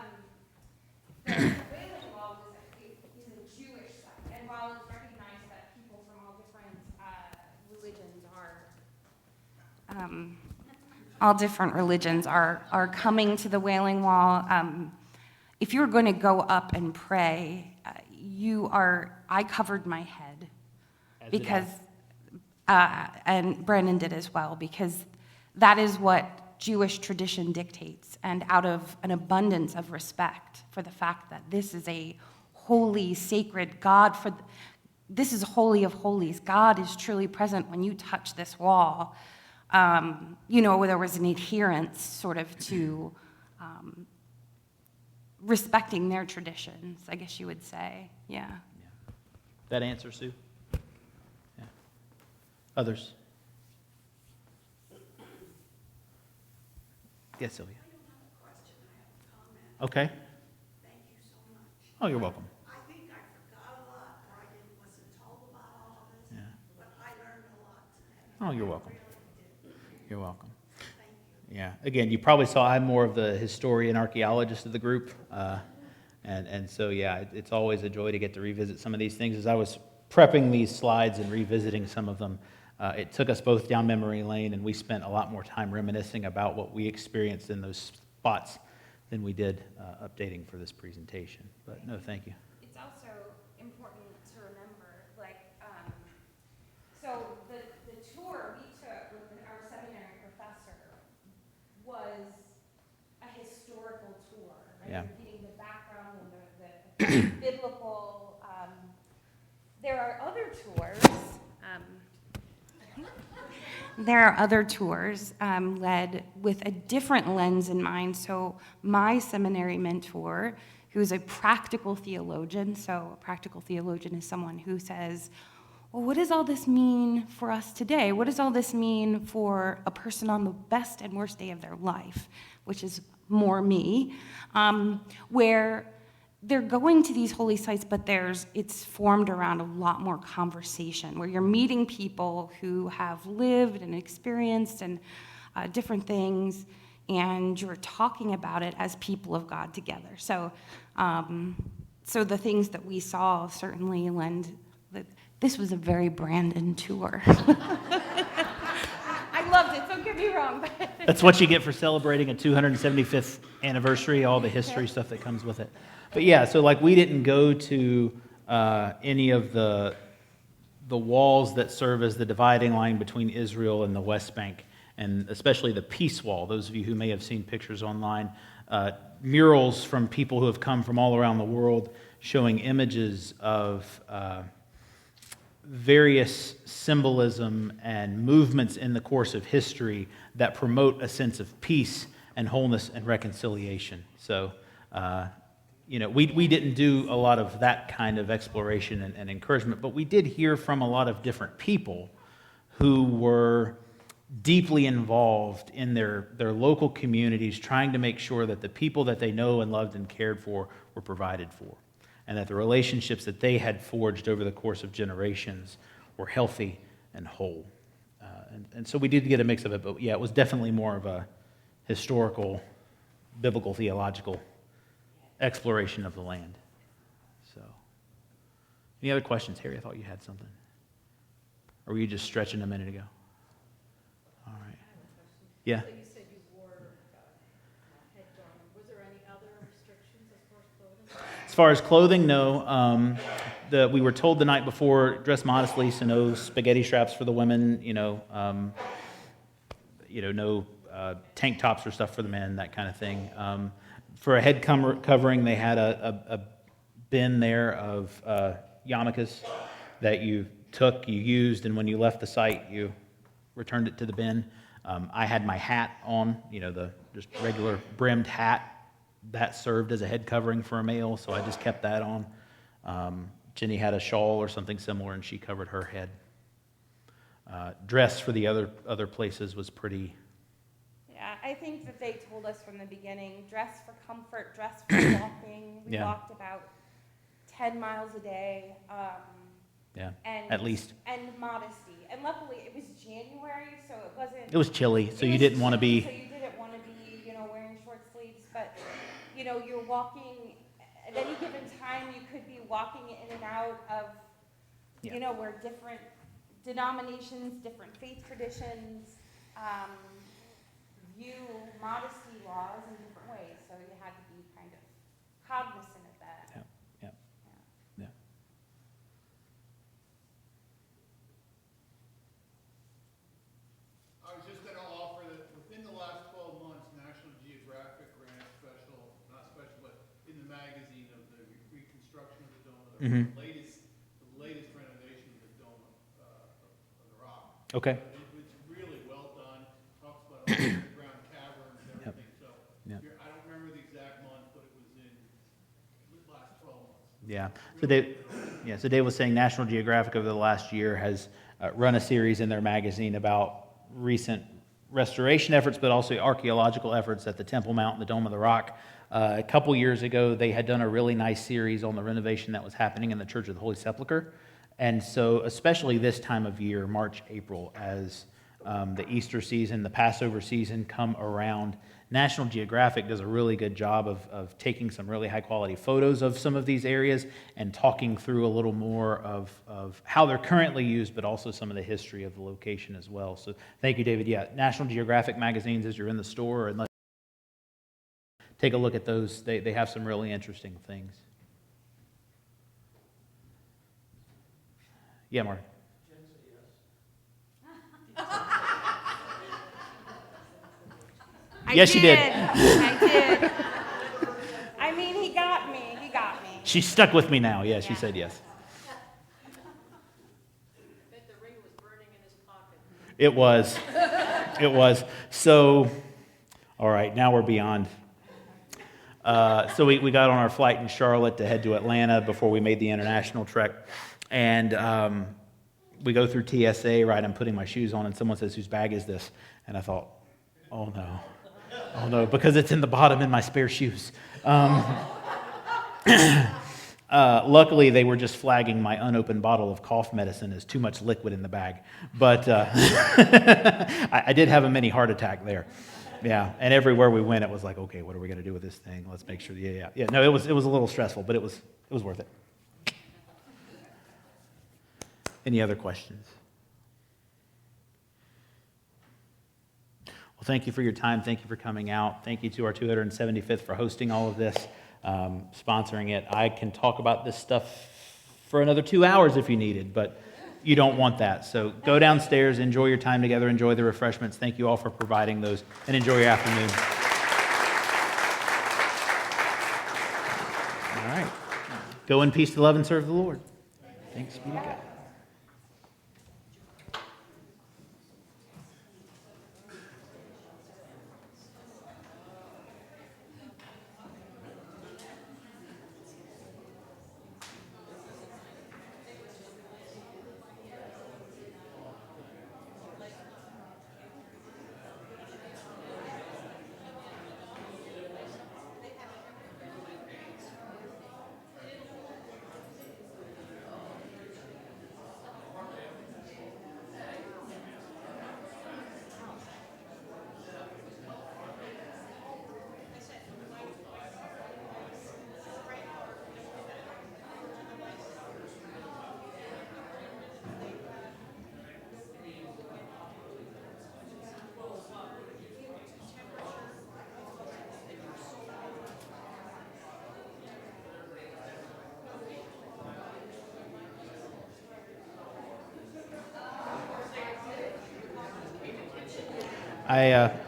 The Wailing Wall is a Jewish site, and while it's recognized that people from all different religions are coming to the Wailing Wall, if you're going to go up and pray, I covered my head because, and Brandon did as well, because that is what Jewish tradition dictates, and out of an abundance of respect for the fact that this is a holy, sacred God, this is holy of holies. God is truly present when you touch this wall. There was an adherence sort of to respecting their traditions, I guess you would say. Yeah. That answer, Sue? Yeah. Others? Yes, Sylvia. I don't have a question, I have a comment. Okay. Thank you so much. Oh, you're welcome. I think I forgot a lot, or I wasn't told about all of this, Yeah. but I learned a lot today. Oh, you're welcome. I really did. You're welcome. Thank you. Yeah. Again, you probably saw I'm more of the historian archaeologist of the group. And so, yeah, it's always a joy to get to revisit some of these things. As I was prepping these slides and revisiting some of them, it took us both down memory lane, and we spent a lot more time reminiscing about what we experienced in those spots than we did updating for this presentation. But no, thank you. It's also important to remember, so the tour we took with our seminary professor was a historical tour. Right? Yeah. We're getting the background and the biblical. There are other tours. There are other tours led with a different lens in mind. So my seminary mentor, who's a practical theologian, so a practical theologian is someone who says, well, what does all this mean for us today? What does all this mean for a person on the best and worst day of their life, which is more me, where they're going to these holy sites, but it's formed around a lot more conversation, where you're meeting people who have lived and experienced and different things, and you're talking about it as people of God together. So, so the things that we saw certainly lend that this was a very Brandon tour. I loved it. Don't get me wrong. That's what you get for celebrating a 275th anniversary, all the history stuff that comes with it. But yeah, so like we didn't go to any of the walls that serve as the dividing line between Israel and the West Bank, and especially the Peace Wall. Those of you who may have seen pictures online, murals from people who have come from all around the world showing images of various symbolism and movements in the course of history that promote a sense of peace and wholeness and reconciliation. So, we didn't do a lot of that kind of exploration and encouragement, but we did hear from a lot of different people who were deeply involved in their local communities, trying to make sure that the people that they know and loved and cared for were provided for, and that the relationships that they had forged over the course of generations were healthy and whole. And so we did get a mix of it, but yeah, it was definitely more of a historical, biblical, theological exploration of the land. So, any other questions? Harry, I thought you had something. Or were you just stretching a minute ago? All right. Yeah. So you said you wore head garment. Was there any other restrictions as far as clothing? As far as clothing, no. We were told the night before, dress modestly, so no spaghetti straps for the women, no tank tops or stuff for the men, that kind of thing. For a head covering, they had a bin there of yarmulkes that you used, and when you left the site, you returned it to the bin. I had my hat on, the just regular brimmed hat. That served as a head covering for a male, so I just kept that on. Jenny had a shawl or something similar, and she covered her head. Dress for the other places was pretty... Yeah, I think that they told us from the beginning, dress for comfort, dress for walking. We walked about 10 miles a day. At least. And modesty. And luckily, it was January, so it wasn't... It was chilly, so you didn't want to be... So you didn't want to be, wearing short sleeves. But, you're walking... At any given time, you could be walking in and out of, where different denominations, different faith traditions, view modesty laws in different ways. So you had to be kind of cognizant of that. Yeah. I was just going to offer that within the last 12 months, National Geographic ran a but in the magazine of the reconstruction of the Dome of the Rock, the latest renovation of the Dome of the Rock. Okay. It was really well done. Talks about all the underground caverns and everything. So I don't remember the exact month, but it was in Yeah. So Dave was saying National Geographic over the last year has run a series in their magazine about recent restoration efforts, but also archaeological efforts at the Temple Mount and the Dome of the Rock. A couple years ago, they had done a really nice series on the renovation that was happening in the Church of the Holy Sepulchre. And so, especially this time of year, March, April, as the Easter season, the Passover season come around, National Geographic does a really good job of taking some really high-quality photos of some of these areas and talking through a little more of how they're currently used, but also some of the history of the location as well. So thank you, David. Yeah, National Geographic magazines, as you're in the store, and take a look at those. They have some really interesting things. Yeah, Mark. Yes, you did. I did. I mean, he got me. She's stuck with me now. Yeah, she said yes. Bet the ring was burning in his pocket. It was. It was. So, all right, now we're beyond. So we got on our flight in Charlotte to head to Atlanta before we made the international trek. And we go through TSA, right? I'm putting my shoes on, and someone says, "Whose bag is this?" And I thought, oh no, because it's in the bottom in my spare shoes. Luckily, they were just flagging my unopened bottle of cough medicine as too much liquid in the bag. But I did have a mini heart attack there. Yeah, and everywhere we went, it was like, okay, what are we going to do with this thing? Let's make sure. Yeah. No, it was a little stressful, but it was worth it. Any other questions? Well, thank you for your time. Thank you for coming out. Thank you to our 275th for hosting all of this, sponsoring it. I can talk about this stuff for another 2 hours if you needed, but you don't want that. So go downstairs, enjoy your time together, enjoy the refreshments. Thank you all for providing those, and enjoy your afternoon. All right. Go in peace to love and serve the Lord. Thanks be to God.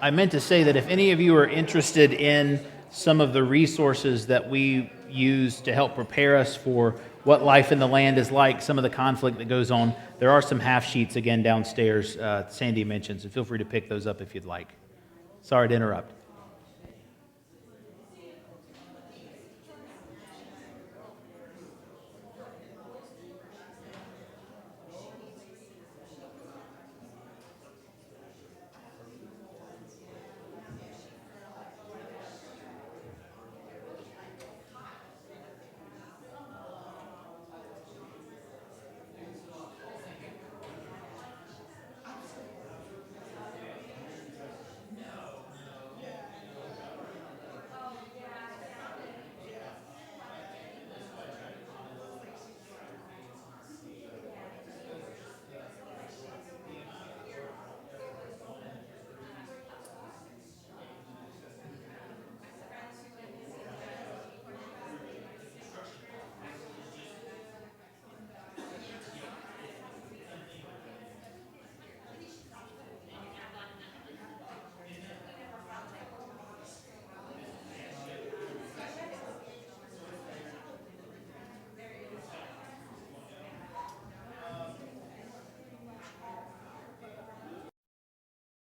I meant to say that if any of you are interested in some of the resources that we use to help prepare us for what life in the land is like, some of the conflict that goes on, there are some half sheets again downstairs Sandy mentioned, so feel free to pick those up if you'd like. Sorry to interrupt.